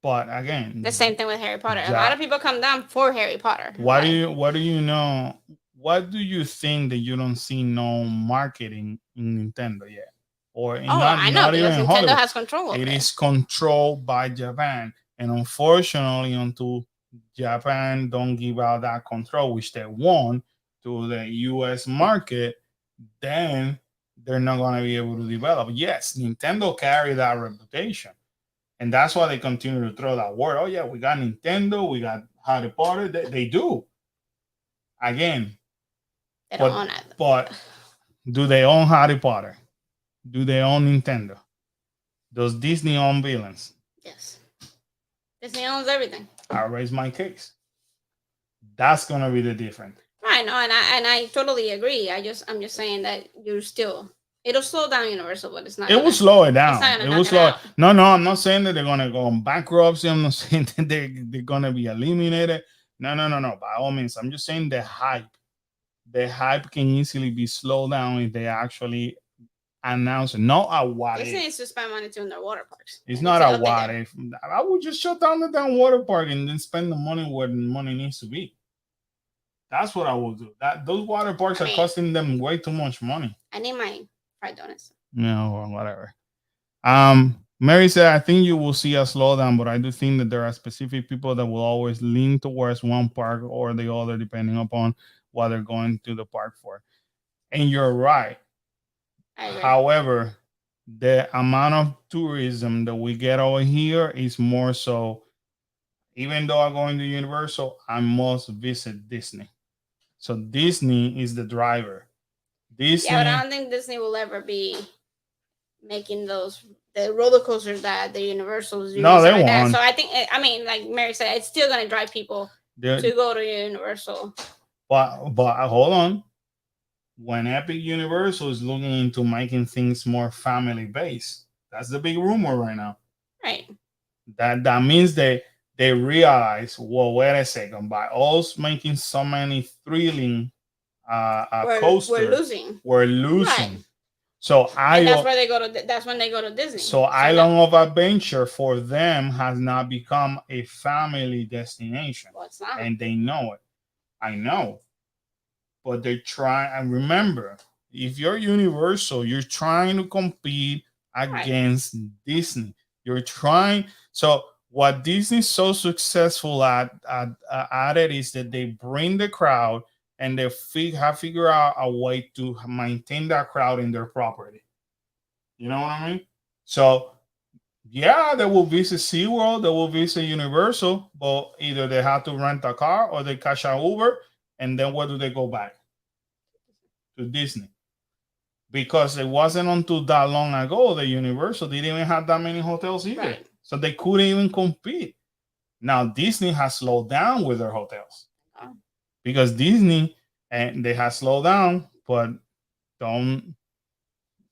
But again, The same thing with Harry Potter. A Ja- lot of people come down for Harry Potter. what do Like, you what do you know? What do you think that you don't see no marketing in Nintendo yet? Or Oh, I know because Nintendo Hollywood. has control of It it. is controlled by Japan. And unfortunately, until Japan don't give out that control, which they want to the US market, then they're not going to be able to develop. Yes, Nintendo carry that reputation. And that's why they continue to throw that word. Oh, yeah, we got Nintendo, we got Harry Potter. They do. Again, They don't but- own it. but do they own Harry Potter? Do they own Nintendo? Does Disney own villains? Yes. Disney owns everything. I raise my case. That's gonna be the difference. I know, and I totally agree. I'm just saying that it'll slow down Universal, but it's not. It will slow it down. It's not gonna It knock will it slow. out. No, I'm not saying that they're gonna go on bankruptcy. I'm not saying that they're gonna be eliminated. No. By all means, I'm just saying the hype can easily be slowed down if they actually announce it. Not a what Disney if. needs to spend money to in their water parks. It's They not need to a update what them. if. I would just shut down the damn water park and then spend the money where the money needs to be. That's what I will do. Those water parks I are mean- costing them way too much money. I need my fried donuts. No, or whatever. Mary said, I think you will see a slowdown, but I do think that there are specific people that will always lean towards one park or the other, depending upon what they're going to the park for. And you're right. I agree. However, the amount of tourism that we get over here is more so. Even though I'm going to Universal, I must visit Disney. So Disney is the driver. Disney. Yeah, but I don't think Disney will ever be making the roller coasters that the Universals use. No, they like that. won't. So I think, I mean, like Mary said, it's still gonna drive people they're- to go to Universal. But hold on. When Epic Universal is looking into making things more family based, that's the big rumor right now. Right. That means they realize, well, wait a second, by us making so many thrilling coasters, We're losing. Right. So And that's where they go to. That's when they go to Disney. So Island of Adventure for them has not become a family destination, Well, it's not. and they know it. I know, but they're trying. And remember, if you're Universal, you're trying to compete against Disney. You're trying. So what Disney's so successful at it is that they bring the crowd and they figure out a way to maintain that crowd in their property. You know what I mean? So, yeah, they will visit SeaWorld, they will visit Universal, but either they have to rent a car or they catch an Uber, and then where do they go back? To Disney. Because it wasn't until that long ago that Universal didn't even have that many hotels either. Right. So they couldn't even compete. Now, Disney has slowed down with their hotels. Oh. Because Disney, and they have slowed down, but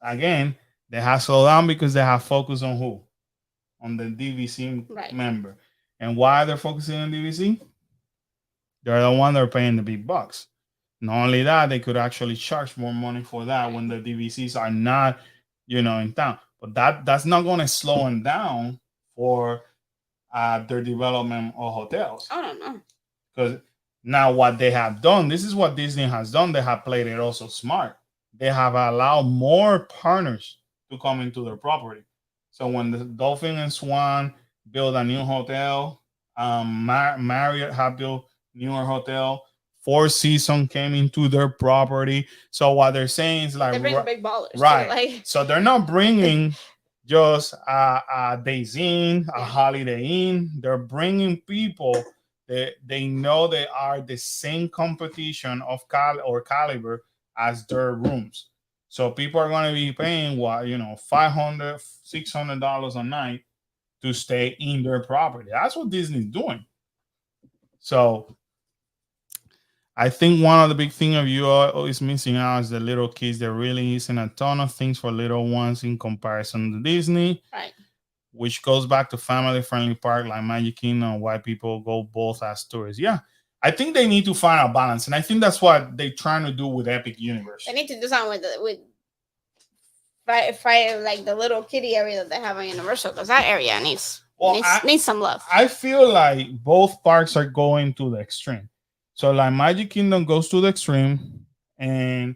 again, they have slowed down because they have focused on who? On the DVC member. And why they're focusing on DVC? They're the one that are paying the big bucks. Not only that, they could actually charge more money for that when the DVCs are not, in town. But that's not going to slow them down for their development of hotels. I don't know. Because now what they have done, this is what Disney has done. They have played it also smart. They have allowed more partners to come into their property. So when the Dolphin and Swan build a new hotel, Marriott have built newer hotel, Four Seasons came into their property. So what they're saying is like, They bring big ballers, right? too, like. So they're not bringing just a Days Inn, a Holiday Inn. They're bringing people they know they are the same competition of caliber as their rooms. So people are going to be paying what, $500, $600 a night to stay in their property. That's what Disney's doing. So I think one of the big thing of you all is missing out is the little kids. There really isn't a ton of things for little ones in comparison to Disney, Right. which goes back to family friendly park like Magic Kingdom, why people go both as tourists. Yeah, I think they need to find a balance, and I think that's what they're trying to do with Epic Universe. They need to do something with fight like the little kitty area that they have on Universal, because that area needs some love. I feel like both parks are going to the extreme. So like Magic Kingdom goes to the extreme, and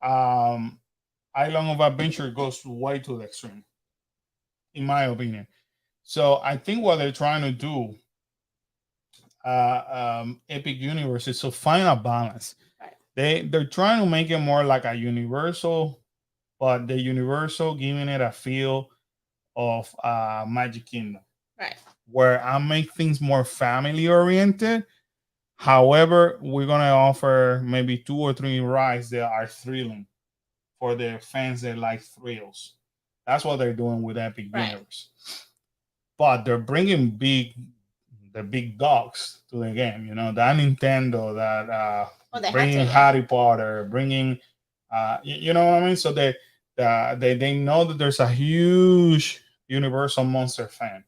Island of Adventure goes way to the extreme, in my opinion. So I think what they're trying to do, Epic Universe, is to find a balance. Right. They're trying to make it more like a Universal, but the Universal giving it a feel of Magic Kingdom, Right. where I make things more family oriented. However, we're gonna offer maybe 2 or 3 rides that are thrilling for the fans that like thrills. That's what they're doing with Epic Right. Universe. But they're bringing the big dogs to the game. That Nintendo, that They bringing have to, Harry Potter, bringing, you know what I mean. So they know that there's a huge Universal Monster fan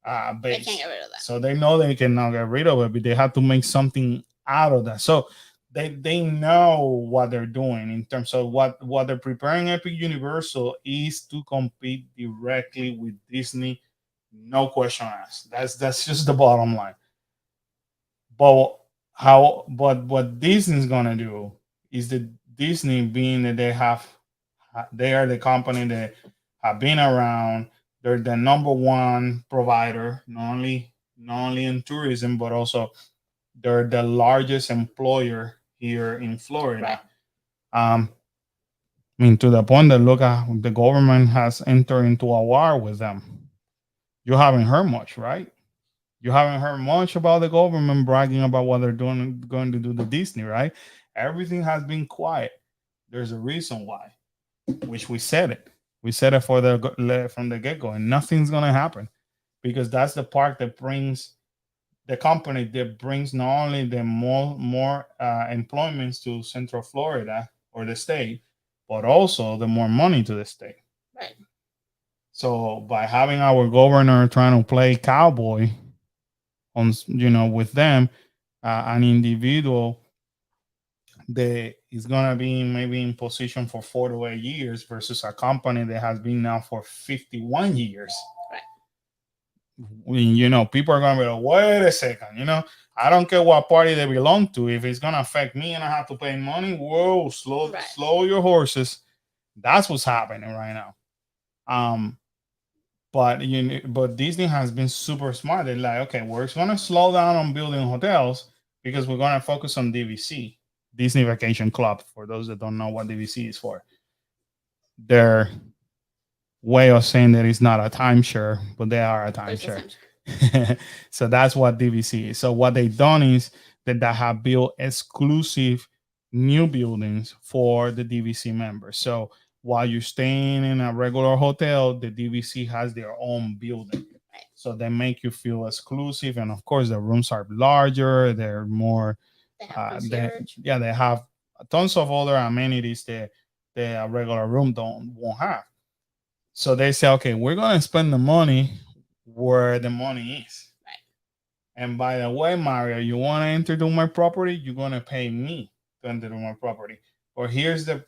They base. can't get rid of that. So they know they cannot get rid of it, but they have to make something out of that. So they know what they're doing in terms of what they're preparing. Epic Universal is to compete directly with Disney, no question asked. That's just the bottom line. But what Disney's gonna do is the Disney, being that they are the company that have been around. They're the number one provider, not only in tourism, but also they're the largest employer here in Florida. I mean, to the point that look at the government has entered into a war with them. You haven't heard much, right? You haven't heard much about the government bragging about what they're going to do to Disney, right? Everything has been quiet. There's a reason why, which we said it. We said it from the get go, and nothing's gonna happen because that's the park that brings the company that brings not only the more employments to Central Florida or the state, but also the more money to the state. Right. So by having our governor trying to play cowboy on with them, an individual that is gonna be maybe in position for 4 to 8 years versus a company that has been now for 51 years. Right. People are gonna be like, wait a second, I don't care what party they belong to. If it's gonna affect me and I have to pay money, whoa, slow your horses. That's what's happening right now. But Disney has been super smart. They're like, okay, we're gonna slow down on building hotels because we're gonna focus on DVC, Disney Vacation Club. For those that don't know what DVC is for, their way of saying that it's not a timeshare, but they are a timeshare. So that's what DVC is. So what they've done is that they have built exclusive new buildings for the DVC members. So while you're staying in a regular hotel, the DVC has their own building. Right. So they make you feel exclusive. And of course, the rooms are larger. They're more, They have they have tons of other amenities that a regular room won't have. So they say, okay, we're going to spend the money where the money is. Right. And by the way, Mario, you want to enter to my property? You're going to pay me to enter to my property. Or here's the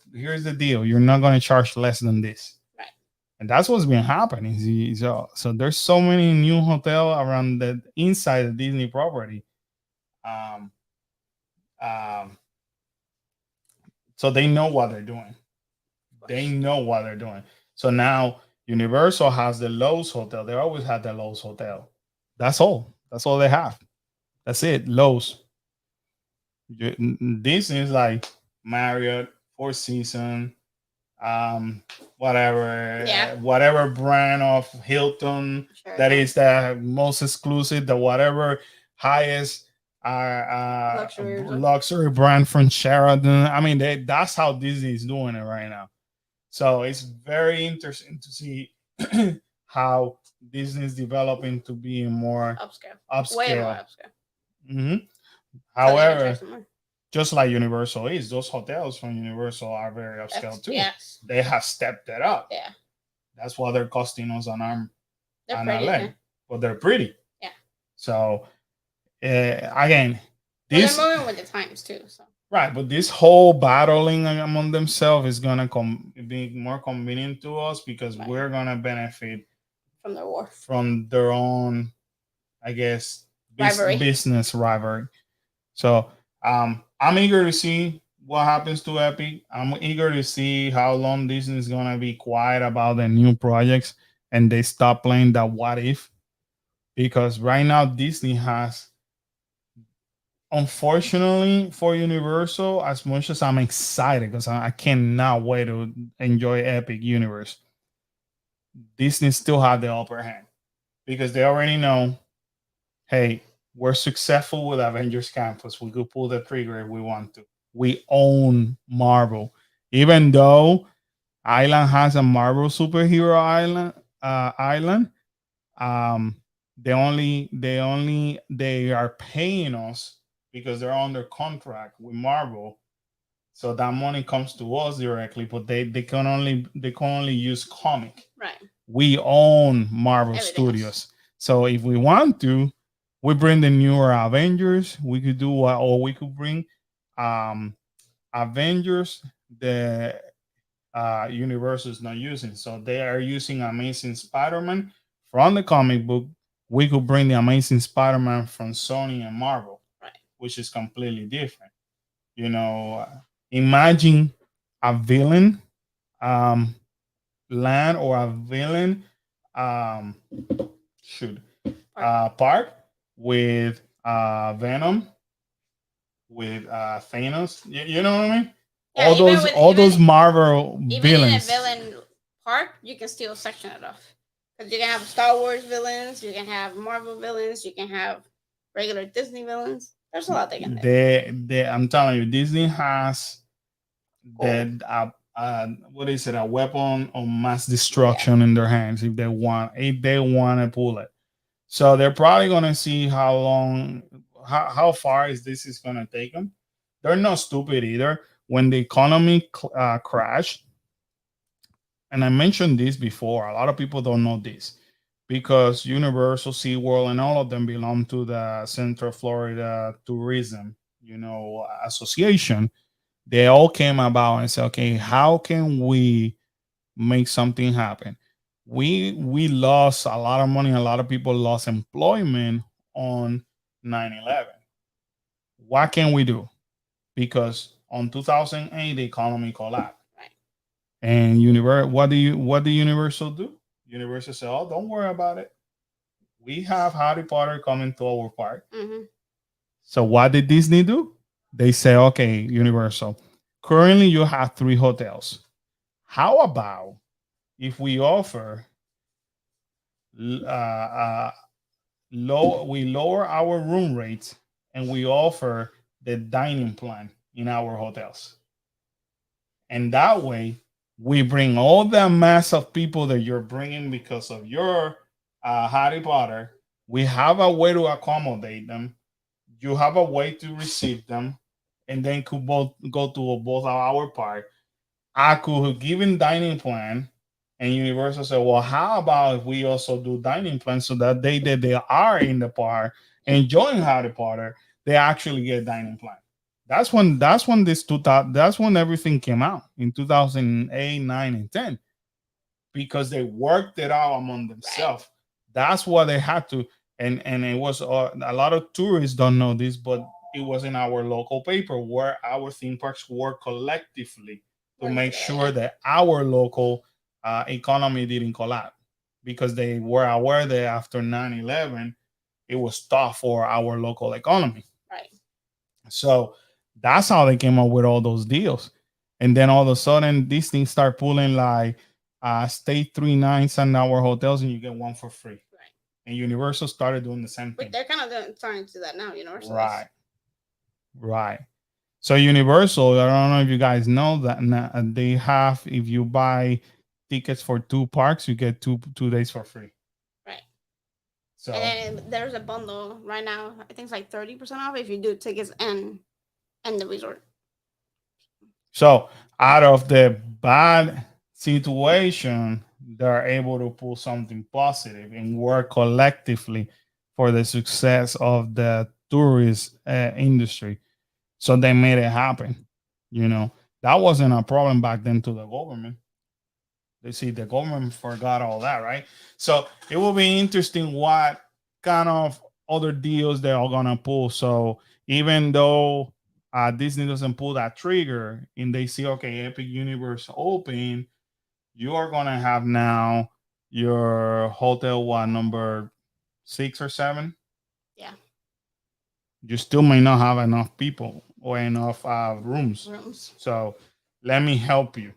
deal. You're not going to charge less than this. Right. And that's what's been happening. So there's so many new hotels around the inside the Disney property. So they know what they're doing. They know what they're doing. So now Universal has the Lowe's Hotel. They always had the Lowe's Hotel. That's all. That's all they have. That's it. Lowe's. Disney is like Marriott, Four Seasons, whatever brand of Hilton that is the most exclusive, the whatever highest Luxury. luxury brand from Sheraton. I mean, that's how Disney is doing it right now. So it's very interesting to see how Disney is developing to be more Upscale. Way more upscale. upscale. hmm So they can However, charge them more. just like Universal is, those hotels from Universal are very upscale too. Yes. They have stepped it up. Yeah. That's why they're costing us an arm They're and pretty. a leg, Yeah. but they're pretty. Yeah. So again, Well, this they're moving with the times too. So. right, but this whole battling among themselves is gonna be more convenient to us because Right. we're gonna benefit From their war. from their own, I guess, Rivalry. business rivalry. So I'm eager to see what happens to Epic. I'm eager to see how long Disney is gonna be quiet about the new projects and they stop playing that what if, because right now Disney has, unfortunately for Universal, as much as I'm excited because I cannot wait to enjoy Epic Universe, Disney still have the upper hand because they already know, hey, we're successful with Avengers Campus. We could pull the trigger if we want to. We own Marvel, even though Island has a Marvel superhero island. Um, they are paying us because they're under contract with Marvel, so that money comes to us directly. But they can only use comic. Right. We own Marvel Everything Studios, else. so if we want to, we bring the newer Avengers. We could do what, or we could bring Avengers the Universal is not using. So they are using Amazing Spider-Man from the comic book. We could bring the Amazing Spider-Man from Sony and Marvel, Right. which is completely different. Imagine a villain land or a villain um, shoot park with Venom, with Thanos. You know what I mean? Yeah, all those Marvel Even villains. in a villain park, you can still section it off. Because you can have Star Wars villains, you can have Marvel villains, you can have regular Disney villains. There's a lot they can do. I'm telling you, Disney has that what is it? A weapon of mass destruction in their hands if they want to pull it. So they're probably gonna see how far this is gonna take them. They're not stupid either. When the economy crashed, and I mentioned this before, a lot of people don't know this because Universal, SeaWorld, and all of them belong to the Central Florida Tourism, Association. They all came about and said, okay, how can we make something happen? We lost a lot of money. A lot of people lost employment on 9/11. What can we do? Because on 2008 the economy collapsed. Right. And what do Universal do? Universal said, "Oh, don't worry about it. We have Harry Potter coming to our park." Mm-hmm. So what did Disney do? They say, "Okay, Universal. Currently, you have 3 hotels. How about if we offer we lower our room rates and we offer the dining plan in our hotels, and that way we bring all the mass of people that you're bringing because of your Harry Potter. We have a way to accommodate them. You have a way to receive them, and then could both go to both our park. I could give him dining plan, and Universal said, "Well, how about if we also do dining plan so that they are in the park enjoying Harry Potter, they actually get dining plan." That's when that's when everything came out in 2008, 9, and 10 because they worked it out among themselves. Right. That's what they had to, and it was a lot of tourists don't know this, but it was in our local paper where our theme parks work collectively to make sure that our local economy didn't collapse because they were aware that after 9/11 it was tough for our local economy. Right. So that's how they came up with all those deals. And then all of a sudden these things start pulling like stay 3 nights in our hotels and you get one for free. Right. and Universal started doing the same thing. But they're kind of starting to do that now, Universal. Right. Right. So Universal, I don't know if you guys know that they have, if you buy tickets for 2 parks, you get 2 days for free. Right. So And then there's a bundle right now. I think it's like 30% off if you do tickets and the resort. so out of the bad situation, they're able to pull something positive and work collectively for the success of the tourist industry. So they made it happen. You know, that wasn't a problem back then to the government. They see the government forgot all that, right? So it will be interesting what kind of other deals they are gonna pull. So even though Disney doesn't pull that trigger and they see, okay, Epic Universe open, you are gonna have now your hotel number 6 or 7. Yeah. You still may not have enough people or enough rooms. So let me help you.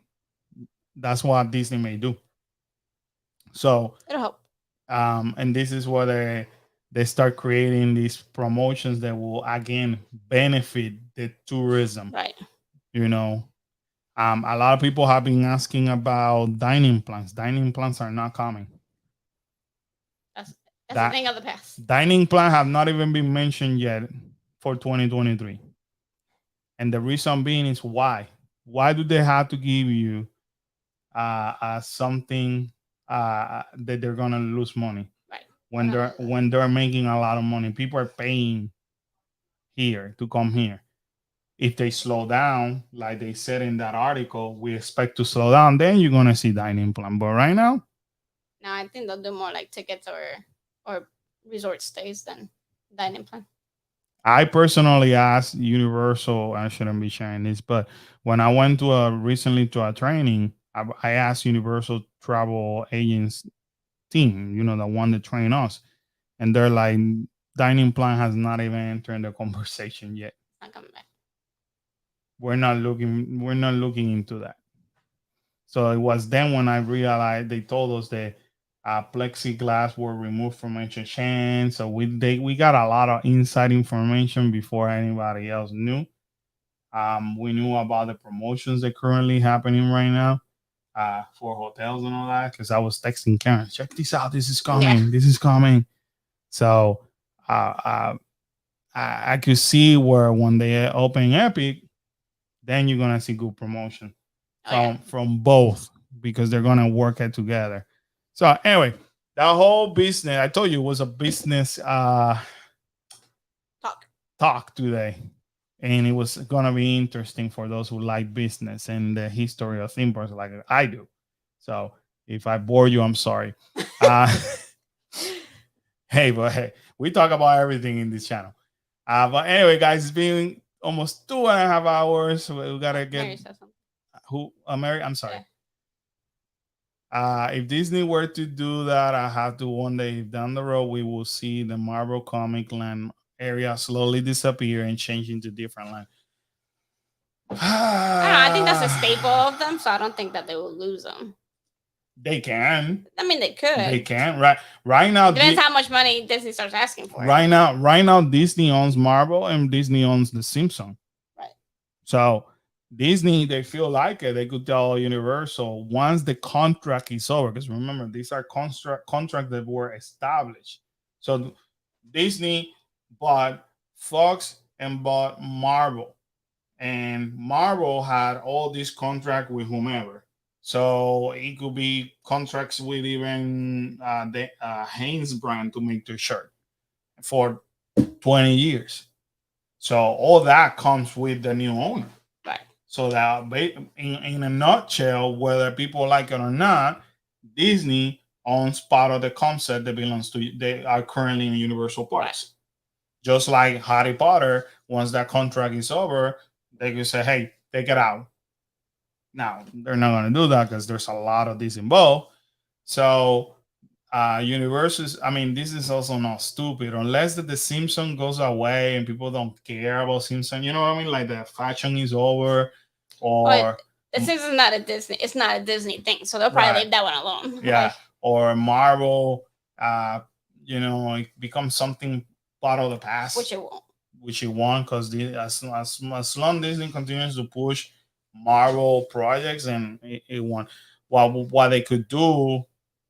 That's what Disney may do. So it'll help. And this is where they start creating these promotions that will again benefit the tourism. Right. You know, a lot of people have been asking about dining plans. Dining plans are not coming. That's a thing of the past. Dining plan have not even been mentioned yet for 2023. And the reason being is why? Why do they have to give you something that they're gonna lose money? Right. When they're making a lot of money, people are paying here to come here. If they slow down, like they said in that article, we expect to slow down, then you're gonna see dining plan. But right now, no, I think they'll do more like tickets or resort stays than dining plan. I personally asked Universal. I shouldn't be sharing this, but when I went to recently to a training, I asked Universal travel agents team, you know, the one that train us, and they're like, dining plan has not even entered the conversation yet. Not coming back. We're not looking into that. So it was then when I realized they told us that plexiglass were removed from HHN. So we got a lot of inside information before anybody else knew. We knew about the promotions that currently happening right now for hotels and all that, because I was texting Karen, check this out. This is coming. Yeah. This is coming. So I could see where when they open Epic, then you're gonna see good promotion from both, because they're gonna work it together. So anyway, that whole business, I told you, it was a business talk today, and it was gonna be interesting for those who like business and the history of theme parks like I do. So if I bore you, I'm sorry. Hey, we talk about everything in this channel. But anyway, guys, it's been almost 2.5 hours. So we gotta get Mary. I'm sorry. If Disney were to do that, I have to one day down the road, we will see the Marvel Comic Land area slowly disappear and change into different land. I think that's a staple of them, so I don't think that they will lose them. They can. I mean, they could. They can. Right now. It depends how much money Disney starts asking for. Right now, Disney owns Marvel and Disney owns The Simpsons. Right. So Disney, they feel like it. They could tell Universal once the contract is over, because remember, these are contracts that were established. So Disney bought Fox and bought Marvel, and Marvel had all these contracts with whomever. So it could be contracts with even the Hanes brand to make their shirt for 20 years. So all that comes with the new owner. Right. So that in a nutshell, whether people like it or not, Disney owns part of the concept that belongs to, they are currently in Universal Parks. Right. Just like Harry Potter, once that contract is over, they can say, hey, take it out. Now, they're not going to do that because there's a lot of this involved. So, Universal's, I mean, this is also not stupid. Unless the Simpsons goes away and people don't care about Simpsons, you know what I mean? Like the fashion is over, or... The Simpsons is not a Disney. It's not a Disney thing. So they'll probably leave that one alone. Yeah. Or Marvel it becomes something part of the past, Which it won't. which it won't, because as long Disney continues to push Marvel projects, and it won't. What they could do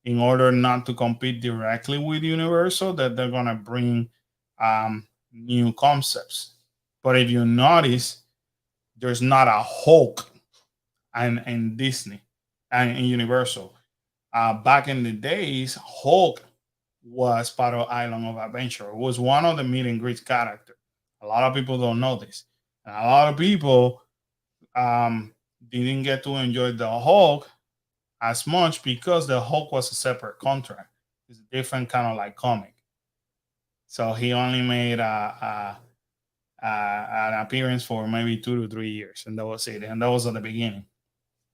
in order not to compete directly with Universal, that they're gonna bring new concepts. But if you notice, there's not a Hulk in Disney and in Universal. Back in the days, Hulk was part of Island of Adventure. It was one of the meet and greet characters. A lot of people don't know this. And a lot of people didn't get to enjoy the Hulk as much because the Hulk was a separate contract. It's a different kind of like comic. So he only made an appearance for maybe 2 to 3 years, and that was it. And that was at the beginning.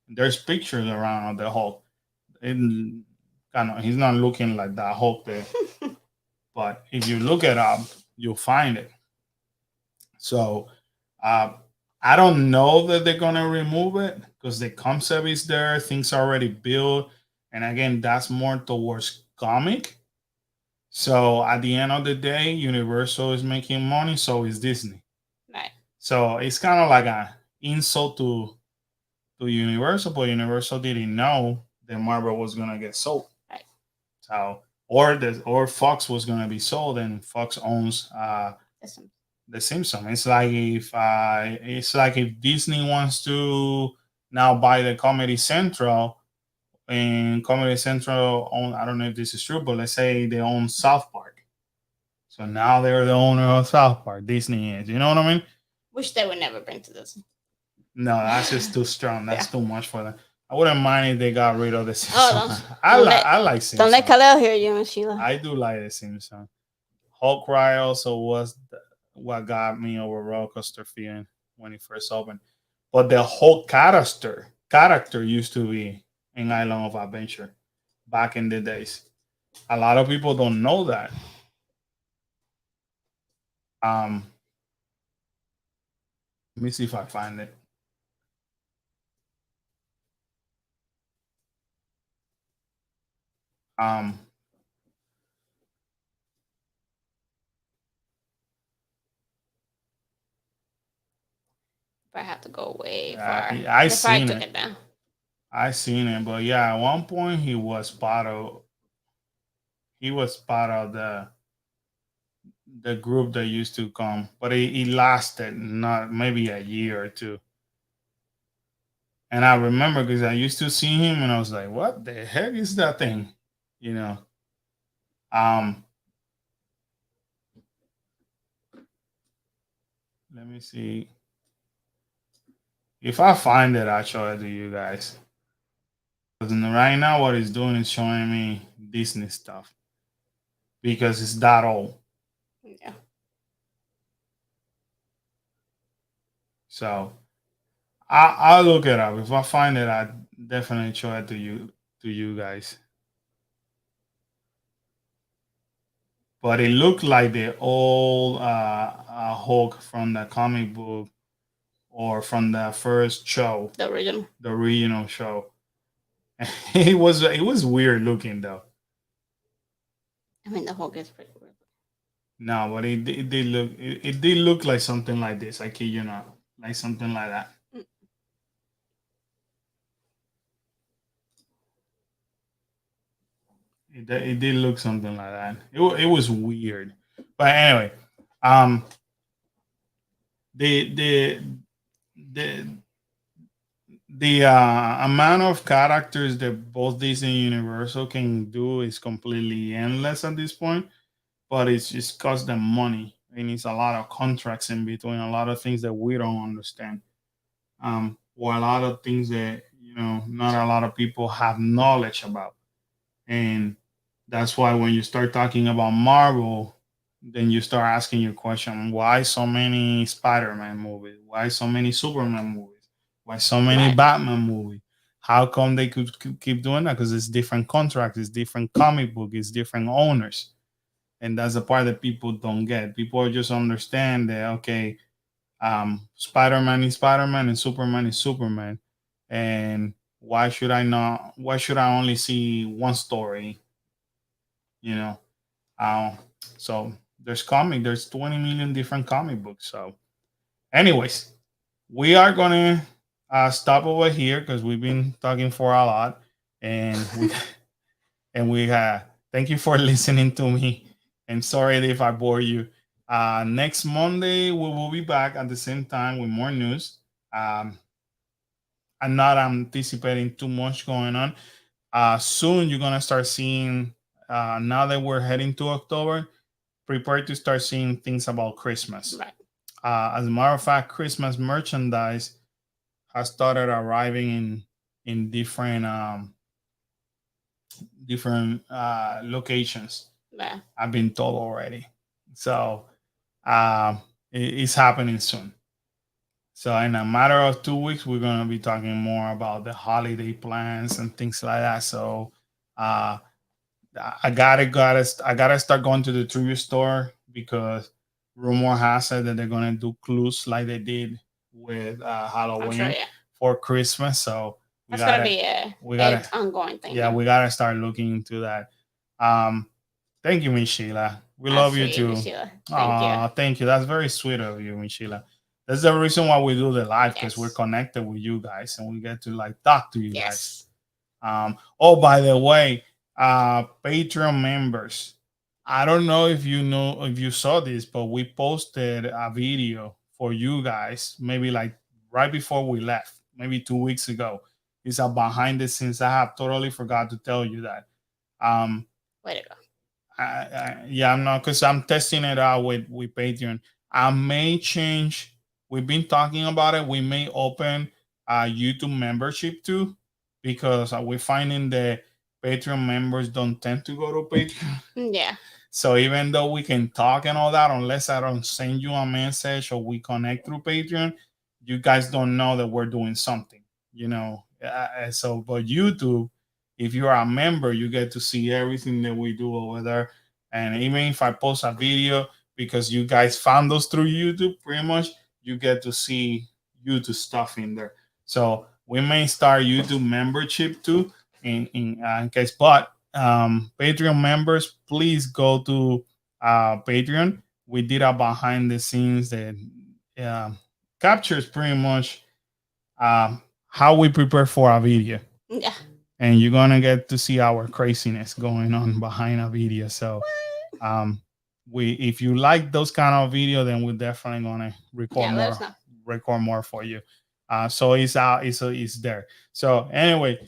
There's pictures around of the Hulk. He's not looking like that Hulk there. But if you look it up, you'll find it. So I don't know that they're gonna remove it because the concept is there, things are already built, and again, that's more towards comic. So at the end of the day, Universal is making money, so is Disney. Right. So it's kind of like an insult to Universal, but Universal didn't know that Marvel was gonna get sold. Right. So or Fox was gonna be sold, and Fox owns Listen. the Simpsons. It's like if Disney wants to now buy the Comedy Central, and Comedy Central own, I don't know if this is true, but let's say they own South Park. So now they're the owner of South Park. Disney is. You know what I mean? Which they would never bring to this. No, that's just too strong. That's Yeah. too much for them. I wouldn't mind if they got rid of the Oh, Simpsons. don't I like Simpsons. Don't let Khalil hear you, Miss Sheila. I do like the Simpsons. Hulk Ride also was what got me over roller coaster feeling when it first opened. But the whole character used to be in Island of Adventure back in the days. A lot of people don't know that. Let me see if I find it. Um, I have to go way Yeah, far. I They probably seen took it. it down. I seen it, but yeah, at one point he was part of the group that used to come, but it lasted not maybe a year or two. And I remember because I used to see him, and I was like, "What the heck is that thing?" You know. Um, Let me see if I find it. I'll show it to you guys. Because right now, what it's doing is showing me Disney stuff because it's that old. Yeah. So I'll look it up. If I find it, I definitely show it to you guys. But it looked like the old Hulk from the comic book or from the first show, The original. the original show. It was weird looking though. I mean, the Hulk is pretty weird. No, but it did look like something like this. I kid you not, like something like that. It did look something like that. It was weird, but anyway, um, the the the the amount of characters that both Disney and Universal can do is completely endless at this point. But it's just cost them money, and it's a lot of contracts in between, a lot of things that we don't understand, or a lot of things that not a lot of people have knowledge about. And that's why when you start talking about Marvel, then you start asking your question: Why so many Spider-Man movies? Why so many Superman movies? Why so many Right. Batman movies? How come they could keep doing that? Because it's different contracts, it's different comic book, it's different owners, and that's the part that people don't get. People just understand that okay, Spider-Man is Spider-Man and Superman is Superman, and why should I not? Why should I only see one story? You know, So there's 20 million different comic books. So, anyways, we are gonna stop over here because we've been talking for a lot, and we and we thank you for listening to me. And sorry if I bore you. Next Monday we will be back at the same time with more news. I'm not anticipating too much going on. Soon you're gonna start seeing. Now that we're heading to October, prepare to start seeing things about Christmas. Right. As a matter of fact, Christmas merchandise has started arriving in different locations. Yeah. I've been told already. So it's happening soon. So in a matter of 2 weeks, we're gonna be talking more about the holiday plans and things like that. So uh, I gotta start going to the trivia store because rumor has it that they're gonna do clues like they did with I'm Halloween sure, yeah. for Christmas. So That's gonna be a gotta ongoing thing. yeah, now. we gotta start looking into that. Thank you, Miss Sheila. We That's love for you too. Miss Sheila. Thank you. Thank you. That's very sweet of you, Miss Sheila. That's the reason why we do the live because Yes. we're connected with you guys and we get to like talk to you guys. Yes. Oh, by the way, Patreon members. I don't know if you saw this, but we posted a video for you guys, maybe like right before we left, maybe 2 weeks ago. It's a behind the scenes. I have totally forgot to tell you that. Way to go. Yeah, I'm not because I'm testing it out with Patreon. I may change. We've been talking about it. We may open a YouTube membership too, because we're finding that Patreon members don't tend to go to Patreon. Yeah. So even though we can talk and all that, unless I don't send you a message or we connect through Patreon, you guys don't know that we're doing something. So, but YouTube, if you're a member, you get to see everything that we do over there. And even if I post a video, because you guys found us through YouTube, pretty much you get to see YouTube stuff in there. So we may start YouTube membership too in case. But Patreon members, please go to Patreon. We did a behind the scenes that captures pretty much how we prepare for a video. Yeah. And you're gonna get to see our craziness going on behind a video. So if you like those kind of video, then we're definitely gonna record more for you. So it's out, it's there. So anyway,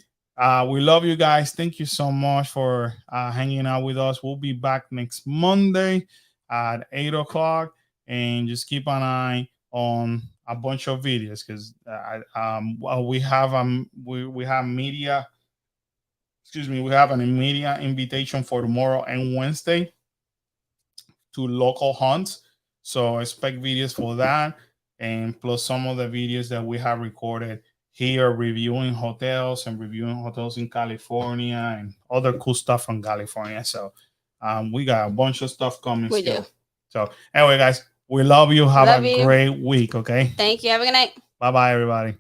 we love you guys. Thank you so much for hanging out with us. We'll be back next Monday at 8 o'clock, and just keep an eye on a bunch of videos because we have media. Excuse me, we have an immediate invitation for tomorrow and Wednesday to local hunts. So expect videos for that, and plus some of the videos that we have recorded here reviewing hotels in California and other cool stuff from California. So we got a bunch of stuff coming We still. do. So anyway, guys, we love you. Have a great week. Okay. Thank you. Have a good night. Bye-bye, everybody.